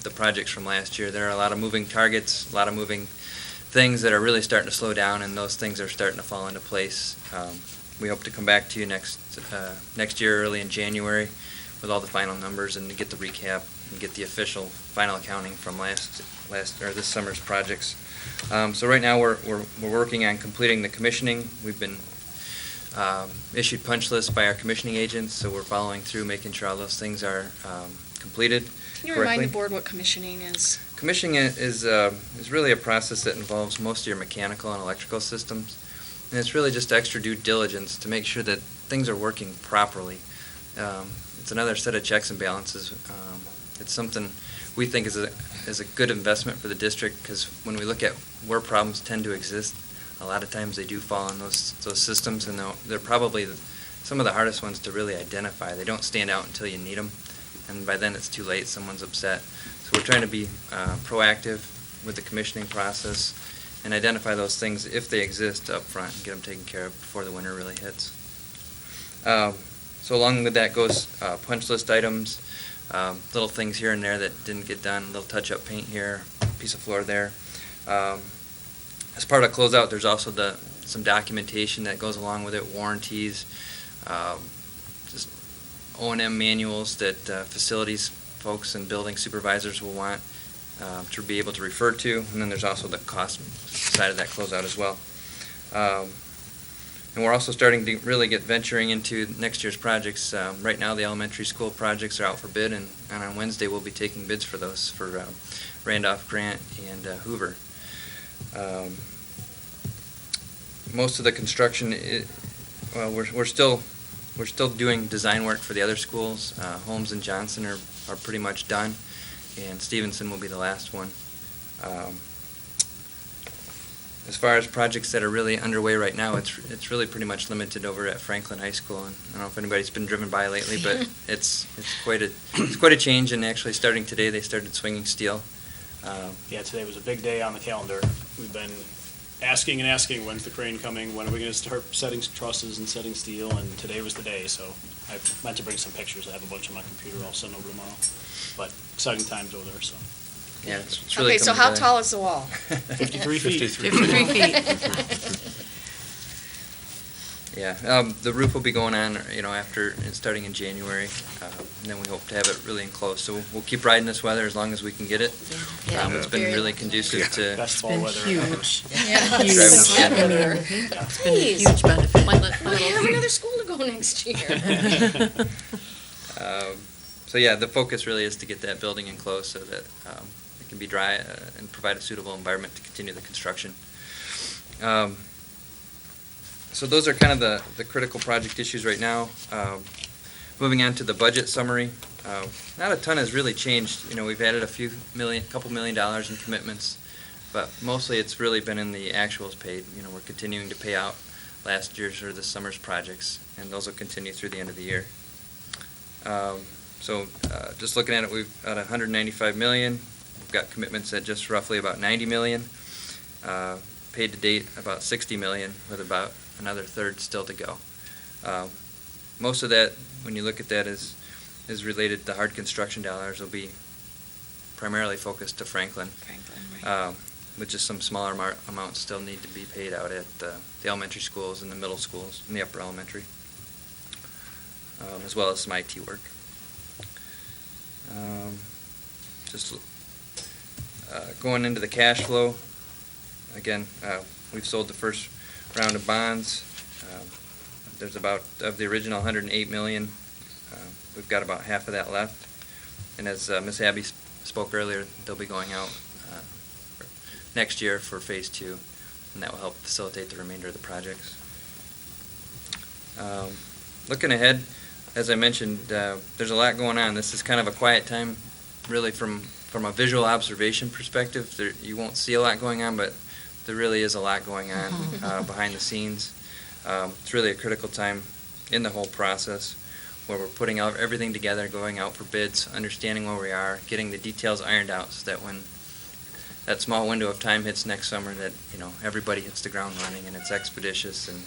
the projects from last year. There are a lot of moving targets, a lot of moving things that are really starting to slow down, and those things are starting to fall into place. We hope to come back to you next year, early in January, with all the final numbers and to get the recap and get the official final accounting from this summer's projects. So right now we're working on completing the commissioning. We've been issued punch lists by our commissioning agents, so we're following through, making sure all those things are completed. Can you remind the board what commissioning is? Commissioning is really a process that involves most of your mechanical and electrical systems, and it's really just extra due diligence to make sure that things are working properly. It's another set of checks and balances. It's something we think is a good investment for the district, because when we look at where problems tend to exist, a lot of times they do fall on those systems, and they're probably some of the hardest ones to really identify. They don't stand out until you need them, and by then it's too late, someone's upset. So we're trying to be proactive with the commissioning process and identify those things if they exist up front and get them taken care of before the winter really hits. So along with that goes punch list items, little things here and there that didn't get done, little touch-up paint here, piece of floor there. As part of closeout, there's also some documentation that goes along with it, warranties, just O&M manuals that facilities folks and building supervisors will want to be able to refer to, and then there's also the cost side of that closeout as well. And we're also starting to really get venturing into next year's projects. Right now, the elementary school projects are out for bid, and on Wednesday we'll be taking bids for those for Randolph, Grant, and Hoover. Most of the construction, we're still doing design work for the other schools. Holmes and Johnson are pretty much done, and Stevenson will be the last one. As far as projects that are really underway right now, it's really pretty much limited over at Franklin High School. And I don't know if anybody's been driven by lately, but it's quite a change. And actually, starting today, they started swinging steel. Yeah, today was a big day on the calendar. We've been asking and asking, when's the crane coming? When are we going to start setting trusses and setting steel? And today was the day. So I meant to bring some pictures. I have a bunch on my computer. I'll send over tomorrow. But exciting times over there. So. Yeah, it's really Okay, so how tall is the wall? 53 feet. 53 feet. Yeah, the roof will be going on, after, starting in January, and then we hope to have it really enclosed. So we'll keep riding this weather as long as we can get it. It's been really conducive to Best fall weather. Huge. Yeah. It's been a huge benefit. We have another school to go next year. So yeah, the focus really is to get that building enclosed so that it can be dry and provide a suitable environment to continue the construction. So those are kind of the critical project issues right now. Moving on to the budget summary, not a ton has really changed. We've added a couple million dollars in commitments, but mostly it's really been in the actuals paid. We're continuing to pay out last year's or this summer's projects, and those will continue through the end of the year. So just looking at it, we've got $195 million. We've got commitments at just roughly about $90 million. Paid to date about $60 million, with about another third still to go. Most of that, when you look at that, is related to hard construction dollars. Will be primarily focused to Franklin. Right. With just some smaller amounts still need to be paid out at the elementary schools and the middle schools and the upper elementary, as well as some IT work. Just going into the cash flow, again, we've sold the first round of bonds. There's about, of the original 108 million, we've got about half of that left. And as Ms. Abbey spoke earlier, they'll be going out next year for phase 2, and that will help facilitate the remainder of the projects. Looking ahead, as I mentioned, there's a lot going on. This is kind of a quiet time, really, from a visual observation perspective. You won't see a lot going on, but there really is a lot going on behind the scenes. It's really a critical time in the whole process. where we're putting out everything together, going out for bids, understanding where we are, getting the details ironed out so that when that small window of time hits next summer, that, everybody hits the ground running and it's expeditious and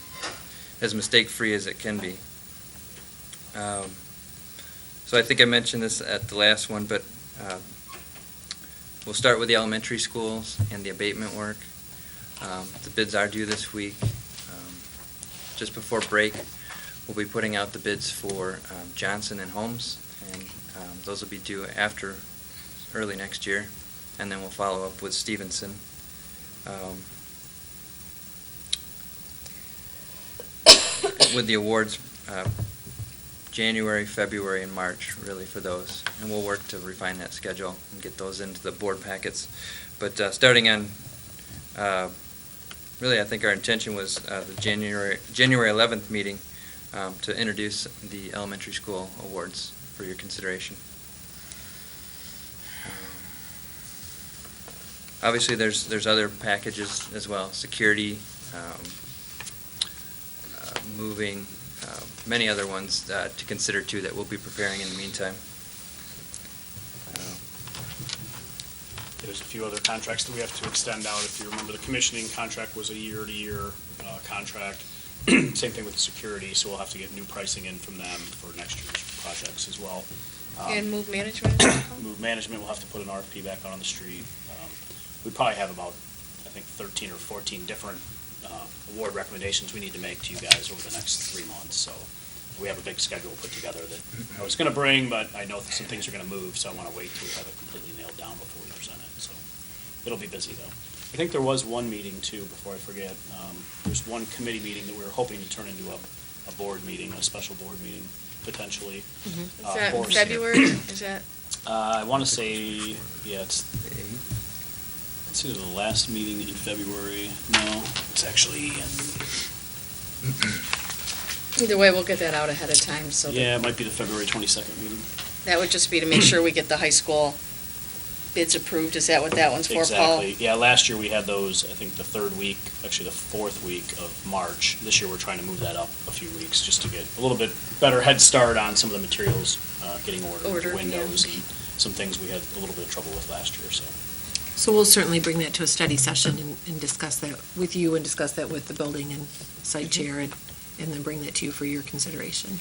as mistake-free as it can be. So I think I mentioned this at the last one, but we'll start with the elementary schools and the abatement work. The bids are due this week. Just before break, we'll be putting out the bids for Johnson and Holmes, and those will be due after early next year, and then we'll follow up with Stevenson. With the awards, January, February, and March, really, for those. And we'll work to refine that schedule and get those into the board packets. But starting on, really, I think our intention was the January 11th meeting to introduce the elementary school awards for your consideration. Obviously, there's other packages as well, security, moving, many other ones to consider too that we'll be preparing in the meantime. There's a few other contracts that we have to extend out. If you remember, the commissioning contract was a year-to-year contract. Same thing with the security, so we'll have to get new pricing in from them for next year's projects as well. And move management? Move management, we'll have to put an RFP back out on the street. We probably have about, I think, 13 or 14 different award recommendations we need to make to you guys over the next 3 months. So we have a big schedule put together that I was going to bring, but I know some things are going to move, so I want to wait till we have it completely nailed down before we present it. So it'll be busy, though. I think there was one meeting, too, before I forget. There's one committee meeting that we were hoping to turn into a board meeting, a special board meeting, potentially. Is that in February? Is that? I want to say, yeah, it's either the last meeting in February. No, it's actually in... Either way, we'll get that out ahead of time, so. Yeah, it might be the February 22nd meeting. That would just be to make sure we get the high school bids approved. Is that what that one's for, Paul? Exactly. Yeah, last year we had those, I think, the third week, actually the fourth week of March. This year we're trying to move that up a few weeks just to get a little bit better head start on some of the materials getting ordered, the windows, and some things we had a little bit of trouble with last year, so. So we'll certainly bring that to a study session and discuss that with you and discuss that with the building and site chair and then bring that to you for your consideration.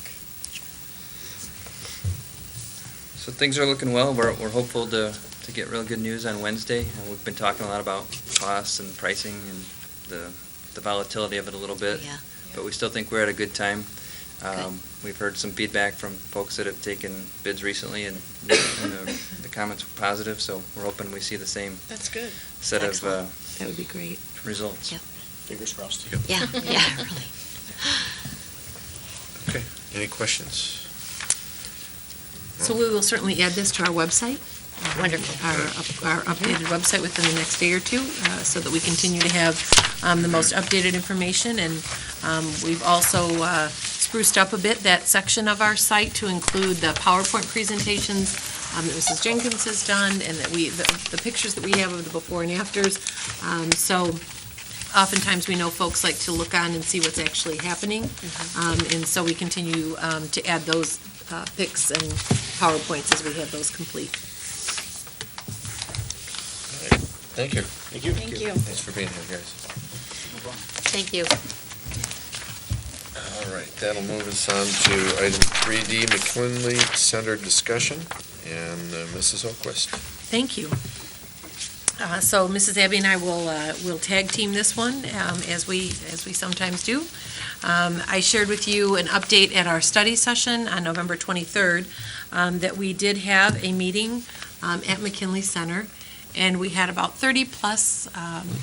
So things are looking well. We're hopeful to get real good news on Wednesday. And we've been talking a lot about costs and pricing and the volatility of it a little bit. Yeah. But we still think we're at a good time. We've heard some feedback from folks that have taken bids recently, and the comments were positive, so we're hoping we see the same That's good. set Excellent. of That would be great. results. Yep. Fingers crossed. Yeah, yeah, really. Okay, any questions? So we will certainly add this to our website. Wonderful. Our updated website within the next day or two, so that we continue to have the most updated information. And we've also spruced up a bit that section of our site to include the PowerPoint presentations that Mrs. Jenkins has done, and that the pictures that we have of the before and afters. So oftentimes we know folks like to look on and see what's actually happening. And so we continue to add those pics and PowerPoints as we have those complete. Thank you. Thank you. Thank you. Thanks for being here, guys. Thank you. All right, that'll move us on to item 3D, McKinley Center discussion, and Mrs. Oquist. Thank you. So Mrs. Abby and I will tag team this one, as we sometimes do. I shared with you an update at our study session on November 23rd, that we did have a meeting at McKinley Center, and we had about 30-plus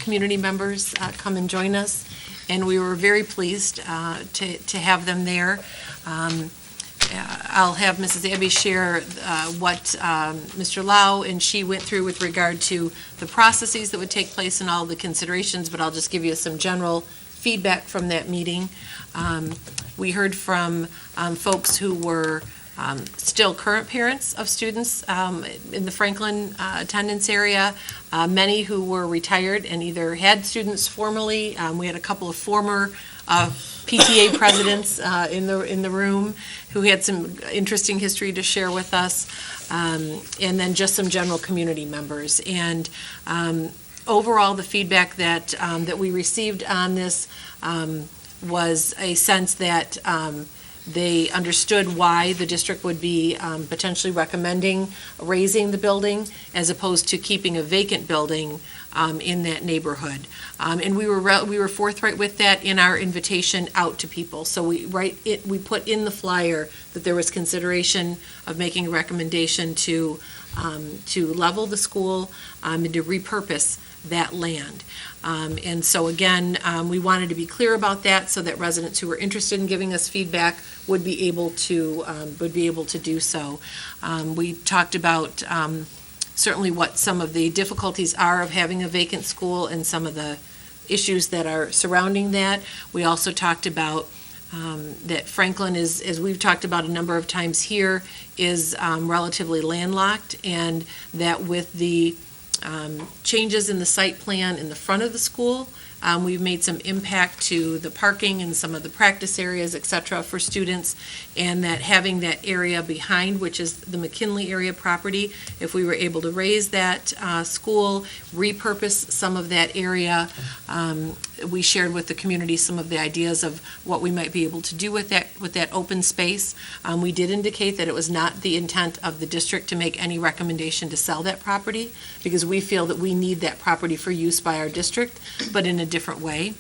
community members come and join us, and we were very pleased to have them there. I'll have Mrs. Abby share what Mr. Lau and she went through with regard to the processes that would take place and all the considerations, but I'll just give you some general feedback from that meeting. We heard from folks who were still current parents of students in the Franklin attendance area, many who were retired and either had students formerly. We had a couple of former PTA presidents in the room who had some interesting history to share with us, and then just some general community members. And overall, the feedback that we received on this was a sense that they understood why the district would be potentially recommending raising the building as opposed to keeping a vacant building in that neighborhood. And we were forthright with that in our invitation out to people. So we put in the flyer that there was consideration of making a recommendation to level the school and to repurpose that land. And so again, we wanted to be clear about that so that residents who were interested in giving us feedback would be able to do so. We talked about certainly what some of the difficulties are of having a vacant school and some of the issues that are surrounding that. We also talked about that Franklin is, as we've talked about a number of times here, is relatively landlocked, and that with the changes in the site plan in the front of the school, we've made some impact to the parking and some of the practice areas, et cetera, for students, and that having that area behind, which is the McKinley area property, if we were able to raise that school, repurpose some of that area, we shared with the community some of the ideas of what we might be able to do with that open space. We did indicate that it was not the intent of the district to make any recommendation to sell that property, because we feel that we need that property for use by our district, but in a different way.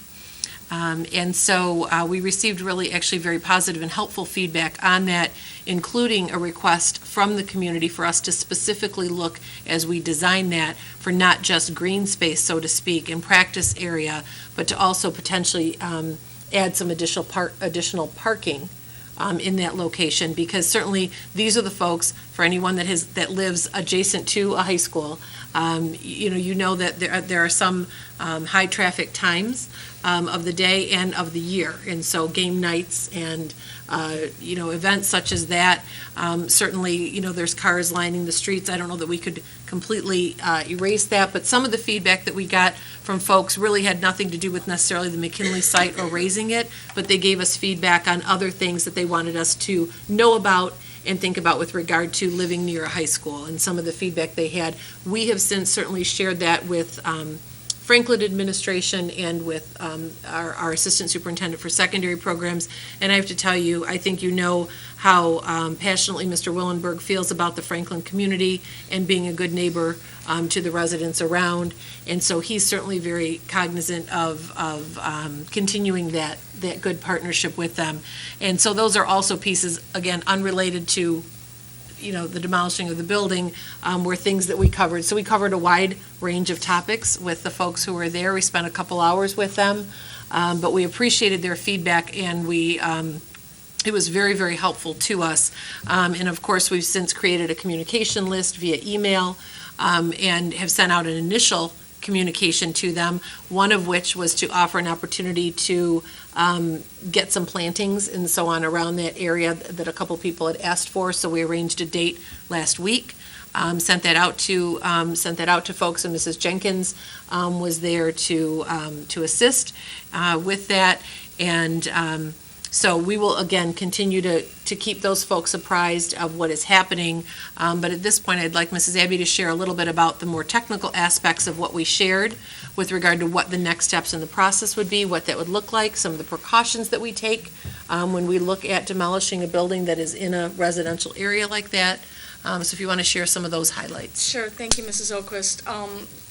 And so we received really actually very positive and helpful feedback on that, including a request from the community for us to specifically look as we design that for not just green space, so to speak, and practice area, but to also potentially add some additional parking in that location, because certainly these are the folks, for anyone that lives adjacent to a high school, you know that there are some high traffic times of the day and of the year, and so game nights and events such as that, certainly there's cars lining the streets. I don't know that we could completely erase that, but some of the feedback that we got from folks really had nothing to do with necessarily the McKinley site or raising it, but they gave us feedback on other things that they wanted us to know about and think about with regard to living near a high school, and some of the feedback they had. We have since certainly shared that with Franklin administration and with our assistant superintendent for secondary programs, and I have to tell you, I think you know how passionately Mr. Willenberg feels about the Franklin community and being a good neighbor to the residents around, and so he's certainly very cognizant of continuing that good partnership with them. And so those are also pieces, again, unrelated to the demolishing of the building, were things that we covered. So we covered a wide range of topics with the folks who were there. We spent a couple hours with them, but we appreciated their feedback, and it was very, very helpful to us. And of course, we've since created a communication list via email and have sent out an initial communication to them, one of which was to offer an opportunity to get some plantings and so on around that area that a couple people had asked for. So we arranged a date last week, sent that out to folks, and Mrs. Jenkins was there to assist with that. And so we will, again, continue to keep those folks apprised of what is happening. But at this point, I'd like Mrs. Abbey to share a little bit about the more technical aspects of what we shared with regard to what the next steps in the process would be, what that would look like, some of the precautions that we take when we look at demolishing a building that is in a residential area like that. So if you want to share some of those highlights. Sure. Thank you, Mrs. Oquist.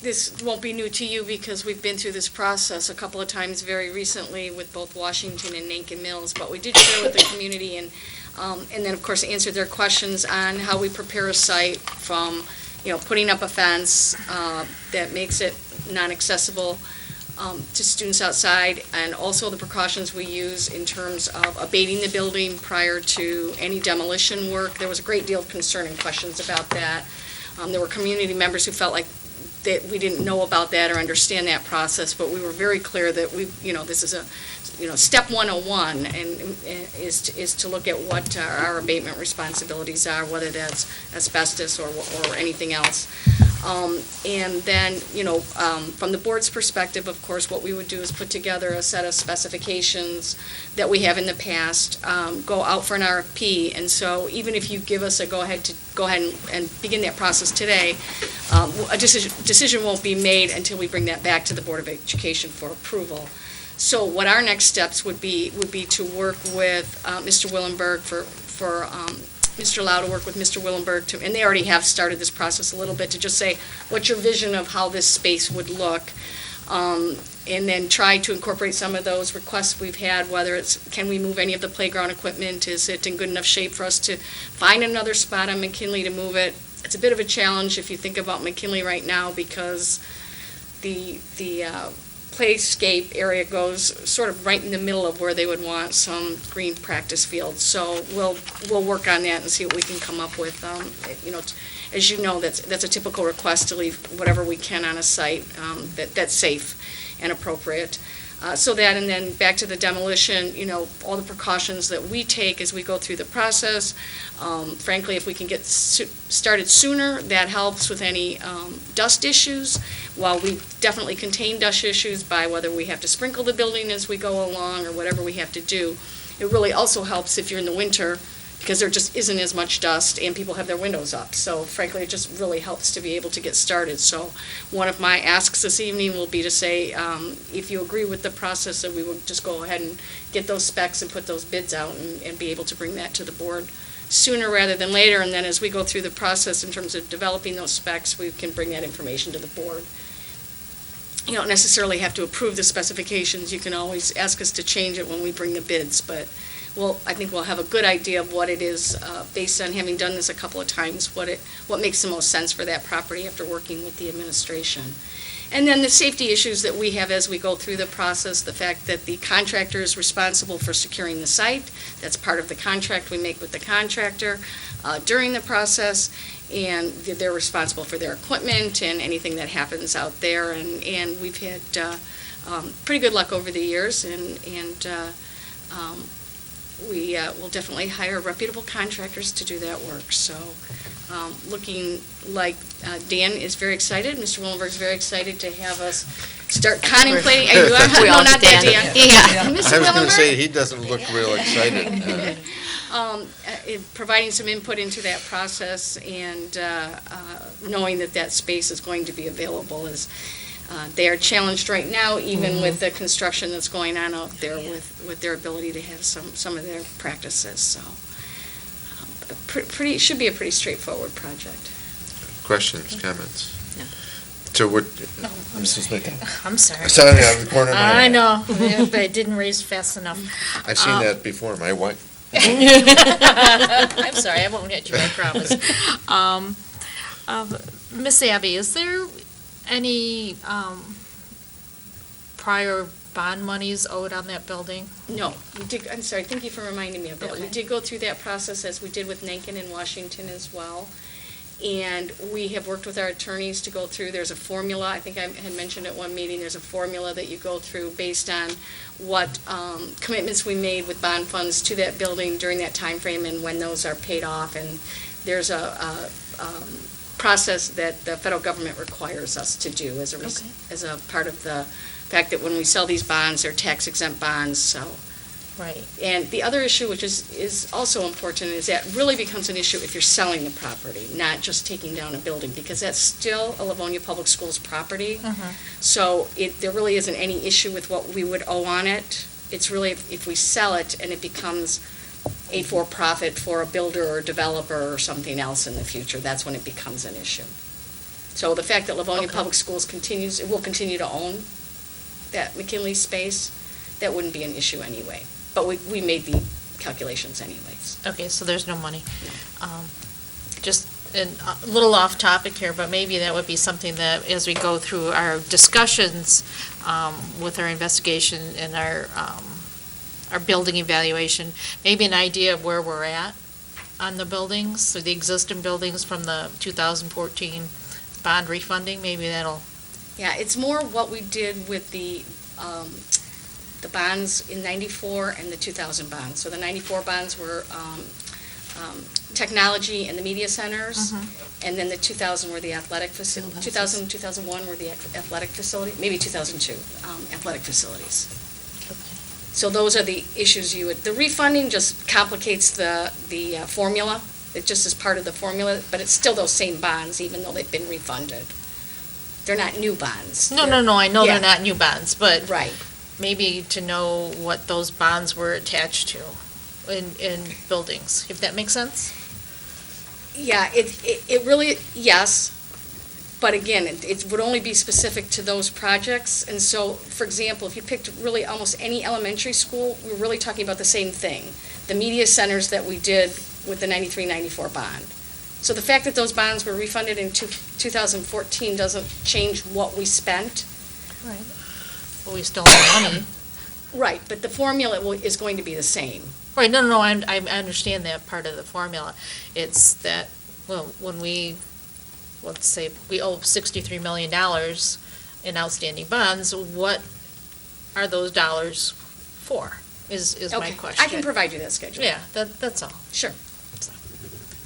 This won't be new to you because we've been through this process a couple of times very recently with both Washington and Nankin Mills, but we did share with the community and then, of course, answered their questions on how we prepare a site from, putting up a fence that makes it non-accessible to students outside, and also the precautions we use in terms of abating the building prior to any demolition work. There was a great deal of concern and questions about that. There were community members who felt like that we didn't know about that or understand that process, but we were very clear that this is a, step 101 and is to look at what our abatement responsibilities are, whether that's asbestos or anything else. And then, from the board's perspective, of course, what we would do is put together a set of specifications that we have in the past, go out for an RFP. And so even if you give us a go ahead and begin that process today, a decision won't be made until we bring that back to the Board of Education for approval. So what our next steps would be to work with Mr. Willenberg for Mr. Lau to work with Mr. Willenberg and they already have started this process a little bit, to just say, what's your vision of how this space would look? And then try to incorporate some of those requests we've had, whether it's, can we move any of the playground equipment? Is it in good enough shape for us to find another spot on McKinley to move it? It's a bit of a challenge if you think about McKinley right now, because the playscape area goes sort of right in the middle of where they would want some green practice fields. So we'll work on that and see what we can come up with. As you know, that's a typical request, to leave whatever we can on a site that's safe and appropriate. So that, and then back to the demolition, all the precautions that we take as we go through the process. Frankly, if we can get started sooner, that helps with any dust issues. While we definitely contain dust issues by whether we have to sprinkle the building as we go along or whatever we have to do, it really also helps if you're in the winter, because there just isn't as much dust and people have their windows up. So frankly, it just really helps to be able to get started. So one of my asks this evening will be to say, if you agree with the process, that we will just go ahead and get those specs and put those bids out and be able to bring that to the board sooner rather than later. And then as we go through the process in terms of developing those specs, we can bring that information to the board. You don't necessarily have to approve the specifications. You can always ask us to change it when we bring the bids, but I think we'll have a good idea of what it is, based on having done this a couple of times, what makes the most sense for that property after working with the administration. And then the safety issues that we have as we go through the process, the fact that the contractor is responsible for securing the site. That's part of the contract we make with the contractor during the process, and they're responsible for their equipment and anything that happens out there. And we've had pretty good luck over the years, and we will definitely hire reputable contractors to do that work. So looking like Dan is very excited, Mr. Willenberg is very excited to have us start contemplating. No, not that Dan. I was going to say, he doesn't look real excited. Providing some input into that process, and knowing that space is going to be available as they are challenged right now, even with the construction that's going on out there, with their ability to have some of their practices. So, should be a pretty straightforward project. Questions, comments? No. So what? Mrs. Lincoln. I'm sorry. Sorry, I'm corner. I know, but it didn't raise fast enough. I've seen that before. My wife. I'm sorry, I won't hit you, I promise. Miss Abby, is there any prior bond monies owed on that building? No, we did. I'm sorry, thank you for reminding me of that. Okay. We did go through that process as we did with Nankin and Washington as well. And we have worked with our attorneys to go through, there's a formula, I think I had mentioned at one meeting, there's a formula that you go through based on what commitments we made with bond funds to that building during that time frame and when those are paid off. And there's a process that the federal government requires us to do as a part of the fact that when we sell these bonds, they're tax-exempt bonds, so. Right. And the other issue, which is also important, is that really becomes an issue if you're selling the property, not just taking down a building, because that's still a Livonia Public Schools property. Mm-hmm. So there really isn't any issue with what we would owe on it. It's really if we sell it and it becomes a for-profit for a builder or developer or something else in the future, that's when it becomes an issue. So the fact that Livonia Public Schools will continue to own that McKinley space, that wouldn't be an issue anyway. But we made the calculations anyways. Okay, so there's no money. Just a little off topic here, but maybe that would be something that as we go through our discussions with our investigation and our building evaluation, maybe an idea of where we're at on the buildings, so the existing buildings from the 2014 bond refunding, maybe that'll... Yeah, it's more what we did with the bonds in '94 and the 2000 bonds. So the '94 bonds were technology and the media centers. Mm-hmm. And then the 2000 were the athletic facilities, 2000, 2001 were the athletic facility, maybe 2002, athletic facilities. So those are the issues the refunding just complicates the formula. It just is part of the formula, but it's still those same bonds, even though they've been refunded. They're not new bonds. No, I know Yeah. they're not new bonds, but Right. maybe to know what those bonds were attached to in buildings, if that makes sense? Yeah, it really, yes, but again, it would only be specific to those projects. And so, for example, if you picked really almost any elementary school, we're really talking about the same thing. The media centers that we did with the 93-94 bond. So the fact that those bonds were refunded in 2014 doesn't change what we spent. Right. But we still have money. Right, but the formula is going to be the same. Right, no, I understand that part of the formula. It's that, well, when let's say, we owe $63 million in outstanding bonds, what are those dollars for, is my Okay, question. I can provide you that schedule. Yeah, that's all. Sure.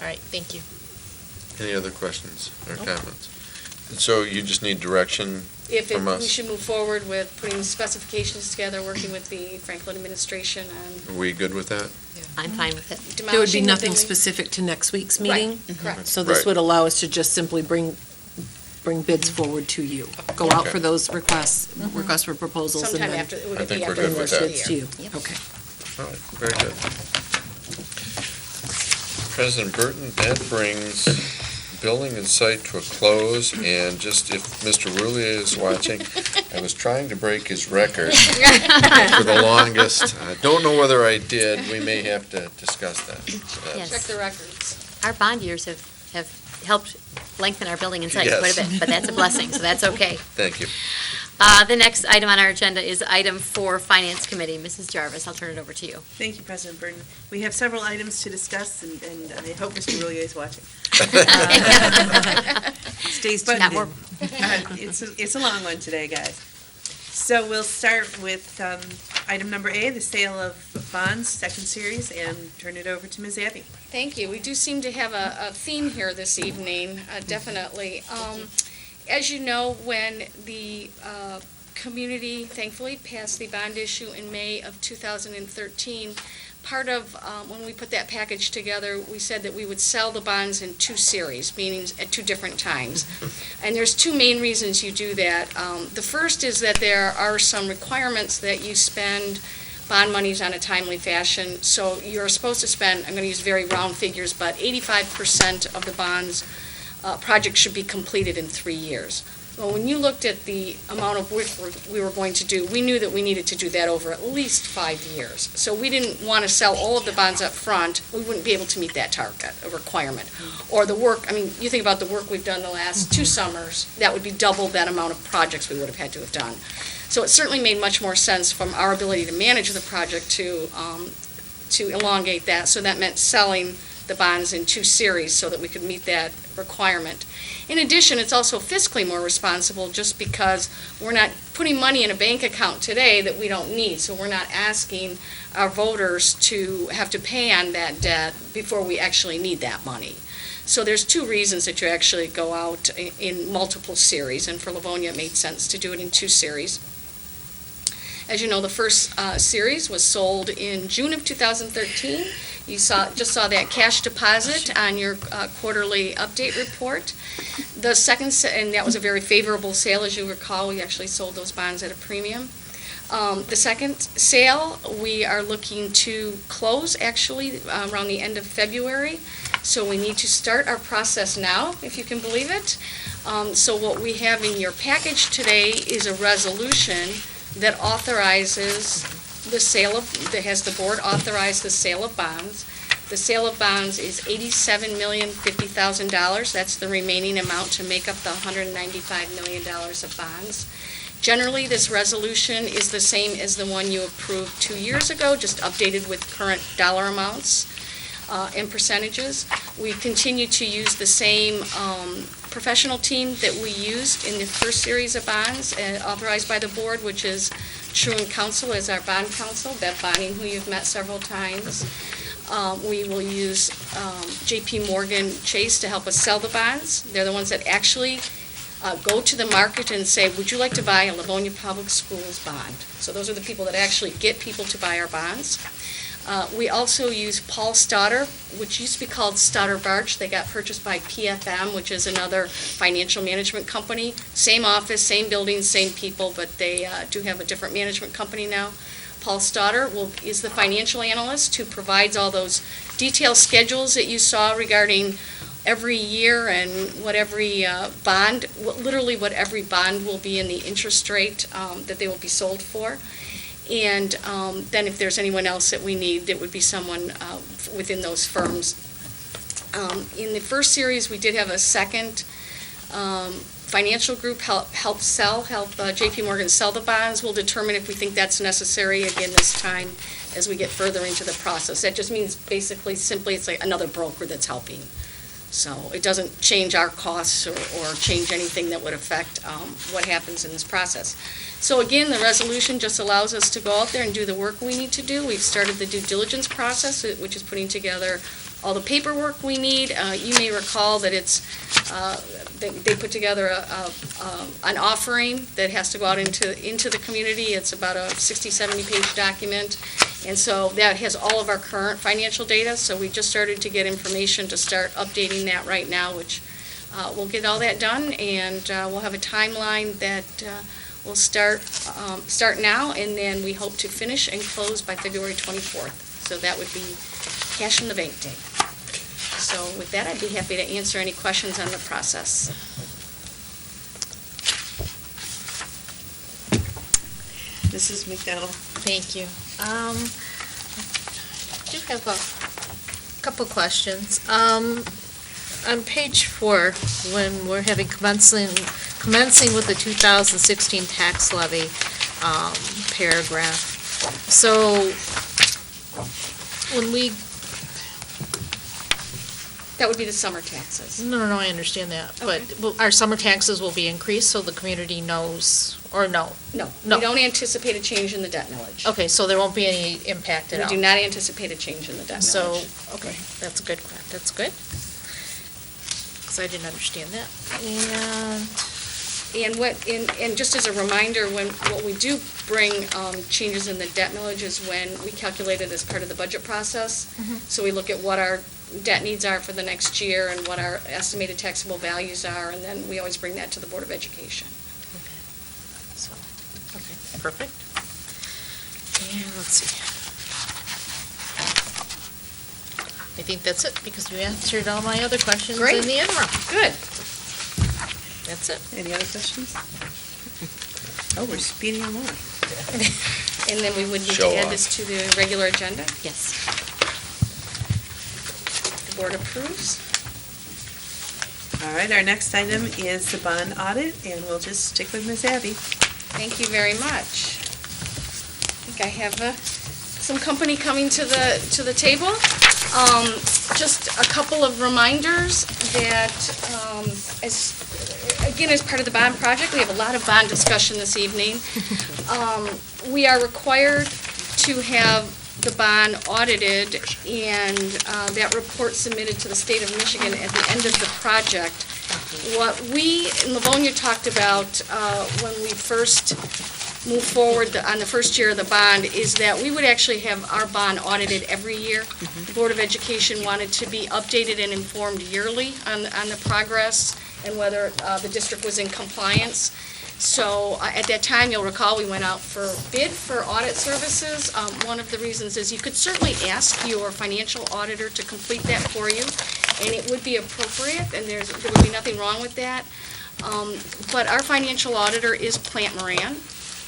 All right, thank you. Any other questions or comments? So you just need direction from We us? should move forward with putting the specifications together, working with the Franklin administration on Are we good with that? I'm fine with it. There would be demolishing the nothing building. specific to next week's Right, meeting? correct. So this Right. would allow us to just simply bring bids forward to you. Go out Okay. for those requests for proposals, and Sometime then after, it would I be think we're after good the with first that. of bids the to year. you. Okay. All right, very good. President Burton, that brings building and site to a close, and just if Mr. Roulier is watching, I was trying to break his record for the longest. I don't know whether I did. We may have to discuss that. Yes. Check the records. Our bond years have helped lengthen our building and site Yes. quite a bit, but that's a blessing, so that's okay. Thank you. The next item on our agenda is item 4, Finance Committee. Mrs. Jarvis, I'll turn it over to you. Thank you, President Burton. We have several items to discuss, and I hope Mr. Roulier is watching. Stays But- tuned Not in. It's a long one today, guys. So we'll start with item number A, the sale of bonds, second series, and turn it over to Ms. Abby. Thank you. We do seem to have a theme here this evening, definitely. As you know, when the community thankfully passed the bond issue in May of 2013, part of, when we put that package together, we said that we would sell the bonds in 2 series, meaning at 2 different times. And there's 2 main reasons you do that. The first is that there are some requirements that you spend bond monies on a timely fashion. So you're supposed to spend, I'm going to use very round figures, but 85% of the bonds project should be completed in 3 years. Well, when you looked at the amount of work we were going to do, we knew that we needed to do that over at least 5 years. So we didn't want to sell all of the bonds up front. We wouldn't be able to meet that target, a requirement. Or the work, I mean, you think about the work we've done the last 2 summers, that would be double that amount of projects we would have had to have done. So it certainly made much more sense from our ability to manage the project to elongate that. So that meant selling the bonds in 2 series so that we could meet that requirement. In addition, it's also fiscally more responsible just because we're not putting money in a bank account today that we don't need. So we're not asking our voters to have to pay on that debt before we actually need that money. So there's 2 reasons that you actually go out in multiple series, and for Livonia it made sense to do it in 2 series. As you know, the first series was sold in June of 2013. You just saw that cash deposit on your quarterly update report. The second, and that was a very favorable sale, as you recall. We actually sold those bonds at a premium. The second sale, we are looking to close actually around the end of February. So we need to start our process now, if you can believe it. So what we have in your package today is a resolution that authorizes the sale of, that has the board authorize the sale of bonds. The sale of bonds is $87,050,000. That's the remaining amount to make up the $195 million of bonds. Generally, this resolution is the same as the one you approved 2 years ago, just updated with current dollar amounts and percentages. We continue to use the same professional team that we used in the first series of bonds authorized by the board, which is Truant Counsel as our bond counsel, Beth Bonning, who you've met several times. We will use JP Morgan Chase to help us sell the bonds. They're the ones that actually go to the market and say, would you like to buy a Livonia Public Schools bond? So those are the people that actually get people to buy our bonds. We also use Paul Stoddard, which used to be called Stoddard Barch. They got purchased by PFM, which is another financial management company. Same office, same building, same people, but they do have a different management company now. Paul Stoddard is the financial analyst who provides all those detailed schedules that you saw regarding every year and what every bond, literally what every bond will be in the interest rate that they will be sold for. And then if there's anyone else that we need, it would be someone within those firms. In the first series, we did have a second financial group help JP Morgan sell the bonds. We'll determine if we think that's necessary again this time as we get further into the process. That just means basically simply it's like another broker that's helping. So it doesn't change our costs or change anything that would affect what happens in this process. So again, the resolution just allows us to go out there and do the work we need to do. We've started the due diligence process, which is putting together all the paperwork we need. You may recall that they put together an offering that has to go out into the community. It's about a 60, 70-page document. And so that has all of our current financial data. So we just started to get information to start updating that right now, which we'll get all that done. And we'll have a timeline that we'll start now, and then we hope to finish and close by February 24th. So that would be cash in the bank day. So with that, I'd be happy to answer any questions on the process. Mrs. McDowell. Thank you. I do have a couple questions. On page 4, when we're having commencing with the 2016 tax levy paragraph. So when we That would be the summer taxes. No, I understand that. Okay. But our summer taxes will be increased so the community knows, or no? No, No. we don't anticipate a change in the debt millage. Okay, so there won't be any impact at all? We do not anticipate a change in the debt So, millage. okay, that's good. That's good. Because I didn't understand that. And just as a reminder, what we do bring changes in the debt millage is when we calculate it as part of the budget process. Mhm. So we look at what our debt needs are for the next year and what our estimated taxable values are, and then we always bring that to the Board of Education. Okay, perfect. And let's see. I think that's it, because you answered all my other questions Great. in the interim. Good. That's it. Any other questions? Oh, we're speeding along. And then we would need Show to add off. this to the regular agenda. Yes. The board approves. All right, our next item is the bond audit, and we'll just stick with Ms. Abby. Thank you very much. I think I have some company coming to the table. Just a couple of reminders that, as part of the bond project, we have a lot of bond discussion this evening. We are required to have the bond audited and that report submitted to the state of Michigan at the end of the project. What we in Livonia talked about when we first moved forward on the first year of the bond is that we would actually have our bond audited every year. The Board of Education wanted to be updated and informed yearly on the progress and whether the district was in compliance. So at that time, you'll recall, we went out for bid for audit services. One of the reasons is you could certainly ask your financial auditor to complete that for you, and it would be appropriate, and there would be nothing wrong with that. But our financial auditor is Plant Moran,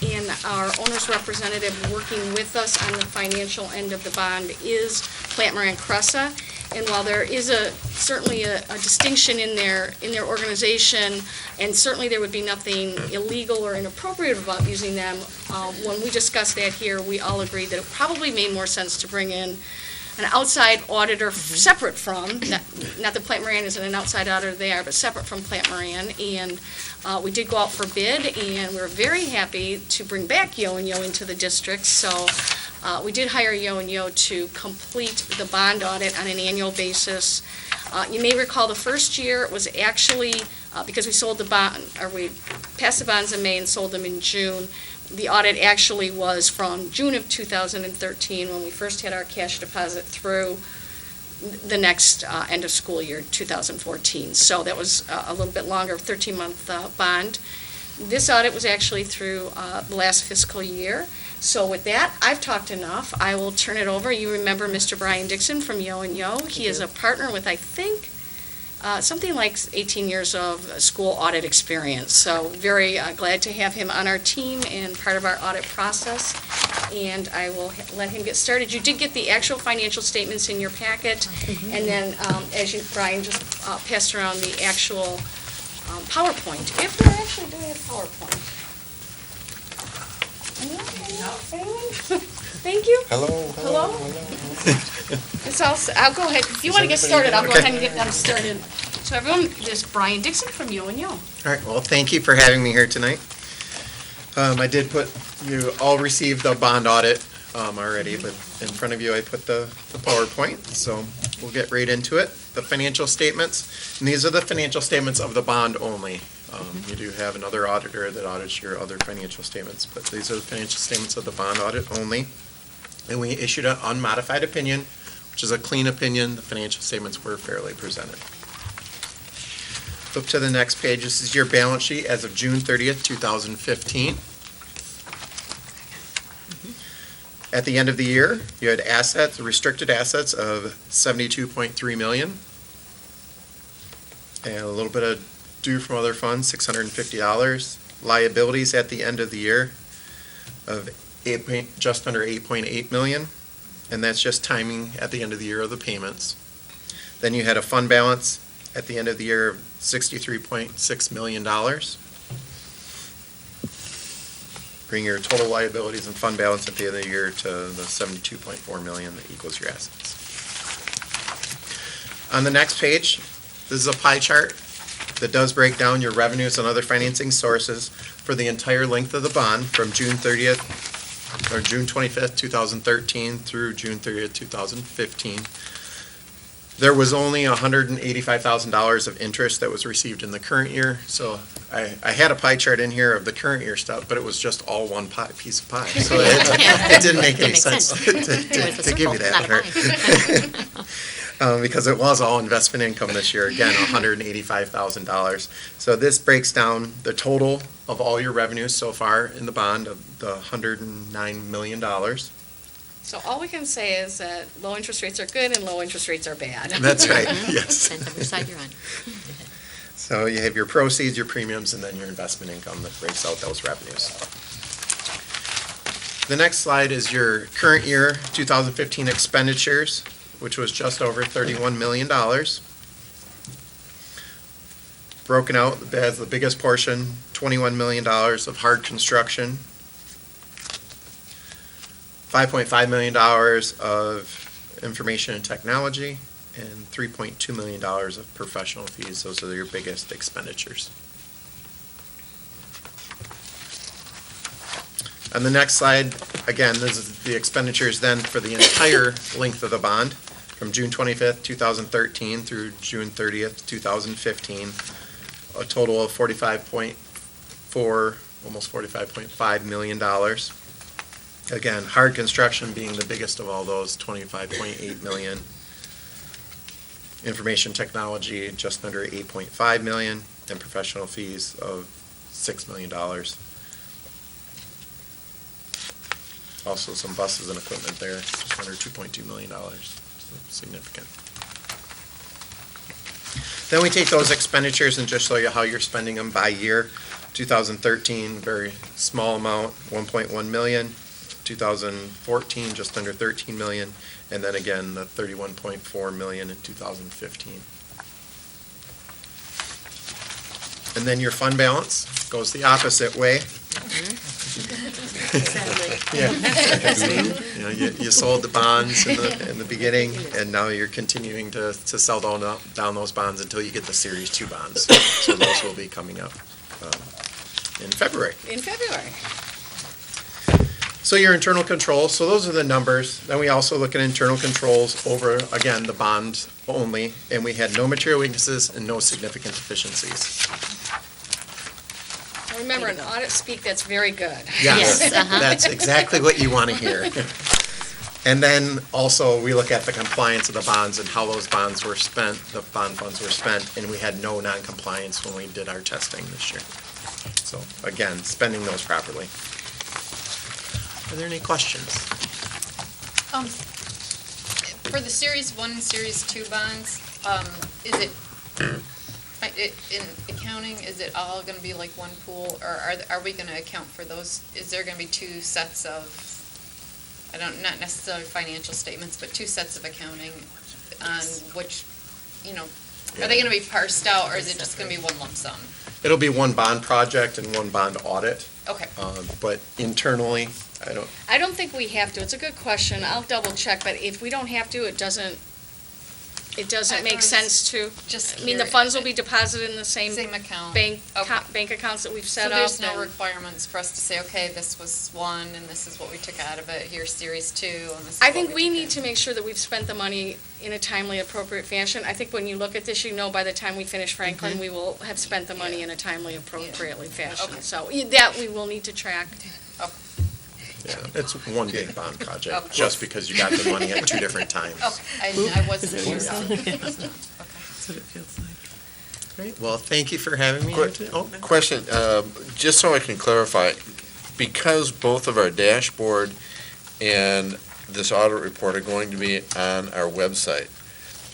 and our owner's representative working with us on the financial end of the bond is Plant Moran Cressa. And while there is certainly a distinction in their organization, and certainly there would be nothing illegal or inappropriate about using them, when we discussed that here, we all agreed that it probably made more sense to bring in an outside auditor separate from, not that Plant Moran isn't an outside auditor they are, but separate from Plant Moran. And we did go out for bid, and we're very happy to bring back Yo and Yo into the district. So We did hire Yo and Yo to complete the bond audit on an annual basis. You may recall the first year it was actually, because we sold the bond, or we passed the bonds in May and sold them in June, the audit actually was from June of 2013, when we first had our cash deposit, through the next end of school year, 2014. So that was a little bit longer, 13-month bond. This audit was actually through the last fiscal year. So with that, I've talked enough. I will turn it over. You remember Mr. Brian Dixon from Yo and Yo. He is a partner with, I think, something like 18 years of school audit experience. So very glad to have him on our team and part of our audit process. And I will let him get started. You did get the actual financial statements in your packet. And then, as Brian just passed around the actual PowerPoint. If we're actually doing a PowerPoint. Anyone? Thank you. Hello? I'll go ahead. If you want to get started, I'll go ahead and get them started. So everyone, this is Brian Dixon from Yo and Yo. All right, well, thank you for having me here tonight. I did put, you all received the bond audit already, but in front of you I put the PowerPoint, so we'll get right into it. The financial statements, and these are the financial statements of the bond only. You do have another auditor that audits your other financial statements, but these are the financial statements of the bond audit only. And we issued an unmodified opinion, which is a clean opinion. The financial statements were fairly presented. Flip to the next page. This is your balance sheet as of June 30th, 2015. At the end of the year, you had assets, restricted assets of $72.3 million. And a little bit of due from other funds, $650. Liabilities at the end of the year of just under $8.8 million. And that's just timing at the end of the year of the payments. Then you had a fund balance at the end of the year of $63.6 million. Bring your total liabilities and fund balance at the end of the year to the $72.4 million that equals your assets. On the next page, this is a pie chart that does break down your revenues and other financing sources for the entire length of the bond from June 30th or June 25th, 2013 through June 30th, 2015. There was only $185,000 of interest that was received in the current year. So I had a pie chart in here of the current year stuff, but it was just all one piece of pie. So it didn't make any sense to give you that part. Because it was all investment income this year, again, $185,000. So this breaks down the total of all your revenues so far in the bond of the $109 million. So all we can say is that low interest rates are good and low interest rates are bad. That's right, yes. Depends on which side you're on. So you have your proceeds, your premiums, and then your investment income that breaks out those revenues. The next slide is your current year 2015 expenditures, which was just over $31 million. Broken out as the biggest portion, $21 million of hard construction, $5.5 million of information and technology, and $3.2 million of professional fees. Those are your biggest expenditures. On the next slide, again, this is the expenditures then for the entire length of the bond, from June 25th, 2013 through June 30th, 2015, a total of $45.4, almost $45.5 million. Again, hard construction being the biggest of all those, $25.8 million. Information technology, just under $8.5 million, and professional fees of $6 million. Also some buses and equipment there, just under $2.2 million, so significant. Then we take those expenditures and just show you how you're spending them by year. 2013, very small amount, $1.1 million. 2014, just under $13 million. And then again, the $31.4 million in 2015. And then your fund balance goes the opposite way. Yeah. You sold the bonds in the beginning, and now you're continuing to sell down those bonds until you get the Series 2 bonds. So those will be coming up in February. In February. So your internal controls, so those are the numbers. Then we also look at internal controls over, again, the bonds only, and we had no material weaknesses and no significant deficiencies. Remember, in audit speak, that's very good. Yes, Yes, uh-huh. that's exactly what you want to hear. And then also, we look at the compliance of the bonds and how those bonds were spent, the bond funds were spent, and we had no non-compliance when we did our testing this year. So again, spending those properly. Are there any questions? For the Series 1 and Series 2 bonds, is it, in accounting, is it all going to be like one pool, or are we going to account for those? Is there going to be two sets of, not necessarily financial statements, but two sets of accounting on which, are they going to be parsed out, or is it just going to be one lump sum? It'll be one bond project and one bond audit, Okay. but internally, I don't think we have to. It's a good question. I'll double check, but if we don't have to, it doesn't make sense to. Just I mean, the curious. funds will be deposited in the same account. bank Okay. accounts that we've set So up. there's no and- requirements for us to say, okay, this was one, and this is what we took out of it, here's Series 2, and this is I what think we took need out. to make sure that we've spent the money in a timely, appropriate fashion. I think when you look at this, by the time we finish Franklin, we will have spent the money in a timely, appropriately fashion. Okay. So that we will need to track. yeah, it's one big bond project, Okay. just because you got the money at two different times. Okay, I wasn't sure. Great, well, thank you for having me here today. Oh, Question, just so I can clarify, because both of our dashboard and this audit report are going to be on our website,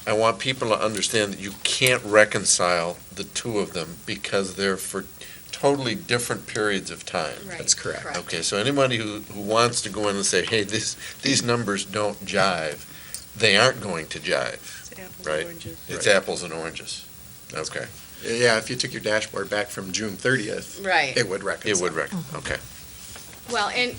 I want people to understand that you can't reconcile the two of them because they're for totally different periods of time. that's correct. Okay, so anybody who wants to go in and say, hey, these numbers don't jive, they aren't going to jive, It's apples right? and oranges. It's Right. apples and oranges. Okay, Yeah, if you took your dashboard back from June 30th, Right. it would reconcile. it would okay. Well, and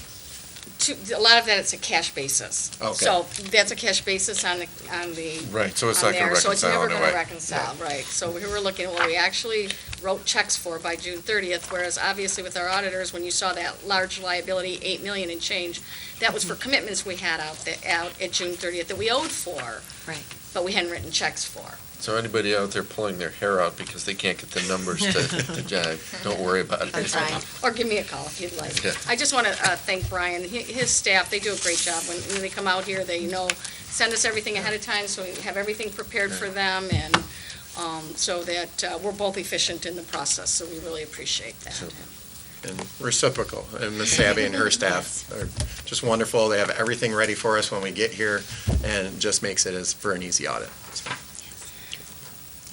a lot of that, it's a cash basis. Okay. So that's a cash basis on the. Right, so it's on not going to there. So it's reconcile never in a going to way. reconcile, right. So we were looking at what we actually wrote checks for by June 30th, whereas obviously with our auditors, when you saw that large liability, 8 million and change, that was for commitments we had out at June 30th that we owed for. Right. But we hadn't written checks for. So anybody out there pulling their hair out because they can't get the numbers to jive, don't worry about it. That's right. Or give me a call if you'd like. Yeah. I just want to thank Brian. His staff, they do a great job. When they come out here, they send us everything ahead of time, so we have everything prepared for them, and so that we're both efficient in the process, so we really appreciate that. Super. And reciprocal, and Ms. Sabby and her staff are just wonderful. They have everything ready for us when we get here, and it just makes it as for an easy audit. So,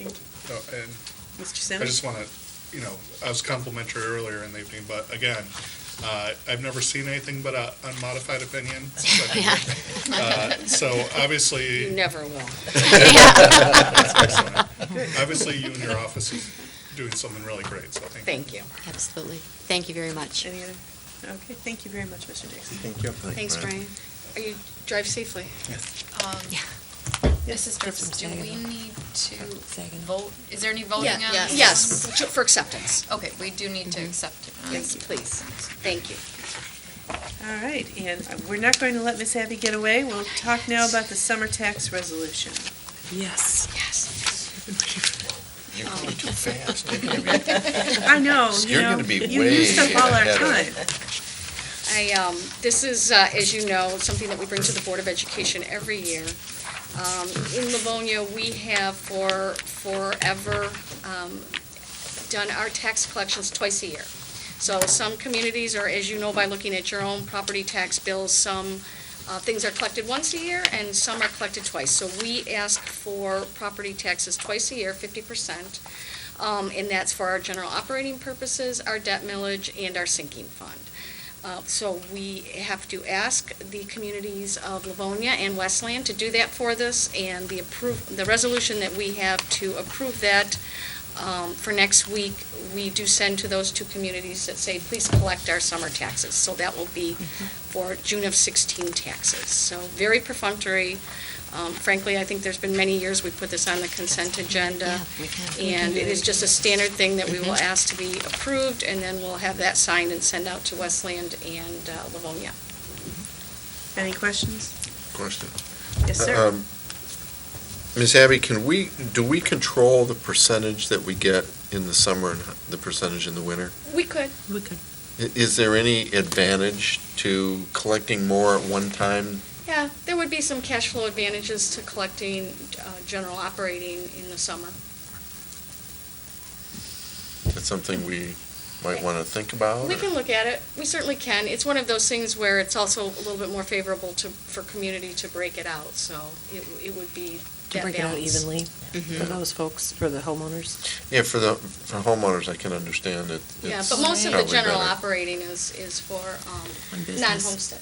Oh, and Mr. I Simmons? just want to, I was complimentary earlier in the evening, but again, I've never seen anything but an unmodified opinion. So obviously. You never will. That's excellent. Obviously, you and your office is doing something really great, so thank you. Thank you. Absolutely. Thank you very much. Any other? Okay, thank you very much, Mr. Dixon. Thank you. Thanks, Brian. Drive safely. Mrs. Drips, do we need to vote? Is there any voting on this? Yes, for acceptance. Okay, we do need to accept it. Yes, please. Thank you. All right, and we're not going to let Ms. Abby get away. We'll talk now about the summer tax resolution. Yes. You're going too fast. I know, You're going to be you way used up all our ahead time. This is, as you know, something that we bring to the Board of Education every year. In Livonia, we have for forever done our tax collections twice a year. So some communities are, as you know by looking at your own property tax bills, some things are collected once a year and some are collected twice. So we ask for property taxes twice a year, 50%, and that's for our general operating purposes, our debt millage, and our sinking fund. So we have to ask the communities of Livonia and Westland to do that for this, and the resolution that we have to approve that for next week, we do send to those two communities that say, please collect our summer taxes. So that will be for June of 16 taxes. So very perfunctory. Frankly, I think there's been many years we put this on the consent agenda, and it is just a standard thing that we will ask to be approved, and then we'll have that signed and send out to Westland and Livonia. Any questions? Question. Yes, sir. Ms. Abby, do we control the percentage that we get in the summer and the percentage in the winter? We could. Is there any advantage to collecting more at one time? Yeah, there would be some cash flow advantages to collecting general operating in the summer. That's something we might want to think about? We or- can look at it. We certainly can. It's one of those things where it's also a little bit more favorable for community to break it out, so it would be To that break it out balance. evenly for those folks, for the homeowners. Yeah, for homeowners, I can understand it. Yeah, it's but most of the probably general better. operating is for business. non-homestead.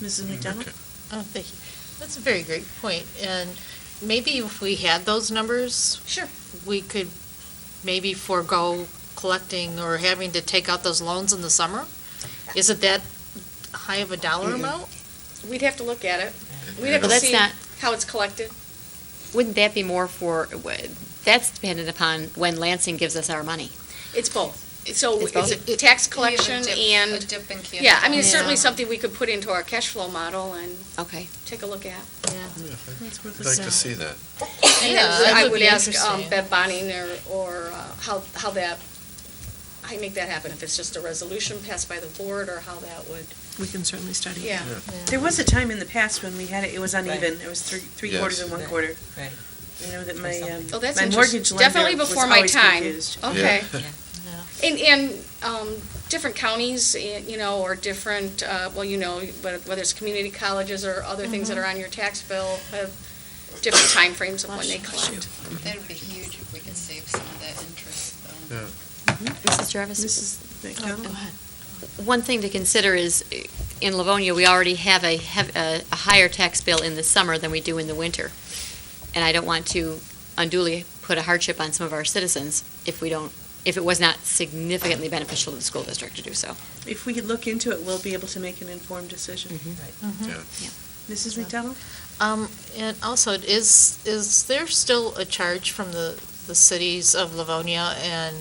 Mrs. McDonough? Okay. Oh, thank you. That's a very great point. And maybe if we had those numbers, Sure. we could maybe forego collecting or having to take out those loans in the summer? Is it that high of a dollar amount? We'd have to look at it. We'd have Well, to that's see not- how it's collected. Wouldn't that be more that's dependent upon when Lansing gives us our money? It's both. So It's both? it's a tax collection A and, dip in cash. yeah, I mean, it's certainly Yeah. something we could put into our cash flow model and Okay. take a look at. I'd like to see that. And Yeah, then that I would would be ask interesting. Bev Bonning or how you make that happen, if it's just a resolution passed by the board or how that would, We can certainly study. yeah. There was a time in the past when we had it was uneven. It was three Yes. quarters and one Right. quarter. Right. I know that my, Oh, that's my interesting. mortgage lender Definitely was before my always time. confused. Okay. Yeah. And different counties, or different, whether it's community colleges or other things that are on your tax bill have different timeframes of when they collect. That would be huge if we could save some of that interest, though. Yeah. Mrs. Jarvis? Mrs. McDonough? Go ahead. One thing to consider is, in Livonia, we already have a higher tax bill in the summer than we do in the winter. And I don't want to unduly put a hardship on some of our citizens if it was not significantly beneficial to the school district to do so. If we could look into it, we'll be able to make an informed decision. Yeah. Mrs. McDonough? And also, is there still a charge from the cities of Livonia and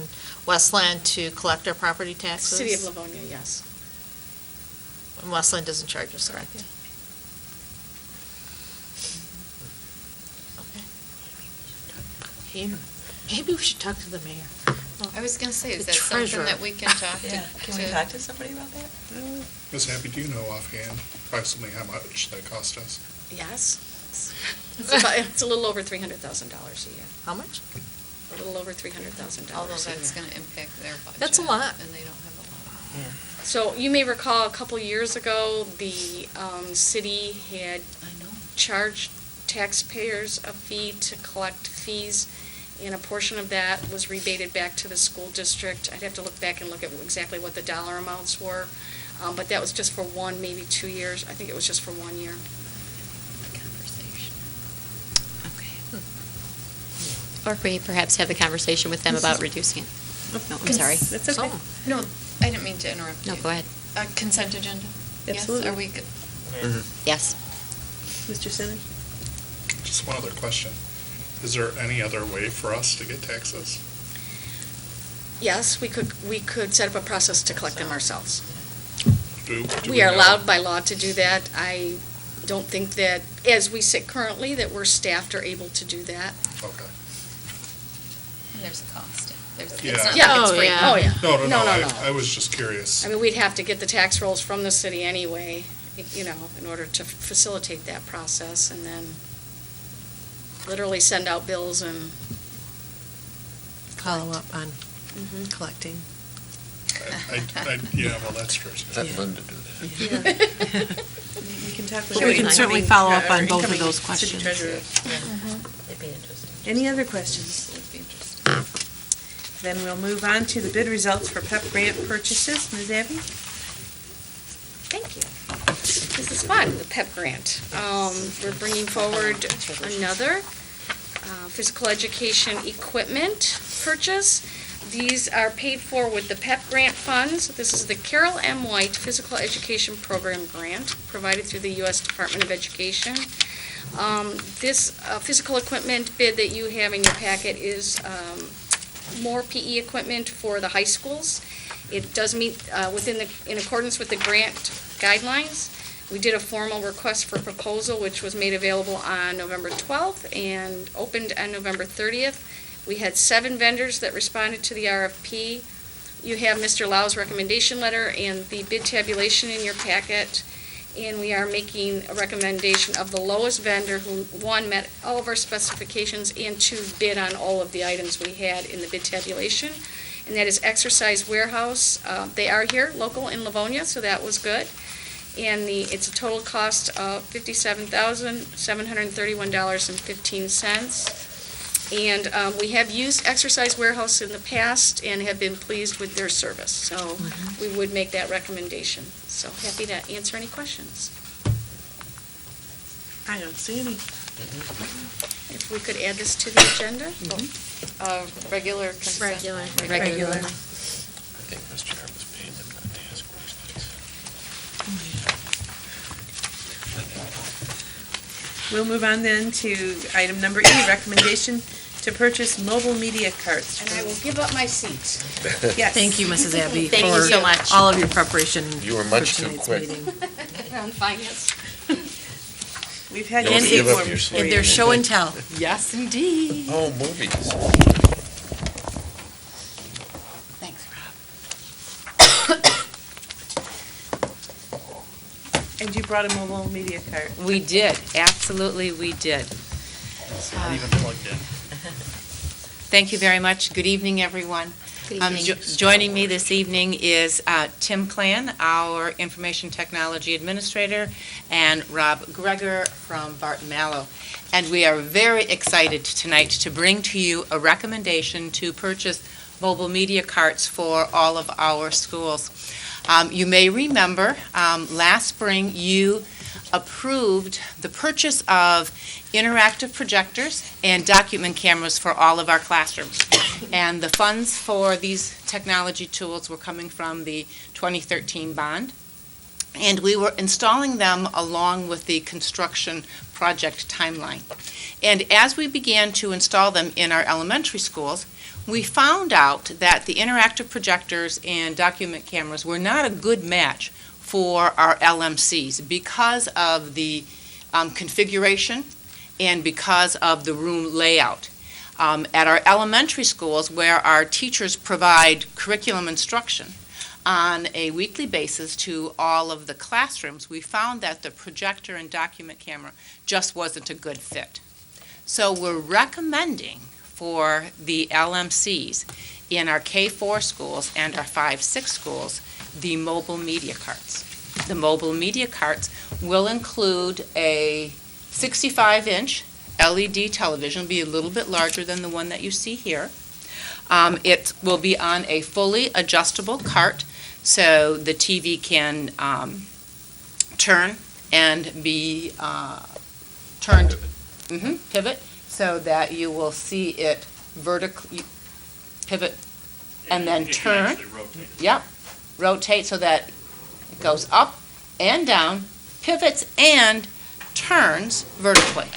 Westland to collect our property taxes? City of Livonia, yes. And Westland doesn't charge us, correct? Okay. Maybe we should talk to the mayor. I was gonna say, is The that something treasurer. that we can talk to? Yeah, can we talk to somebody about that? Ms. Happy, do you know offhand approximately how much that cost us? Yes. It's a little over $300,000 a year. How much? A little over $300,000 Although a year. that's gonna impact their budget. That's a lot. And they don't have a lot. So you may recall a couple years ago, the city had charged taxpayers a fee to collect fees, and a portion of that was rebated back to the school district. I'd have to look back and look at exactly what the dollar amounts were, but that was just for one, maybe 2 years. I think it was just for 1 year. Or if we perhaps have the conversation with them about reducing it. No, I'm sorry. That's okay. No, I didn't mean to interrupt you. No, go ahead. Consent agenda? Absolutely. Yes, are we good? Yes. Mr. Simmons? Just one other question. Is there any other way for us to get taxes? Yes, we could set up a process to collect them ourselves. Do We are know? allowed by law to do that. I don't think that, as we sit currently, that we're staffed or able to do that. Okay. And there's a cost. Yeah. It's not Yeah, like it's oh, free. yeah. Oh, yeah. No, I was just curious. I mean, we'd have to get the tax rolls from the city anyway, in order to facilitate that process, and then literally send out bills and Follow up on collecting. Yeah, well, that's true. Let Linda do that. You can talk with. But we can our certainly incoming- follow up our on both of incoming those city questions. treasurer. It'd be interesting. Any other questions? Then we'll move on to the bid results for PEP grant purchases. Ms. Abby? thank you. This is fun, the PEP grant. We're bringing forward another physical education equipment purchase. These are paid for with the PEP grant funds. This is the Carol M. White Physical Education Program Grant provided through the U.S. Department of Education. This physical equipment bid that you have in your packet is more PE equipment for the high schools. It does meet in accordance with the grant guidelines. We did a formal request for proposal, which was made available on November 12th and opened on November 30th. We had 7 vendors that responded to the RFP. You have Mr. Lau's recommendation letter and the bid tabulation in your packet. And we are making a recommendation of the lowest vendor who, 1, met all of our specifications, and 2, bid on all of the items we had in the bid tabulation. And that is Exercise Warehouse. They are here, local in Livonia, so that was good. And it's a total cost of $57,731.15. And we have used Exercise Warehouse in the past and have been pleased with their service. So we would make that recommendation. So happy to answer any questions. I don't see any. If we could add this to the agenda? Regular consent. Regular. I think Mr. Chair was paying them not to ask questions. We'll move on then to item number E, recommendation to purchase mobile media carts. And I will give up my seat. Yes. Thank you, Mrs. Abbey, Thank you so much. for all of your preparation. You were much for too tonight's quick. meeting. On finance. We've had Don't two give up forms your for seat. And you. there's show and tell. Yes, indeed. Oh, movies. Thanks, Rob. And you brought a mobile media cart. We did, absolutely we did. It's not even plugged in. Thank you very much. Good evening, everyone. Joining me this evening is Tim Clan, our Information Technology Administrator, and Rob Greger from Barton Mallow. And we are very excited tonight to bring to you a recommendation to purchase mobile media carts for all of our schools. You may remember, last spring, you approved the purchase of interactive projectors and document cameras for all of our classrooms. And the funds for these technology tools were coming from the 2013 bond. And we were installing them along with the construction project timeline. And as we began to install them in our elementary schools, we found out that the interactive projectors and document cameras were not a good match for our LMCs because of the configuration and because of the room layout. At our elementary schools, where our teachers provide curriculum instruction on a weekly basis to all of the classrooms, we found that the projector and document camera just wasn't a good fit. So we're recommending for the LMCs in our K-4 schools and our 5-6 schools the mobile media carts. The mobile media carts will include a 65-inch LED television, be a little bit larger than the one that you see here. It will be on a fully adjustable cart, so the TV can turn and be turned, pivot, so that you will see it vertically pivot and then turn. Yep, rotate so that it goes up and down, pivots and turns vertically.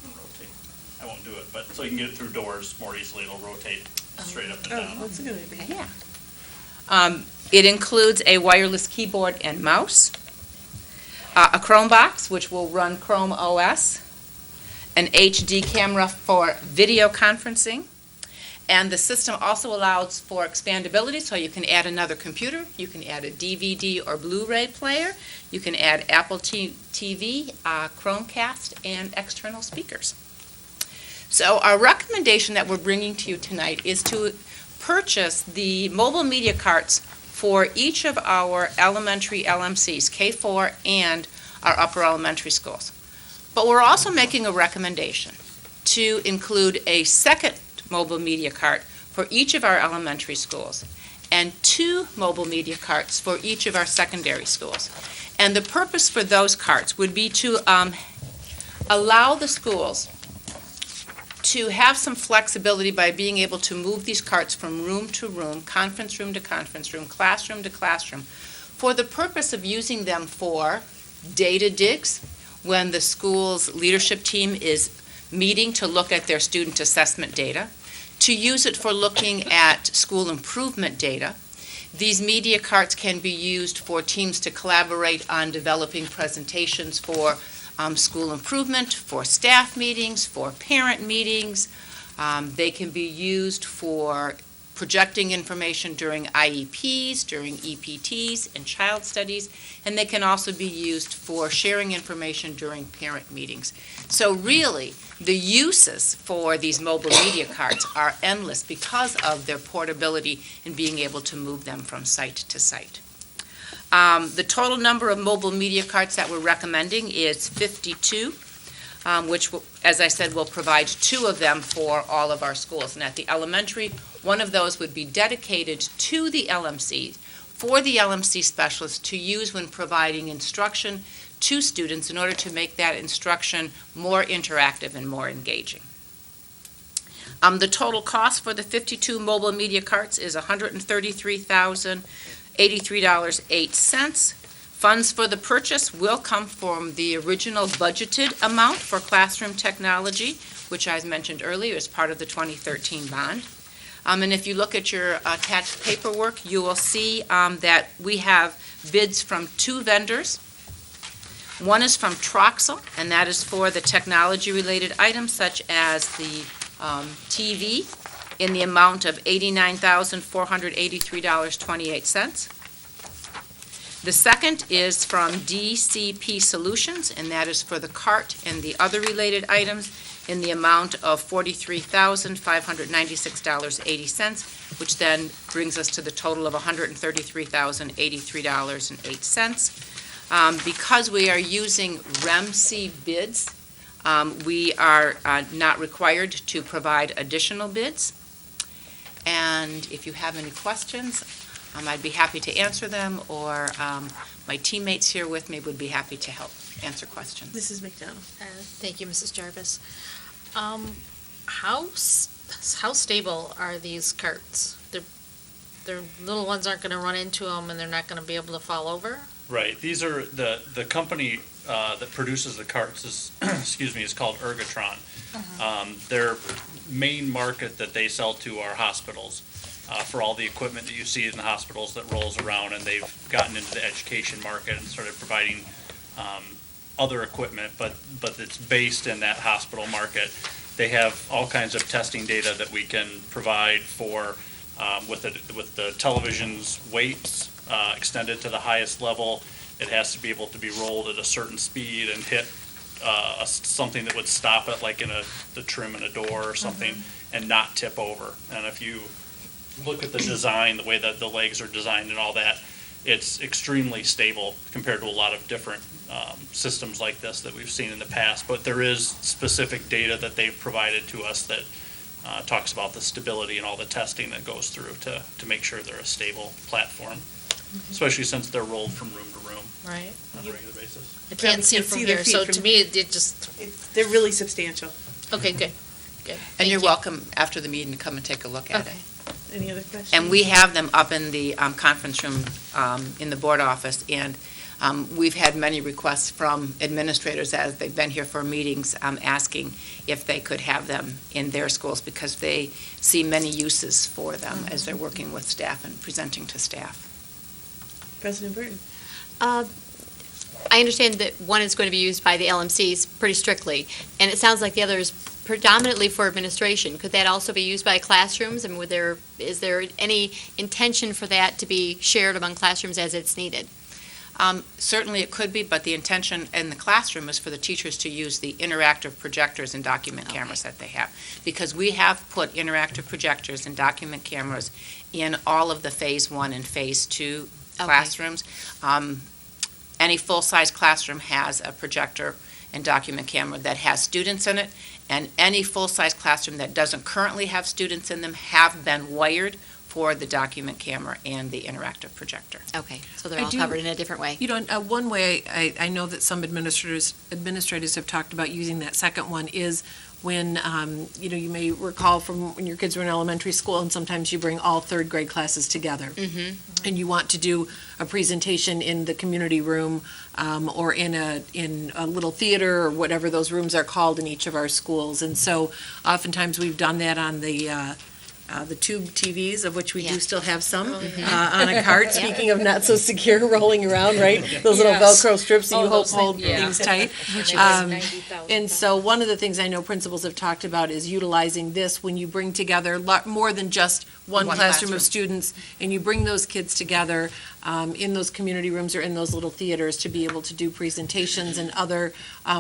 Rotate. I won't do it, but so you can get it through doors more easily. It'll rotate straight up and down. That's a good idea. Yeah. It includes a wireless keyboard and mouse, a Chrome box, which will run Chrome OS, an HD camera for video conferencing, and the system also allows for expandability, so you can add another computer, you can add a DVD or Blu-ray player, you can add Apple TV, Chromecast, and external speakers. So our recommendation that we're bringing to you tonight is to purchase the mobile media carts for each of our elementary LMCs, K-4 and our upper elementary schools. But we're also making a recommendation to include a second mobile media cart for each of our elementary schools and 2 mobile media carts for each of our secondary schools. And the purpose for those carts would be to allow the schools to have some flexibility by being able to move these carts from room to room, conference room to conference room, classroom to classroom, for the purpose of using them for data digs when the school's leadership team is meeting to look at their student assessment data, to use it for looking at school improvement data, These media carts can be used for teams to collaborate on developing presentations for school improvement, for staff meetings, for parent meetings. They can be used for projecting information during IEPs, during EPTs, and child studies, and they can also be used for sharing information during parent meetings. So really, the uses for these mobile media carts are endless because of their portability and being able to move them from site to site. The total number of mobile media carts that we're recommending is 52. Which, as I said, will provide 2 of them for all of our schools. And at the elementary, one of those would be dedicated to the LMC, for the LMC specialists to use when providing instruction to students in order to make that instruction more interactive and more engaging. The total cost for the 52 mobile media carts is $133,083.08. Funds for the purchase will come from the original budgeted amount for classroom technology, which I mentioned earlier is part of the 2013 bond. And if you look at your attached paperwork, you will see that we have bids from 2 vendors. One is from Troxel, and that is for the technology-related items such as the TV in the amount of $89,483.28. The second is from DCP Solutions, and that is for the cart and the other related items in the amount of $43,596.80, which then brings us to the total of $133,083.08. Because we are using REMC bids, we are not required to provide additional bids. And if you have any questions, I'd be happy to answer them, or my teammates here with me would be happy to help answer questions. Mrs. McDonald. Thank you, Mrs. Jarvis. How stable are these carts? Their little ones aren't going to run into them, and they're not going to be able to fall over? Right. These are the company that produces the carts is is called Ergotron. Their main market that they sell to are hospitals. For all the equipment that you see in the hospitals that rolls around, and they've gotten into the education market and started providing other equipment, but it's based in that hospital market. They have all kinds of testing data that we can provide for with the television's weights extended to the highest level. It has to be able to be rolled at a certain speed and hit something that would stop it, like in the trim in a door or something, and not tip over. And if you look at the design, the way that the legs are designed and all that, it's extremely stable compared to a lot of different systems like this that we've seen in the past. But there is specific data that they've provided to us that talks about the stability and all the testing that goes through to make sure they're a stable platform, especially since they're rolled from room to room Right. on a regular basis. I can't see it from here, so to me, it just... They're really substantial. Okay, good. Good. And Thank you're you. welcome after the meeting to come and take a look at it. Any other questions? And we have them up in the conference room in the board office, and we've had many requests from administrators as they've been here for meetings asking if they could have them in their schools because they see many uses for them as they're working with staff and presenting to staff. President Burton. I understand that one is going to be used by the LMCs pretty strictly, and it sounds like the other is predominantly for administration. Could that also be used by classrooms? I mean, is there any intention for that to be shared among classrooms as it's needed? Certainly it could be, but the intention in the classroom is for the teachers to use the interactive projectors and document cameras that they have. Because we have put interactive projectors and document cameras in all of the Phase 1 and Phase 2 classrooms. Any full-size classroom has a projector and document camera that has students in it, and any full-size classroom that doesn't currently have students in them have been wired for the document camera and the interactive projector. Okay, so they're all covered in a different way. You know, one way I know that some administrators have talked about using that second one is when, you may recall from when your kids were in elementary school, and sometimes you bring all third grade classes together. Mm-hmm. And you want to do a presentation in the community room or in a little theater or whatever those rooms are called in each of our schools. And so oftentimes we've done that on the the tube TVs, of which we Yeah. do still have some, Mhm. on a cart, Yeah. speaking of not so secure, rolling around, right? Those little Yes. Velcro strips that you Oh, hope those hold things, yeah. things tight. And they Um, weigh 90,000 And so one of the things I know principals have talked about is utilizing this when you bring together more than just one One classroom of classroom. students, and you bring those kids together in those community rooms or in those little theaters to be able to do presentations and other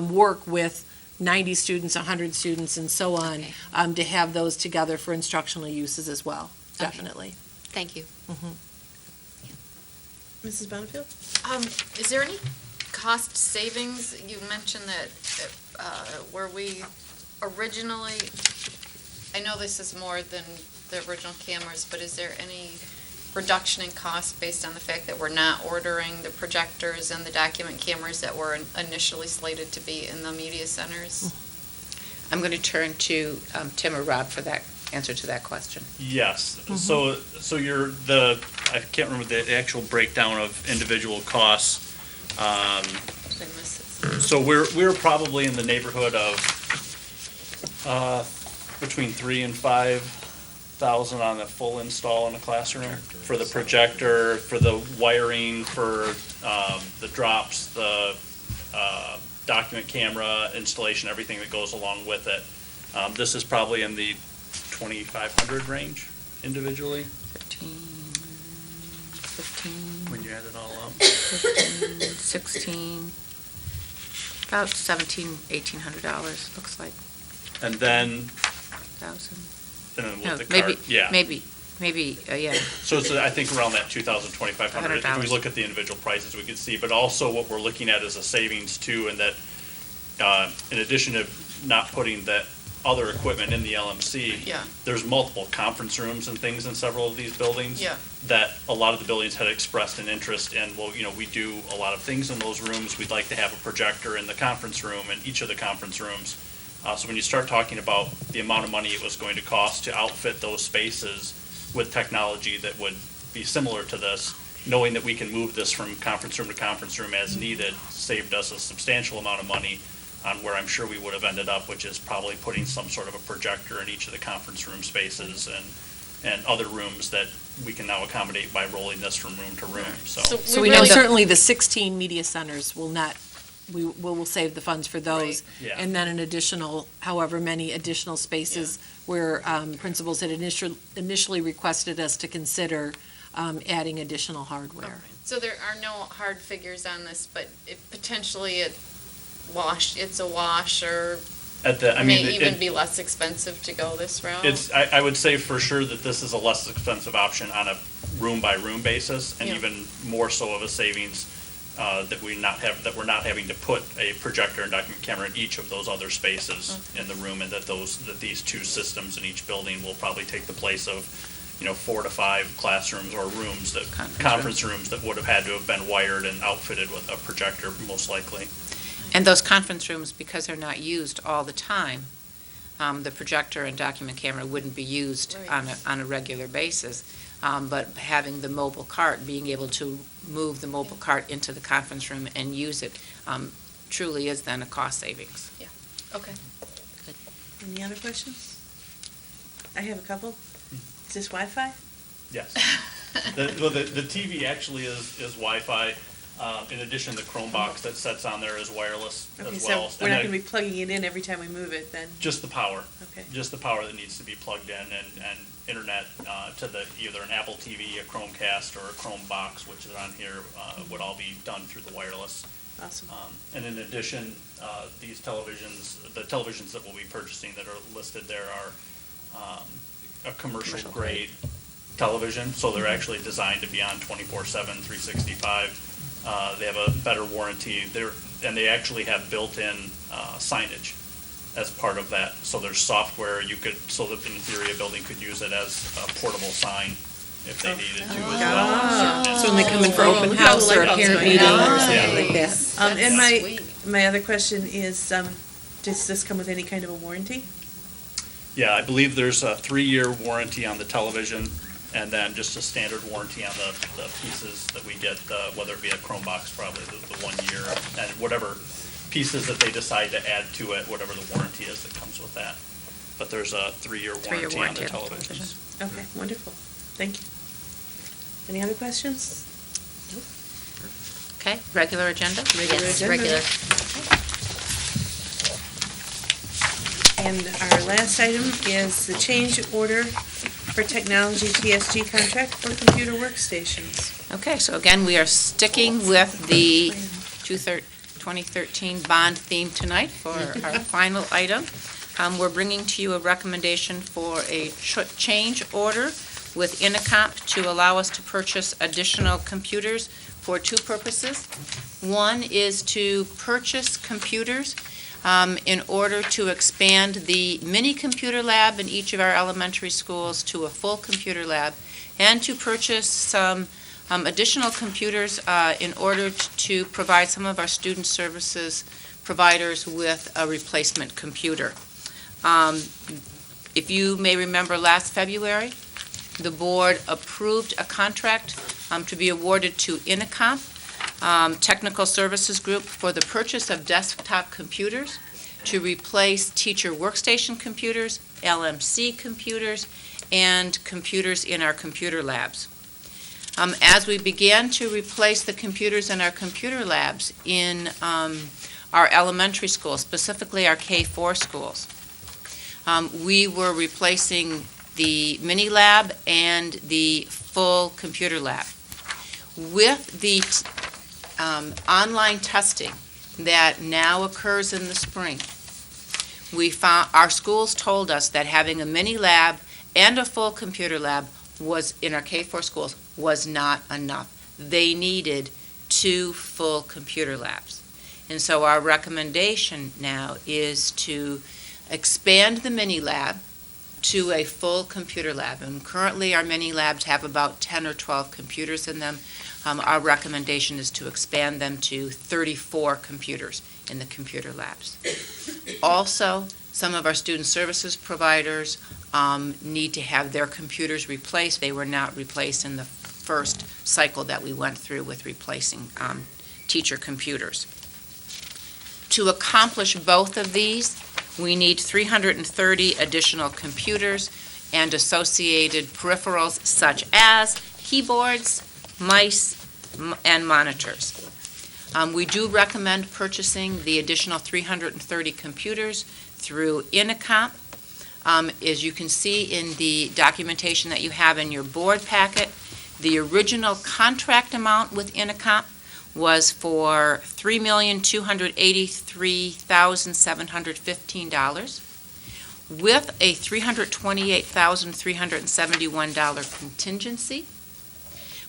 work with 90 students, 100 students, and so on, Okay. to have those together for instructional uses as well, Okay. definitely. Thank you. Mrs. Bonnefield? Is there any cost savings? You mentioned that, where we originally, I know this is more than the original cameras, but is there any reduction in cost based on the fact that we're not ordering the projectors and the document cameras that were initially slated to be in the media centers? I'm going to turn to Tim or Rob for that answer to that question. Yes, so I can't remember the actual breakdown of individual costs. Did I miss it? So we're probably in the neighborhood of between $3,000 and $5,000 on a full install in a classroom for the projector, for the wiring, for the drops, the document camera installation, everything that goes along with it. This is probably in the 2,500 range individually 15, when you add it all up. 16, about $1,800, looks like, And then, 1,000. and then No, with the card, yeah. Maybe, yeah. So it's, I think, around that 2,000, 2,500. If we $100. look at the individual prices, we can see, but also what we're looking at is a savings too, and that, in addition to not putting that other equipment in the LMC, Yeah. there's multiple conference rooms and things in several of these buildings. Yeah. That a lot of the buildings had expressed an interest in, well, we do a lot of things in those rooms. We'd like to have a projector in the conference room, in each of the conference rooms. So when you start talking about the amount of money it was going to cost to outfit those spaces with technology that would be similar to this, knowing that we can move this from conference room to conference room as needed, saved us a substantial amount of money on where I'm sure we would have ended up, which is probably putting some sort of a projector in each of the conference room spaces and other rooms that we can now accommodate by rolling this from room to room, so. So we know certainly the 16 media centers will not, we will save the funds for those. Yeah. And then an additional, however many additional spaces where principals had initially requested us to consider adding additional hardware. So there are no hard figures on this, but potentially it's a wash, or may even be less expensive to go this route? I would say for sure that this is a less expensive option on a room-by-room basis, and Yeah. even more so of a savings that we're not having to put a projector and document camera in each of those other spaces in the room, and that these two systems in each building will probably take the place of 4 to 5 classrooms or rooms, that conference rooms that would have had to have been wired and outfitted with a projector, most likely. And those conference rooms, because they're not used all the time, the projector and document camera wouldn't be used on a regular basis. But having the mobile cart, being able to move the mobile cart into the conference room and use it, truly is then a cost savings. Yeah, okay. Any other questions? I have a couple. Is this Wi-Fi? Yes. The TV actually is Wi-Fi. In addition, the Chromebox that sets on there is wireless Okay, as so well. we're not going to be plugging it in every time we move it, then? Just the power. Okay. Just the power that needs to be plugged in, and internet to either an Apple TV, a Chromecast, or a Chromebox, which is on here, would all be done through the wireless. Awesome. And in addition, these televisions, the televisions that we'll be purchasing that are listed there are a commercial grade television, so they're actually designed to be on 24/7, 365. They have a better warranty and they actually have built-in signage as part of that. So there's software so that in theory a building could use it as a portable sign if they needed to as well. So when they come in for open house or a parent meeting or something like that. And my other question is, does this come with any kind of a warranty? Yeah, I believe there's a 3-year warranty on the television, and then just a standard warranty on the pieces that we get, whether it be a Chromebox, probably the 1 year, and whatever pieces that they decide to add to it, whatever the warranty is that comes with that. but there's a 3-year Three-year warranty on the warranty. televisions. Okay, wonderful. Thank you. Any other questions? Okay, regular agenda? Yes, agenda. regular. And our last item is the change order for technology TSG contract for computer workstations. Okay, so again, we are sticking with the 2013 bond theme tonight for our final item. We're bringing to you a recommendation for a change order with Intercomp to allow us to purchase additional computers for two purposes. One is to purchase computers in order to expand the mini computer lab in each of our elementary schools to a full computer lab, and to purchase some additional computers in order to provide some of our student services providers with a replacement computer. If you may remember, last February, the board approved a contract to be awarded to Intercomp Technical Services Group for the purchase of desktop computers to replace teacher workstation computers, LMC computers, and computers in our computer labs. As we began to replace the computers in our computer labs in our elementary schools, specifically our K-4 schools, we were replacing the mini lab and the full computer lab. With the online testing that now occurs in the spring, we found our schools told us that having a mini lab and a full computer lab was, in our K-4 schools, was not enough. They needed 2 full computer labs. And so our recommendation now is to expand the mini lab to a full computer lab. And currently our mini labs have about 10 or 12 computers in them. Our recommendation is to expand them to 34 computers in the computer labs. Also, some of our student services providers need to have their computers replaced. They were not replaced in the first cycle that we went through with replacing teacher computers. To accomplish both of these, we need 330 additional computers and associated peripherals such as keyboards, mice, and monitors. We do recommend purchasing the additional 330 computers through Intercomp. As you can see in the documentation that you have in your board packet, the original contract amount with Intercomp was for $3,283,715 with a $328,371 contingency,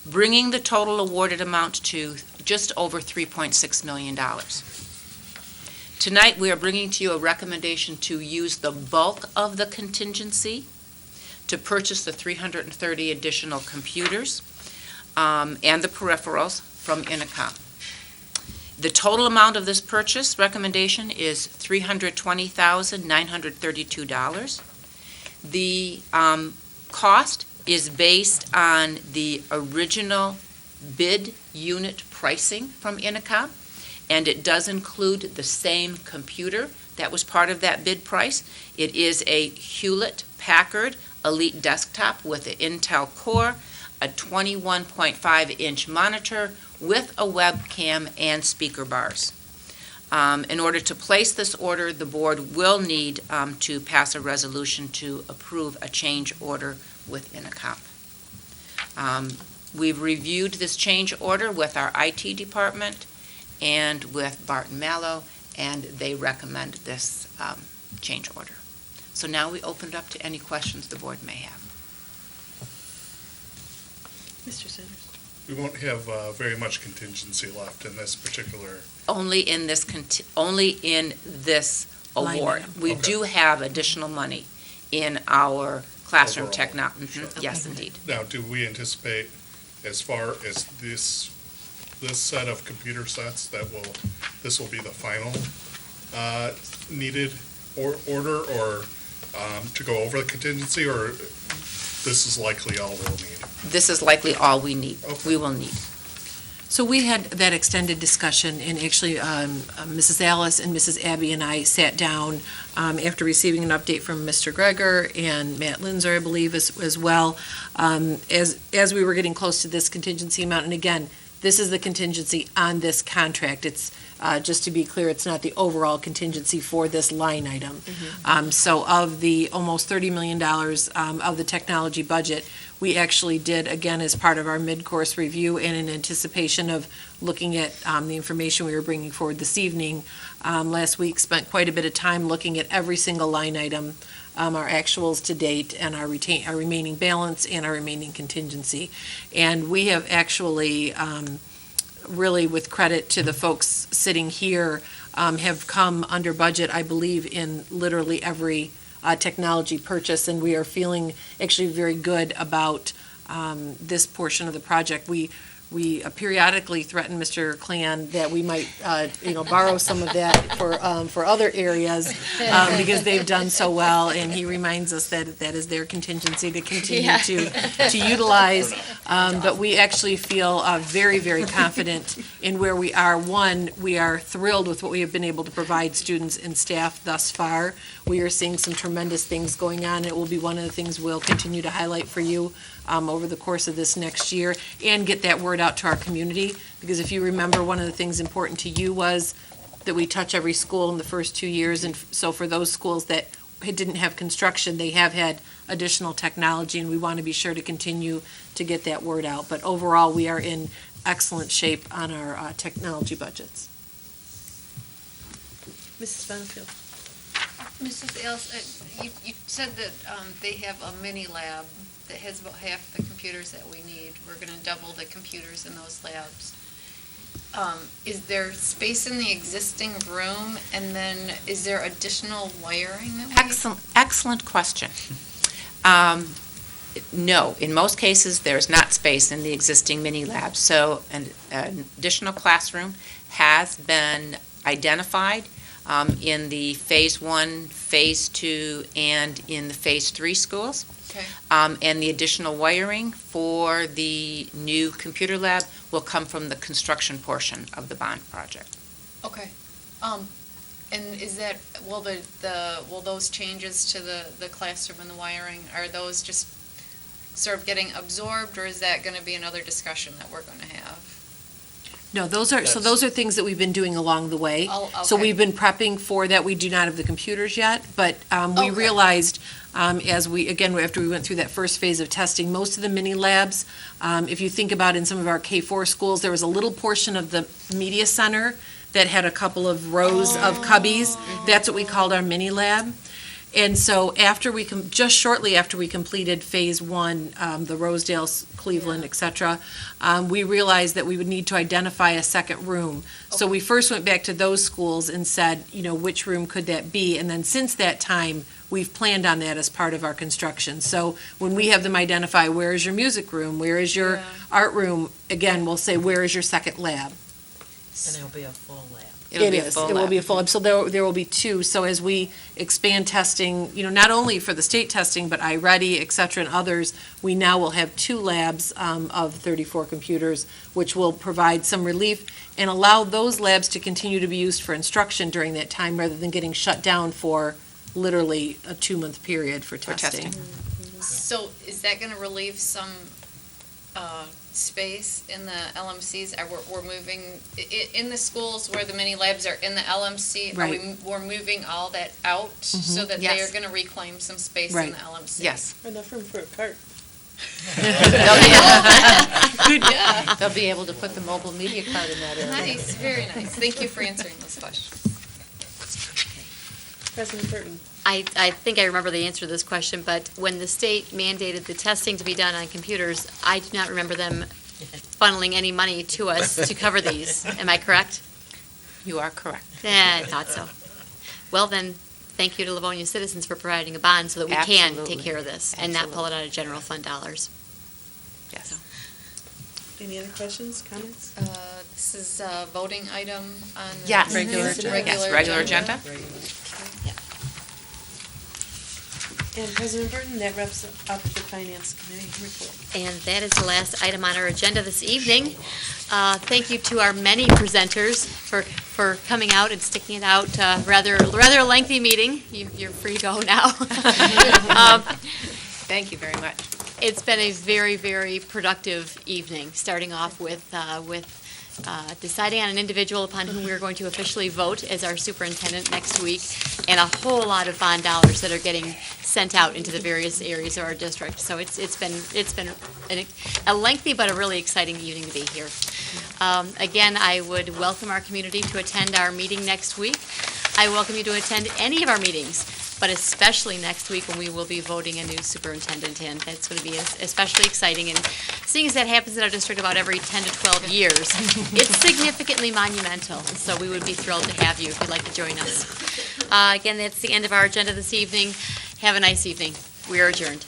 bringing the total awarded amount to just over $3.6 million. Tonight, we are bringing to you a recommendation to use the bulk of the contingency to purchase the 330 additional computers and the peripherals from Intercomp. The total amount of this purchase recommendation is $320,932. The cost is based on the original bid unit pricing from Intercomp, and it does include the same computer that was part of that bid price. It is a Hewlett-Packard Elite Desktop with an Intel Core, a 21.5-inch monitor with a webcam and speaker bars. In order to place this order, the board will need to pass a resolution to approve a change order with Intercomp. We've reviewed this change order with our IT department and with Barton Mallow, and they recommend this change order. So now we open it up to any questions the board may have. Mr. Sanders. We won't have very much contingency left in this particular. Only in this Line award. item. We Okay. do have additional money in our classroom Overall. technology. Sure. Yes, indeed. Now, do we anticipate, as far as this set of computer sets, this will be the final needed order, or to go over the contingency, or this is likely all we'll need? This is likely all we need, Okay. we will need. So we had that extended discussion, and actually Mrs. Alice and Mrs. Abby and I sat down after receiving an update from Mr. Greger and Matt Linzer, I believe, as well, as we were getting close to this contingency amount. And again, this is the contingency on this contract. It's, just to be clear, it's not the overall contingency for this line item. So of the almost $30 million of the technology budget, we actually did, again, as part of our mid-course review and in anticipation of looking at the information we were bringing forward this evening, last week spent quite a bit of time looking at every single line item, our actuals to date, and our remaining balance and our remaining contingency. And we have actually, really with credit to the folks sitting here, have come under budget, I believe, in literally every technology purchase, and we are feeling actually very good about this portion of the project. We periodically threaten Mr. Clan that we might, borrow some of that for other areas because they've done so well, and he reminds us that that is their contingency to continue to utilize. But we actually feel very, very confident in where we are. One, we are thrilled with what we have been able to provide students and staff thus far. We are seeing some tremendous things going on. It will be one of the things we'll continue to highlight for you over the course of this next year, and get that word out to our community. Because if you remember, one of the things important to you was that we touch every school in the first 2 years. And so for those schools that didn't have construction, they have had additional technology, and we want to be sure to continue to get that word out. But overall, we are in excellent shape on our technology budgets. Mrs. Bonnefield. Mrs. Ellis, you said that they have a mini lab that has about half the computers that we need. We're going to double the computers in those labs. Is there space in the existing room, and then is there additional wiring that we Excellent question. No, in most cases, there's not space in the existing mini lab. So an additional classroom has been identified in the Phase 1, Phase 2, and in the Phase 3 schools. Okay. And the additional wiring for the new computer lab will come from the construction portion of the bond project. Okay. And is that, will those changes to the classroom and the wiring, are those just sort of getting absorbed, or is that going to be another discussion that we're going to have? No, those are things that we've been doing along the way. Oh, okay. So we've been prepping for that. We do not have the computers yet, but we realized after we went through that first phase of testing, most of the mini labs, if you think about in some of our K-4 schools, there was a little portion of the media center that had a couple of rows of cubbies. That's what we called our mini lab. And so just shortly after we completed Phase 1, the Rosedale, Cleveland, et cetera, we realized that we would need to identify a second room. So we first went back to those schools and said, which room could that be? And then since that time, we've planned on that as part of our construction. So when we have them identify, where is your music room? Where is your art room? Again, we'll say, where is your second lab? And it'll be a full lab. It will be a full lab. So there will be two. So as we expand testing, not only for the state testing, but iReady, et cetera, and others, we now will have 2 labs of 34 computers, which will provide some relief and allow those labs to continue to be used for instruction during that time, rather than getting shut down for literally a 2-month period for testing. So is that going to relieve some space in the LMCs? We're moving, in the schools where the mini labs are in the LMC, Right. we're moving all that out so that they are going to reclaim some space in the LMC? Yes. Enough room for a cart. They'll be able to put the mobile media card in that area. Nice, very nice. Thank you for answering those questions. President Burton. I think I remember the answer to this question, but when the state mandated the testing to be done on computers, I do not remember them funneling any money to us to cover these. Am I correct? You are correct. I thought so. Well, then, thank you to Livonia citizens for providing a bond so that we can take care of this and not pull it out of general fund dollars. Yes. Any other questions, comments? This is a voting item on the Yes. regular Yes, regular agenda. And President Burton, that wraps up the Finance Committee report. And that is the last item on our agenda this evening. Thank you to our many presenters for coming out and sticking it out. Rather lengthy meeting. You're free to go now. Thank you very much. It's been a very, very productive evening, starting off with deciding on an individual upon whom we are going to officially vote as our superintendent next week, and a whole lot of bond dollars that are getting sent out into the various areas of our district. So it's been a lengthy but a really exciting evening to be here. Again, I would welcome our community to attend our meeting next week. I welcome you to attend any of our meetings, but especially next week when we will be voting a new superintendent in. That's going to be especially exciting, and seeing as that happens in our district about every 10 to 12 years, it's significantly monumental, so we would be thrilled to have you if you'd like to join us. Again, that's the end of our agenda this evening. Have a nice evening. We are adjourned.